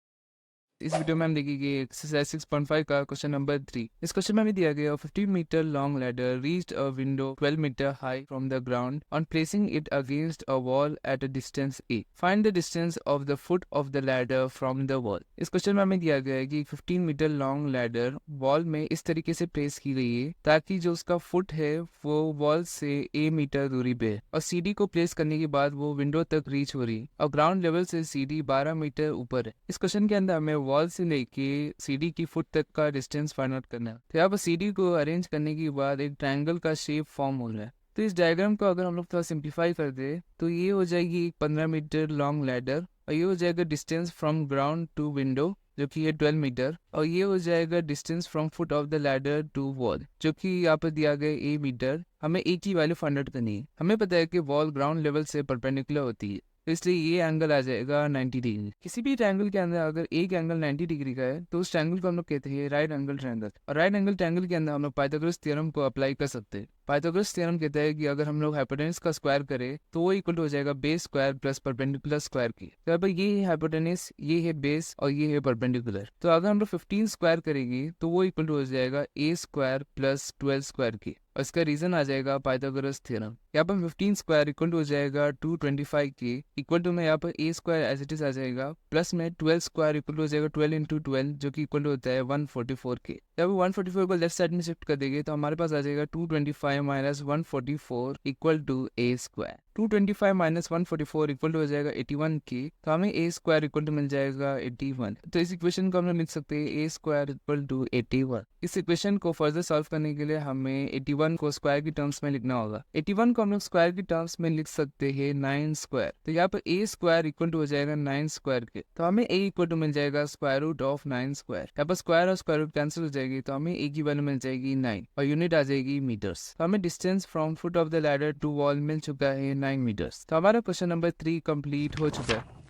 इस वीडियो में हम देखेंगे एक्सरसाइज 6.5 का क्वेश्चन नंबर 3। इस क्वेश्चन में हमें दिया गया 15 metre long ladder reached a window 12 metre high from the ground on placing it against a wall at a distance A। Find the distance of the foot of the ladder from the wall. इस question में हमें दिया गया है कि 15 metre long ladder wall में इस तरीके से प्लेस की गई है ताकि जो उसका फुट है वो वॉल से A मीटर दूरी पे है और CD को प्लेस करने के बाद वो विंडो तक रीच हो रही है और ग्राउंड लेवल से CD 12 मीटर ऊपर है। इस क्वेश्चन के अंदर हमें वॉल से लेके CD की फुट तक का डिस्टेंस फाइंड आउट करना है। तो यहाँ पर CD को अरेंज करने के बाद एक ट्रायंगल का शेप फॉर्म हो रहा है। तो इस डायग्राम को अगर हम लोग थोड़ा सिंप्लीफाई कर दे तो ये हो जाएगी एक 15 मीटर लॉन्ग लैडर और ये हो जाएगा distance from ground to window जो कि है 12 मीटर और ये हो जाएगा distance from foot of the ladder to wall जो कि यहाँ पर दिया गया A मीटर। हमें A की वैल्यू फाइंड आउट करनी है। हमें पता है कि वॉल ग्राउंड लेवल से परपेंडिकुलर होती है तो इसलिए ये एंगल आ जाएगा 90 डिग्री। किसी भी ट्रायंगल के अंदर अगर एक एंगल 90 डिग्री का है तो उस ट्रायंगल को हम लोग कहते हैं राइट एंगल ट्रायंगल। और राइट एंगल ट्रायंगल के अंदर हम लोग पाइथागोरस थ्योरम को अप्लाई कर सकते हैं। पाइथागोरस थ्योरम कहता है कि अगर हम लोग हाइपोटेनस का स्क्वायर करें तो वो इक्वल हो जाएगा base square plus perpendicular square की। तो अब ये है हाइपोटेनस, ये है बेस और ये है परपेंडिकुलर। तो अगर हम लोग 15 स्क्वायर करेंगे तो वो इक्वल हो जाएगा A स्क्वायर प्लस 12 स्क्वायर की। और इसका रीजन आ जाएगा पाइथागोरस थ्योरम। यहाँ पर 15 स्क्वायर इक्वल टू हो जाएगा 225k इक्वल टू में यहाँ पर a square as it is आ जाएगा, प्लस में 12 स्क्वायर इक्वल टू हो जाएगा 12 इंटू 12 जो कि इक्वल टू होता है 144k। जब 144 को लेफ्ट साइड में शिफ्ट कर देंगे तो हमारे पास आ जाएगा 225 minus 144 equal to a square. 225 minus 144 equal to हो जाएगा 81k, तो हमें a स्क्वायर इक्वल टू मिल जाएगा 81। तो इस इक्वेशन को हम लोग लिख सकते हैं a स्क्वायर इक्वल टू 81। इस इक्वेशन को फर्दर सॉल्व करने के लिए हमें 81 को स्क्वायर की टर्म्स में लिखना होगा। 81 को हम लोग स्क्वायर की टर्म्स में लिख सकते हैं 9 स्क्वायर, तो यहाँ पर a स्क्वायर इक्वल टू हो जाएगा 9 स्क्वायर के, तो हमें a इक्वल टू मिल जाएगा स्क्वायर रूट ऑफ 9 स्क्वायर। यहाँ पर स्क्वायर और स्क्वायर रूट कैंसिल हो जाएगी तो हमें a की वैल्यू मिल जाएगी 9 और यूनिट आ जाएगी मीटर्स। तो हमें distance from foot of the ladder to wall मिल चुका है 9 मीटर्स। तो हमारा क्वेश्चन नंबर 3 कंप्लीट हो चुका है।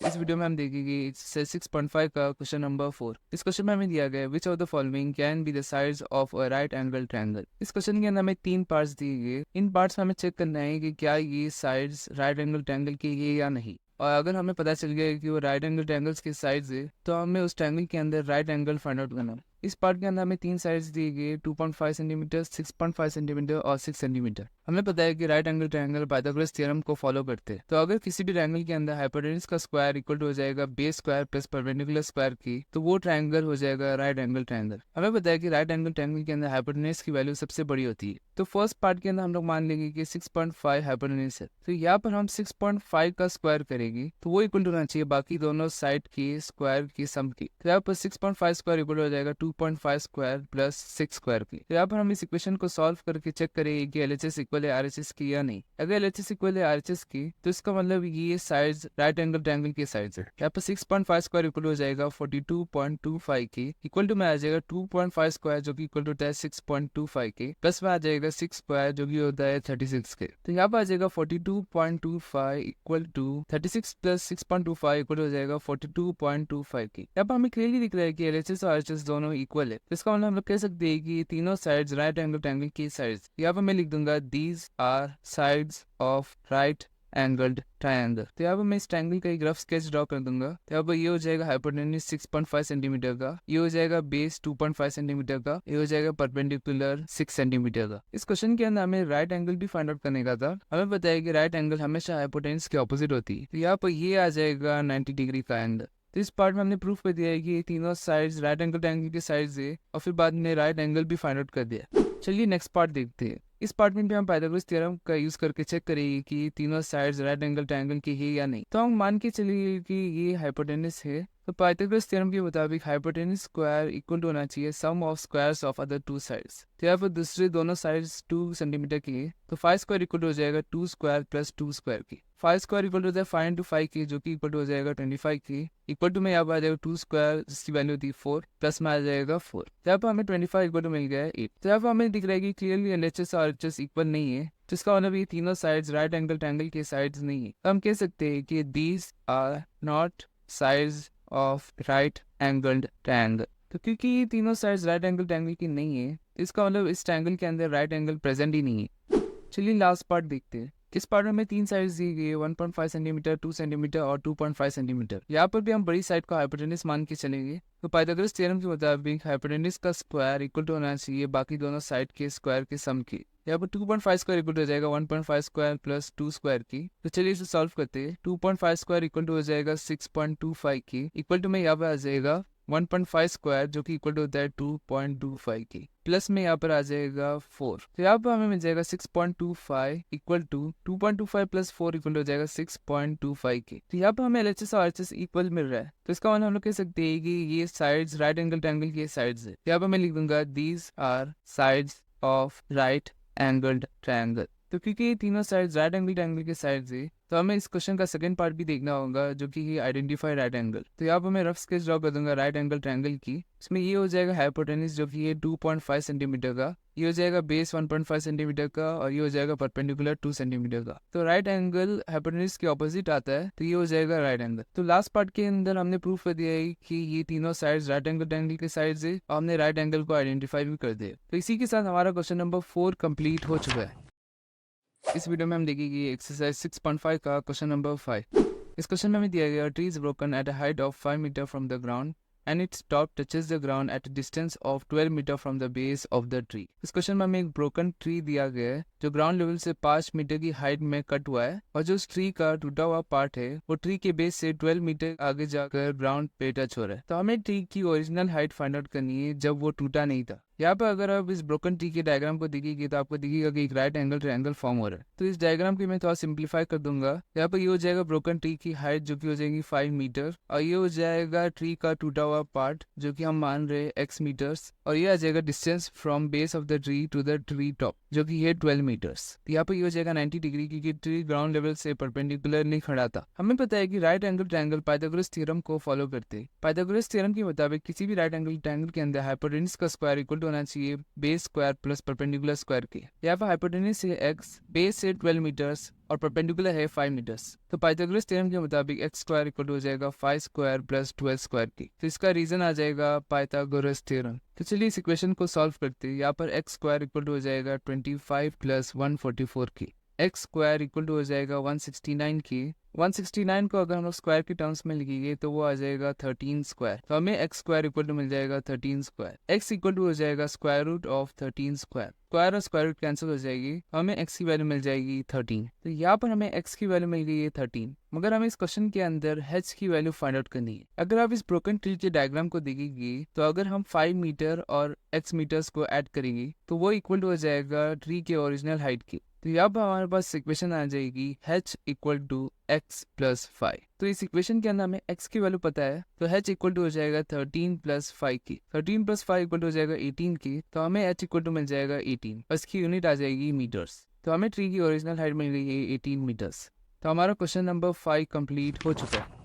इस वीडियो में हम देखेंगे एक्सरसाइज 6.5 का क्वेश्चन नंबर 4। इस क्वेश्चन में हमें दिया गया है which of the following can be the sides of a right angle triangle. इस क्वेश्चन के अंदर हमें 3 पार्ट्स दिए गए। इन पार्ट्स में हमें चेक करना है कि क्या ये साइड्स राइट एंगल ट्रायंगल के ये या नहीं, और अगर हमें पता चल गया कि वो राइट एंगल ट्रायंगल्स के साइड्स है तो हमें उस ट्रायंगल के अंदर राइट एंगल फाइंड आउट करना है। इस पार्ट के अंदर हमें 3 साइड्स दिए गए 2.5 सेंटीमीटर, 6.5 सेंटीमीटर और 6 सेंटीमीटर। हमें पता है कि right angle triangle Pythagoras theorem को फॉलो करते हैं। तो अगर किसी भी ट्रायंगल के अंदर हाइपोटेनस का स्क्वायर इक्वल टू हो जाएगा base square plus perpendicular square की, तो वो ट्रायंगल हो जाएगा राइट एंगल ट्रायंगल। हमें पता है कि राइट एंगल ट्रायंगल के अंदर हाइपोटेनस की वैल्यू सबसे बड़ी होती है। तो फर्स्ट पार्ट के अंदर हम लोग मान लेंगे कि 6.5 हाइपोटेनस है, तो यहाँ पर हम 6.5 का स्क्वायर करेंगे तो वो इक्वल टू होना चाहिए बाकी दोनों साइड के स्क्वायर की सम की। तो यहाँ पर 6.5 स्क्वायर इक्वल हो जाएगा 2.5 स्क्वायर प्लस 6 स्क्वायर की। तो यहाँ पर हम इस इक्वेशन को सॉल्व करके चेक करेंगे कि LHS इक्वल है RHS की या नहीं। अगर LHS इक्वल है RHS की तो इसका मतलब ये साइड्स राइट एंगल ट्रायंगल के साइड्स है। यहाँ पर 6.5 स्क्वायर इक्वल हो जाएगा 42.25 के इक्वल टू में आ जाएगा 2.5 स्क्वायर जो कि इक्वल टू होता है 6.25 के, प्लस में आ जाएगा 6 स्क्वायर जो कि होता है 36 के। तो यहाँ पर आ जाएगा 42.25 इक्वल टू 36 प्लस 6.25 इक्वल हो जाएगा 42.25 की। यहाँ पर हमें क्लियरली दिख रहा है कि LHS और RHS दोनों इक्वल है। तो इसका मतलब हम लोग कह सकते हैं कि तीनों साइड्स राइट एंगल ट्रायंगल की साइड्स। यहाँ पर मैं लिख दूंगा these are sides of right angled triangle. तो यहाँ पर मैं इस ट्रायंगल का एक रफ स्केच ड्रॉ कर दूंगा। तो यहाँ पर ये हो जाएगा हाइपोटेनस 6.5 सेंटीमीटर का, ये हो जाएगा बेस 2.5 सेंटीमीटर का, ये हो जाएगा परपेंडिकुलर 6 सेंटीमीटर का। इस क्वेश्चन के अंदर हमें राइट एंगल भी फाइंड आउट करने का था। हमें पता है कि राइट एंगल हमेशा हाइपोटेनस के ऑपोजिट होती है। तो यहाँ पर ये आ जाएगा 90 डिग्री का एंगल। तो इस पार्ट में हमने प्रूफ कर दिया है कि तीनों साइड्स राइट एंगल ट्रायंगल के साइड्स है, और फिर बाद में राइट एंगल भी फाइंड आउट कर दिया। चलिए नेक्स्ट पार्ट देखते हैं। इस पार्ट में भी हम पाइथागोरस थ्योरम का यूज करके चेक करेंगे कि तीनों साइड्स राइट एंगल ट्रायंगल की है या नहीं। तो हम मान के चलिए कि ये हाइपोटेनस है, तो पाइथागोरस थ्योरम के मुताबिक हाइपोटेनस स्क्वायर इक्वल टू होना चाहिए sum of squares of other 2 sides. तो यहाँ पर दूसरे दोनों साइड्स 2 सेंटीमीटर की है, तो 5 स्क्वायर इक्वल हो जाएगा 2 स्क्वायर प्लस 2 स्क्वायर की। 5 स्क्वायर इक्वल हो जाएगा 5 इंटू 5 की जो कि इक्वल हो जाएगा 25 की, इक्वल टू में यहाँ पर आ जाएगा 2 स्क्वायर जिसकी वैल्यू होती है 4, प्लस में आ जाएगा 4। तो यहाँ पर हमें 25 इक्वल टू मिल गया है 8। तो यहाँ पर हमें दिख रहा है कि क्लियरली LHS और RHS इक्वल नहीं है, तो इसका मतलब ये तीनों साइड्स राइट एंगल ट्रायंगल के साइड्स नहीं है। तो हम कह सकते हैं कि these are not sides of right angled triangle. तो क्योंकि ये तीनों साइड्स राइट एंगल ट्रायंगल की नहीं है, इसका मतलब इस ट्रायंगल के अंदर राइट एंगल प्रेजेंट ही नहीं है। चलिए लास्ट पार्ट देखते हैं। इस पार्ट में हमें 3 साइड्स दी गई है 1.5 सेंटीमीटर, 2 सेंटीमीटर और 2.5 सेंटीमीटर। यहाँ पर भी हम बड़ी साइड को हाइपोटेनस मान के चलेंगे। तो पाइथागोरस थ्योरम के मुताबिक हाइपोटेनस का स्क्वायर इक्वल टू होना चाहिए बाकी दोनों साइड के स्क्वायर के सम की। यहाँ पर 2.5 स्क्वायर इक्वल हो जाएगा 1.5 स्क्वायर प्लस 2 स्क्वायर की। तो चलिए इसे सॉल्व करते हैं। 2.5 स्क्वायर इक्वल टू हो जाएगा 6.25 की, इक्वल टू में यहाँ पर आ जाएगा 1.5 स्क्वायर जो कि इक्वल टू होता है 2.25 की, प्लस में यहाँ पर आ जाएगा 4। तो यहाँ पर हमें मिल जाएगा 6.25 इक्वल टू 2.25 प्लस 4 इक्वल हो जाएगा 6.25 की। तो यहाँ पर हमें LHS और RHS इक्वल मिल रहा है, तो इसका मतलब हम लोग कह सकते हैं कि ये साइड्स राइट एंगल ट्रायंगल के साइड्स है। यहाँ पर मैं लिख दूंगा these are sides of right angled triangle. तो क्योंकि ये तीनों साइड्स राइट एंगल ट्रायंगल के साइड्स है, तो हमें इस क्वेश्चन का सेकंड पार्ट भी देखना होगा जो कि आइडेंटिफाई राइट एंगल। तो यहाँ पर मैं रफ स्केच ड्रॉ कर दूंगा राइट एंगल ट्रायंगल की। इसमें ये हो जाएगा हाइपोटेनस जो कि ये 2.5 सेंटीमीटर का, ये हो जाएगा बेस 1.5 सेंटीमीटर का, और ये हो जाएगा परपेंडिकुलर 2 सेंटीमीटर का। तो राइट एंगल हाइपोटेनस के ऑपोजिट आता है, तो ये हो जाएगा राइट एंगल। तो लास्ट पार्ट के अंदर हमने प्रूफ कर दिया है कि ये तीनों साइड्स राइट एंगल ट्रायंगल के साइड्स है, और हमने राइट एंगल को आइडेंटिफाई भी कर दिया। तो इसी के साथ हमारा क्वेश्चन नंबर 4 कंप्लीट हो चुका है। इस वीडियो में हम देखेंगे एक्सरसाइज 6.5 का क्वेश्चन नंबर 5। इस क्वेश्चन में हमें दिया गया tree is broken at a height of 5 metre from the ground and its top touches the ground at a distance of 12 metre from the base of the tree. इस question में हमें एक broken tree दिया गया है जो ground level से 5 metre की हाइट में कट हुआ है, और जो उस ट्री का टूटा हुआ पार्ट है वो ट्री के बेस से 12 मीटर आगे जाकर ग्राउंड पे टच हो रहा है। तो हमें ट्री की ओरिजिनल हाइट फाइंड आउट करनी है जब वो टूटा नहीं था। यहाँ पर अगर आप इस ब्रोकन ट्री के डायग्राम को देखिए तो आपको दिखेगा कि एक राइट एंगल ट्रायंगल फॉर्म हो रहा है। तो इस डायग्राम को मैं थोड़ा सिंप्लीफाई कर दूंगा। यहाँ पर ये हो जाएगा ब्रोकन ट्री की हाइट जो कि हो जाएगी 5 मीटर, और ये हो जाएगा ट्री का टूटा हुआ पार्ट जो कि हम मान रहे हैं x मीटर्स, और ये आ जाएगा distance from base of the tree to the tree top जो कि है 12 मीटर्स। तो यहाँ पर ये हो जाएगा 90 डिग्री क्योंकि ट्री ग्राउंड लेवल से परपेंडिकुलर नहीं खड़ा था। हमें पता है कि right angle triangle Pythagoras theorem को फॉलो करते हैं। पाइथागोरस थ्योरम के मुताबिक किसी भी राइट एंगल ट्रायंगल के अंदर हाइपोटेनस का स्क्वायर इक्वल टू होना चाहिए base square plus perpendicular square के। यहाँ पर हाइपोटेनस है x, बेस से 12 मीटर्स और परपेंडिकुलर है 5 मीटर्स। तो पाइथागोरस थ्योरम के मुताबिक x स्क्वायर इक्वल टू हो जाएगा 5 स्क्वायर प्लस 12 स्क्वायर की। तो इसका रीजन आ जाएगा पाइथागोरस थ्योरम। तो चलिए इस इक्वेशन को सॉल्व करते हैं। यहाँ पर x स्क्वायर इक्वल टू हो जाएगा 25 प्लस 144 की, x स्क्वायर इक्वल टू हो जाएगा 169 की। 169 को अगर हम लोग स्क्वायर के टर्म्स में लिखेंगे तो वो आ जाएगा 13 स्क्वायर। तो हमें x स्क्वायर इक्वल टू मिल जाएगा 13 स्क्वायर। x इक्वल टू हो जाएगा square root of 13 square. Square और स्क्वायर रूट कैंसिल हो जाएगी, हमें x की वैल्यू मिल जाएगी 13। तो यहाँ पर हमें x की वैल्यू मिल गई है 13, मगर हमें इस क्वेश्चन के अंदर h की वैल्यू फाइंड आउट करनी है। अगर आप इस ब्रोकन ट्री के डायग्राम को देखेंगे तो अगर हम 5 मीटर और x मीटर्स को ऐड करेंगे तो वो इक्वल टू हो जाएगा ट्री के ओरिजिनल हाइट की। तो यहाँ पर हमारे पास इक्वेशन आ जाएगी h equal to x plus 5। तो इस इक्वेशन के अंदर हमें x की वैल्यू पता है, तो h इक्वल टू हो जाएगा 13 प्लस 5 की। 13 प्लस 5 इक्वल टू हो जाएगा 18 की। तो हमें h इक्वल टू मिल जाएगा 18 और इसकी यूनिट आ जाएगी मीटर्स। तो हमें ट्री की ओरिजिनल हाइट मिल गई है 18 मीटर्स। तो हमारा क्वेश्चन नंबर 5 कंप्लीट हो चुका है।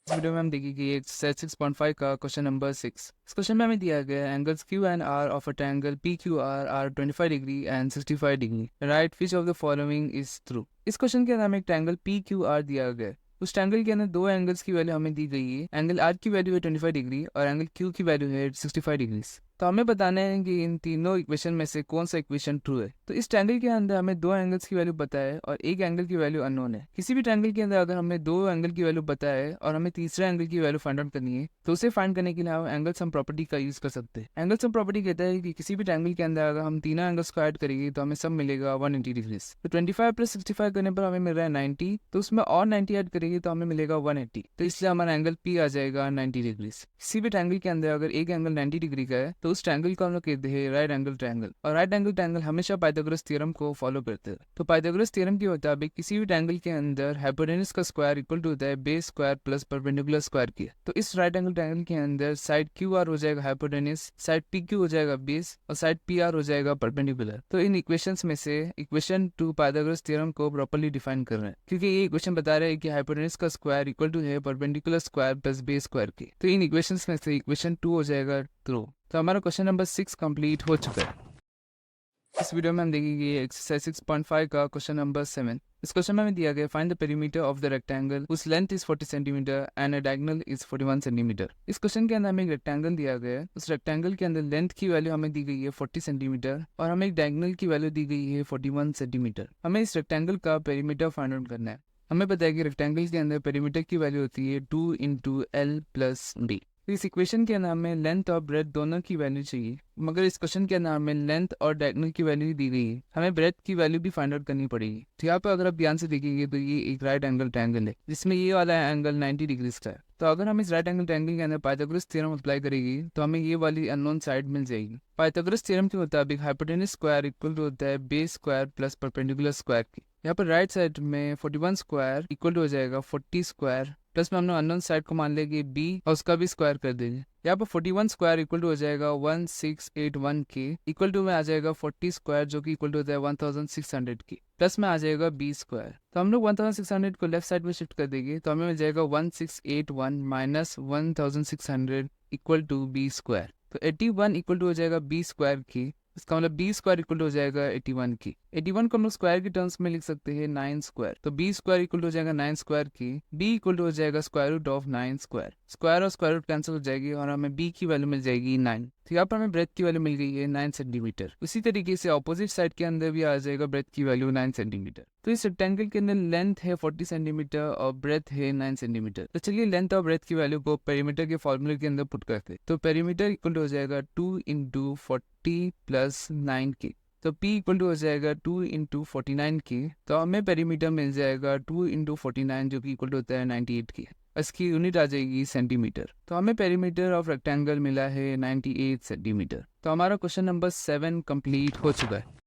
इस वीडियो में हम देखेंगे एक्सरसाइज 6.5 का क्वेश्चन नंबर 6। इस क्वेश्चन में हमें दिया गया है angles Q and R of a triangle PQR are 25 degree and 65 degree. Right which of the following is true. इस क्वेश्चन के अंदर हमें एक ट्रायंगल PQR दिया गया है। उस ट्रायंगल के अंदर दो एंगल्स की वैल्यू हमें दी गई है। एंगल R की वैल्यू है 25 डिग्री और एंगल Q की वैल्यू है 65 डिग्री। तो हमें बताना है कि इन तीनों इक्वेशन में से कौन सा इक्वेशन ट्रू है। तो इस ट्रायंगल के अंदर हमें दो एंगल्स की वैल्यू पता है और एक एंगल की वैल्यू अननोन है। किसी भी ट्रायंगल के अंदर अगर हमें दो एंगल की वैल्यू पता है और हमें तीसरा एंगल की वैल्यू फाइंड आउट करनी है तो उसे फाइंड करने के लिए हम एंगल सम प्रॉपर्टी का यूज कर सकते हैं। एंगल सम प्रॉपर्टी कहता है कि किसी भी ट्रायंगल के अंदर अगर हम तीनों एंगल्स को ऐड करेंगे तो हमें सब मिलेगा 180 डिग्री। तो 25 प्लस 65 करने पर हमें मिल रहा है 90, तो उसमें और 90 ऐड करेंगे तो हमें मिलेगा 180। तो इसलिए हमारा एंगल P आ जाएगा 90 डिग्री। किसी भी ट्रायंगल के अंदर अगर एक एंगल 90 डिग्री का है तो उस ट्रायंगल को हम लोग कहते हैं राइट एंगल ट्रायंगल, और राइट एंगल ट्रायंगल हमेशा पाइथागोरस थ्योरम को फॉलो करते हैं। तो पाइथागोरस थ्योरम के मुताबिक किसी भी ट्रायंगल के अंदर हाइपोटेनस का स्क्वायर इक्वल टू होता है base square plus perpendicular square की। तो इस राइट एंगल ट्रायंगल के अंदर साइड QR हो जाएगा हाइपोटेनस, साइड PQ हो जाएगा बेस और साइड PR हो जाएगा परपेंडिकुलर। तो इन इक्वेशंस में से इक्वेशन 2 पाइथागोरस थ्योरम को प्रॉपर्ली डिफाइन कर रहे हैं, क्योंकि ये इक्वेशन बता रहे हैं कि हाइपोटेनस का स्क्वायर इक्वल टू है perpendicular square plus base square की। तो इन इक्वेशंस में से इक्वेशन 2 हो जाएगा ट्रू। तो हमारा क्वेश्चन नंबर 6 कंप्लीट हो चुका है। इस वीडियो में हम देखेंगे एक्सरसाइज 6.5 का क्वेश्चन नंबर 7। इस क्वेश्चन में हमें दिया गया find the perimeter of the rectangle whose length is 40 centimetre and a diagonal is 41 centimetre. इस क्वेश्चन के अंदर हमें एक रेक्टेंगल दिया गया है। उस रेक्टेंगल के अंदर लेंथ की वैल्यू हमें दी गई है 40 सेंटीमीटर और हमें एक डायगोनल की वैल्यू दी गई है 41 सेंटीमीटर। हमें इस रेक्टेंगल का पेरीमीटर फाइंड आउट करना है। हमें पता है कि रेक्टेंगल के अंदर पेरीमीटर की वैल्यू होती है 2 × L + B। तो इस इक्वेशन के अंदर हमें लेंथ और ब्रेथ दोनों की वैल्यू चाहिए, मगर इस क्वेश्चन के अंदर हमें लेंथ और डायगोनल की वैल्यू दी गई है। हमें ब्रेथ की वैल्यू भी फाइंड आउट करनी पड़ेगी। तो यहाँ पर अगर आप ध्यान से देखेंगे तो ये एक राइट एंगल ट्रायंगल है जिसमें ये वाला एंगल 90 डिग्री का है। तो अगर हम इस राइट एंगल ट्रायंगल के अंदर पाइथागोरस थ्योरम अप्लाई करेंगे तो हमें ये वाली अननोन साइड मिल जाएगी। पाइथागोरस थ्योरम के मुताबिक हाइपोटेनस स्क्वायर इक्वल टू होता है base square plus perpendicular square की। यहाँ पर राइट साइड में 41 स्क्वायर इक्वल टू हो जाएगा 40 स्क्वायर प्लस में हमने अननोन साइड को मान लेंगे B और उसका भी स्क्वायर कर देंगे। यहाँ पर 41 स्क्वायर इक्वल टू हो जाएगा 1681 के, इक्वल टू में आ जाएगा 40 स्क्वायर जो कि इक्वल टू होता है 1600 की, प्लस में आ जाएगा B स्क्वायर। तो हम लोग 1600 को लेफ्ट साइड में शिफ्ट कर देंगे तो हमें मिल जाएगा 1681 minus 1600 equal to B square. तो 81 इक्वल टू हो जाएगा B स्क्वायर की, इसका मतलब B स्क्वायर इक्वल हो जाएगा 81 की। 81 को हम लोग स्क्वायर की टर्म्स में लिख सकते हैं 9 स्क्वायर। तो B स्क्वायर इक्वल हो जाएगा 9 स्क्वायर की। B इक्वल हो जाएगा square root of 9 square. Square और स्क्वायर रूट कैंसिल हो जाएगी और हमें B की वैल्यू मिल जाएगी 9। तो यहाँ पर हमें ब्रेथ की वैल्यू मिल गई है 9 सेंटीमीटर। उसी तरीके से ऑपोजिट साइड के अंदर भी आ जाएगा ब्रेथ की वैल्यू 9 सेंटीमीटर। तो इस रेक्टेंगल के अंदर लेंथ है 40 सेंटीमीटर और ब्रेथ है 9 सेंटीमीटर। तो चलिए लेंथ और ब्रेथ की वैल्यू को पेरीमीटर के फॉर्मूले के अंदर पुट करते हैं। तो पेरीमीटर इक्वल हो जाएगा 2 इंटू 40 प्लस 9 के। तो P इक्वल टू हो जाएगा 2 इंटू 49 के। तो हमें पेरीमीटर मिल जाएगा 2 इंटू 49 जो कि इक्वल होता है 98 के। इसकी यूनिट आ जाएगी सेंटीमीटर। तो हमें पेरीमीटर ऑफ रेक्टेंगल मिला है 98 सेंटीमीटर। तो हमारा क्वेश्चन नंबर 7 कंप्लीट हो चुका है।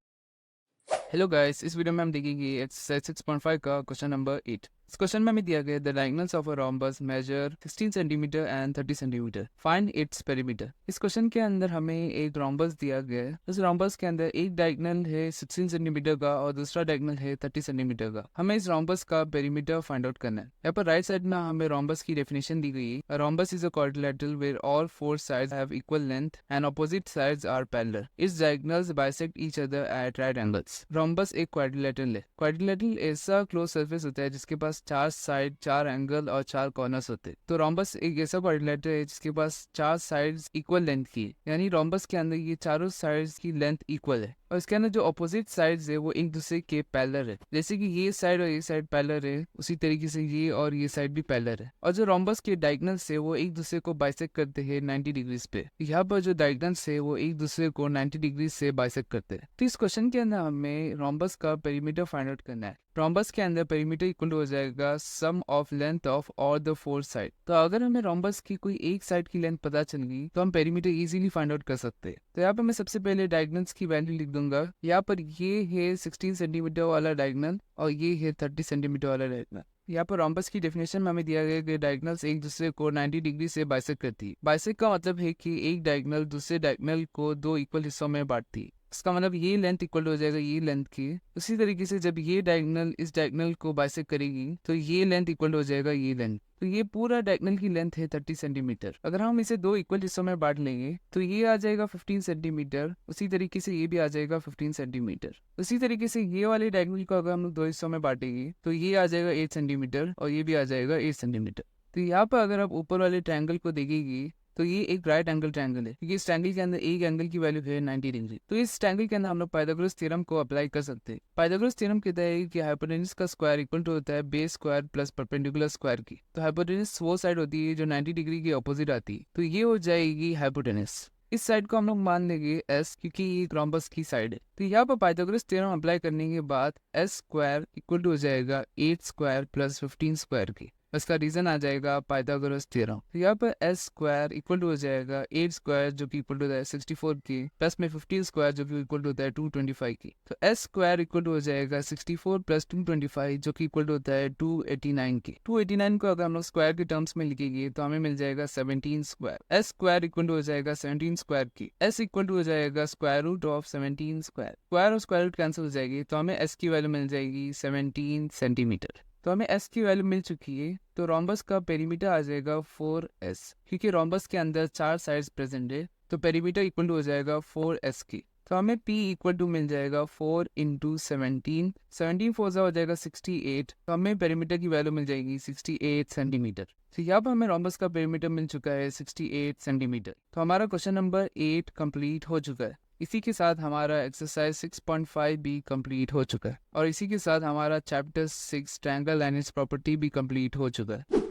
हेलो गाइस, इस वीडियो में हम देखेंगे एक्सरसाइज 6.5 का क्वेश्चन नंबर 8। इस क्वेश्चन में हमें दिया गया the diagonals of a rhombus measure 16 centimetre and 30 centimetre, find its perimeter. इस क्वेश्चन के अंदर हमें एक रोम्बस दिया गया है। इस रोम्बस के अंदर एक डायगोनल है 16 सेंटीमीटर का और दूसरा डायगोनल है 30 सेंटीमीटर का। हमें इस रोम्बस का पेरीमीटर फाइंड आउट करना है। यहाँ पर राइट साइड में हमें रोम्बस की डेफिनेशन दी गई है। A rhombus is a quadrilateral where all four sides have equal length and opposite sides are parallel. Its diagonals bisect each other at right angles. Rhombus एक क्वाड्रिलेटरल है। Quadrilateral ऐसा close surface होता है जिसके पास 4 side, 4 angle और 4 corners होते हैं। तो रोम्बस एक ऐसा क्वाड्रिलेटरल है जिसके पास 4 साइड्स इक्वल लेंथ की है, यानी रोम्बस के अंदर ये चारों साइड्स की लेंथ इक्वल है और इसके अंदर जो ऑपोजिट साइड्स है वो एक दूसरे के पैरेलल है। जैसे कि ये साइड और ये साइड पैरेलल है, उसी तरीके से ये और ये साइड भी पैरेलल है। और जो रोम्बस के डायगोनल्स है वो एक दूसरे को बाइसेक्ट करते हैं 90 डिग्रीज पे। यहाँ पर जो डायगोनल्स है वो एक दूसरे को 90 डिग्री से बाइसेक्ट करते हैं। तो इस क्वेश्चन के अंदर हमें रोम्बस का पेरीमीटर फाइंड आउट करना है। रोम्बस के अंदर पेरीमीटर इक्वल हो जाएगा sum of length of all the 4 side. तो अगर हमें रोम्बस की कोई एक साइड की लेंथ पता चल गई तो हम पेरीमीटर इजीली फाइंड आउट कर सकते हैं। तो यहाँ पे मैं सबसे पहले डायगोनल्स की वैल्यू लिख दूंगा। यहाँ पर ये है 16 सेंटीमीटर वाला डायगोनल और ये है 30 सेंटीमीटर वाला डायगोनल। यहाँ पर रोम्बस की डेफिनेशन में हमें दिया गया कि डायगोनल्स एक दूसरे को 90 डिग्री से बाइसेक्ट करती है। बाइसेक्ट का मतलब है कि एक डायगोनल दूसरे डायगोनल को 2 इक्वल हिस्सों में बांटती है। इसका मतलब ये लेंथ इक्वल हो जाएगा ये लेंथ की। उसी तरीके से जब ये डायगोनल इस डायगोनल को बाइसेक्ट करेगी तो ये लेंथ इक्वल हो जाएगा ये लेंथ। तो ये पूरा डायगोनल की लेंथ है 30 सेंटीमीटर। अगर हम इसे 2 इक्वल हिस्सों में बांट लेंगे तो ये आ जाएगा 15 सेंटीमीटर। उसी तरीके से ये भी आ जाएगा 15 सेंटीमीटर। उसी तरीके से ये वाले डायगोनल को अगर हम लोग 2 हिस्सों में बांटेंगे तो ये आ जाएगा 8 सेंटीमीटर और ये भी आ जाएगा 8 सेंटीमीटर। तो यहाँ पर अगर आप ऊपर वाले ट्रायंगल को देखेंगे तो ये एक राइट एंगल ट्रायंगल है क्योंकि इस ट्रायंगल के अंदर एक एंगल की वैल्यू है 90 डिग्री। तो इस ट्रायंगल के अंदर हम लोग पाइथागोरस थ्योरम को अप्लाई कर सकते हैं। पाइथागोरस थ्योरम कहता है कि हाइपोटेनस का स्क्वायर इक्वल टू होता है base square plus perpendicular square की। तो हाइपोटेनस वो साइड होती है जो 90 डिग्री के ऑपोजिट आती है, तो ये हो जाएगी हाइपोटेनस। इस साइड को हम लोग मान लेंगे S क्योंकि ये रोम्बस की साइड है। तो यहाँ पर पाइथागोरस थ्योरम अप्लाई करने के बाद S स्क्वायर इक्वल टू हो जाएगा 8 स्क्वायर प्लस 15 स्क्वायर की। इसका रीजन आ जाएगा पाइथागोरस थ्योरम। तो यहाँ पर S स्क्वायर इक्वल टू हो जाएगा 8 स्क्वायर जो कि इक्वल टू होता है 64 की प्लस में 15 स्क्वायर जो कि इक्वल टू होता है 225 की। तो S स्क्वायर इक्वल टू हो जाएगा 64 प्लस 225 जो कि इक्वल टू होता है 289 की। 289 को अगर हम लोग स्क्वायर के टर्म्स में लिखेंगे तो हमें मिल जाएगा 17 square. S square equal to हो जाएगा 17 स्क्वायर की। S इक्वल टू हो जाएगा square root of 17 square. Square और स्क्वायर रूट कैंसिल हो जाएगी तो हमें S की वैल्यू मिल जाएगी 17 सेंटीमीटर। तो हमें S की वैल्यू मिल चुकी है। तो रोम्बस का पेरीमीटर आ जाएगा 4S क्योंकि रोम्बस के अंदर 4 साइड्स प्रेजेंट है तो पेरीमीटर इक्वल टू हो जाएगा 4S की। तो हमें P इक्वल टू मिल जाएगा 4 इंटू 17। 17 4 हो जाएगा 68। तो हमें पेरीमीटर की वैल्यू मिल जाएगी 68 सेंटीमीटर। तो यहाँ पर हमें रोम्बस का पेरीमीटर मिल चुका है 68 सेंटीमीटर। तो हमारा क्वेश्चन नंबर 8 कंप्लीट हो चुका है। इसी के साथ हमारा एक्सरसाइज 6.5 भी कंप्लीट हो चुका है और इसी के साथ हमारा chapter 6 triangle and it's property भी कंप्लीट हो चुका है।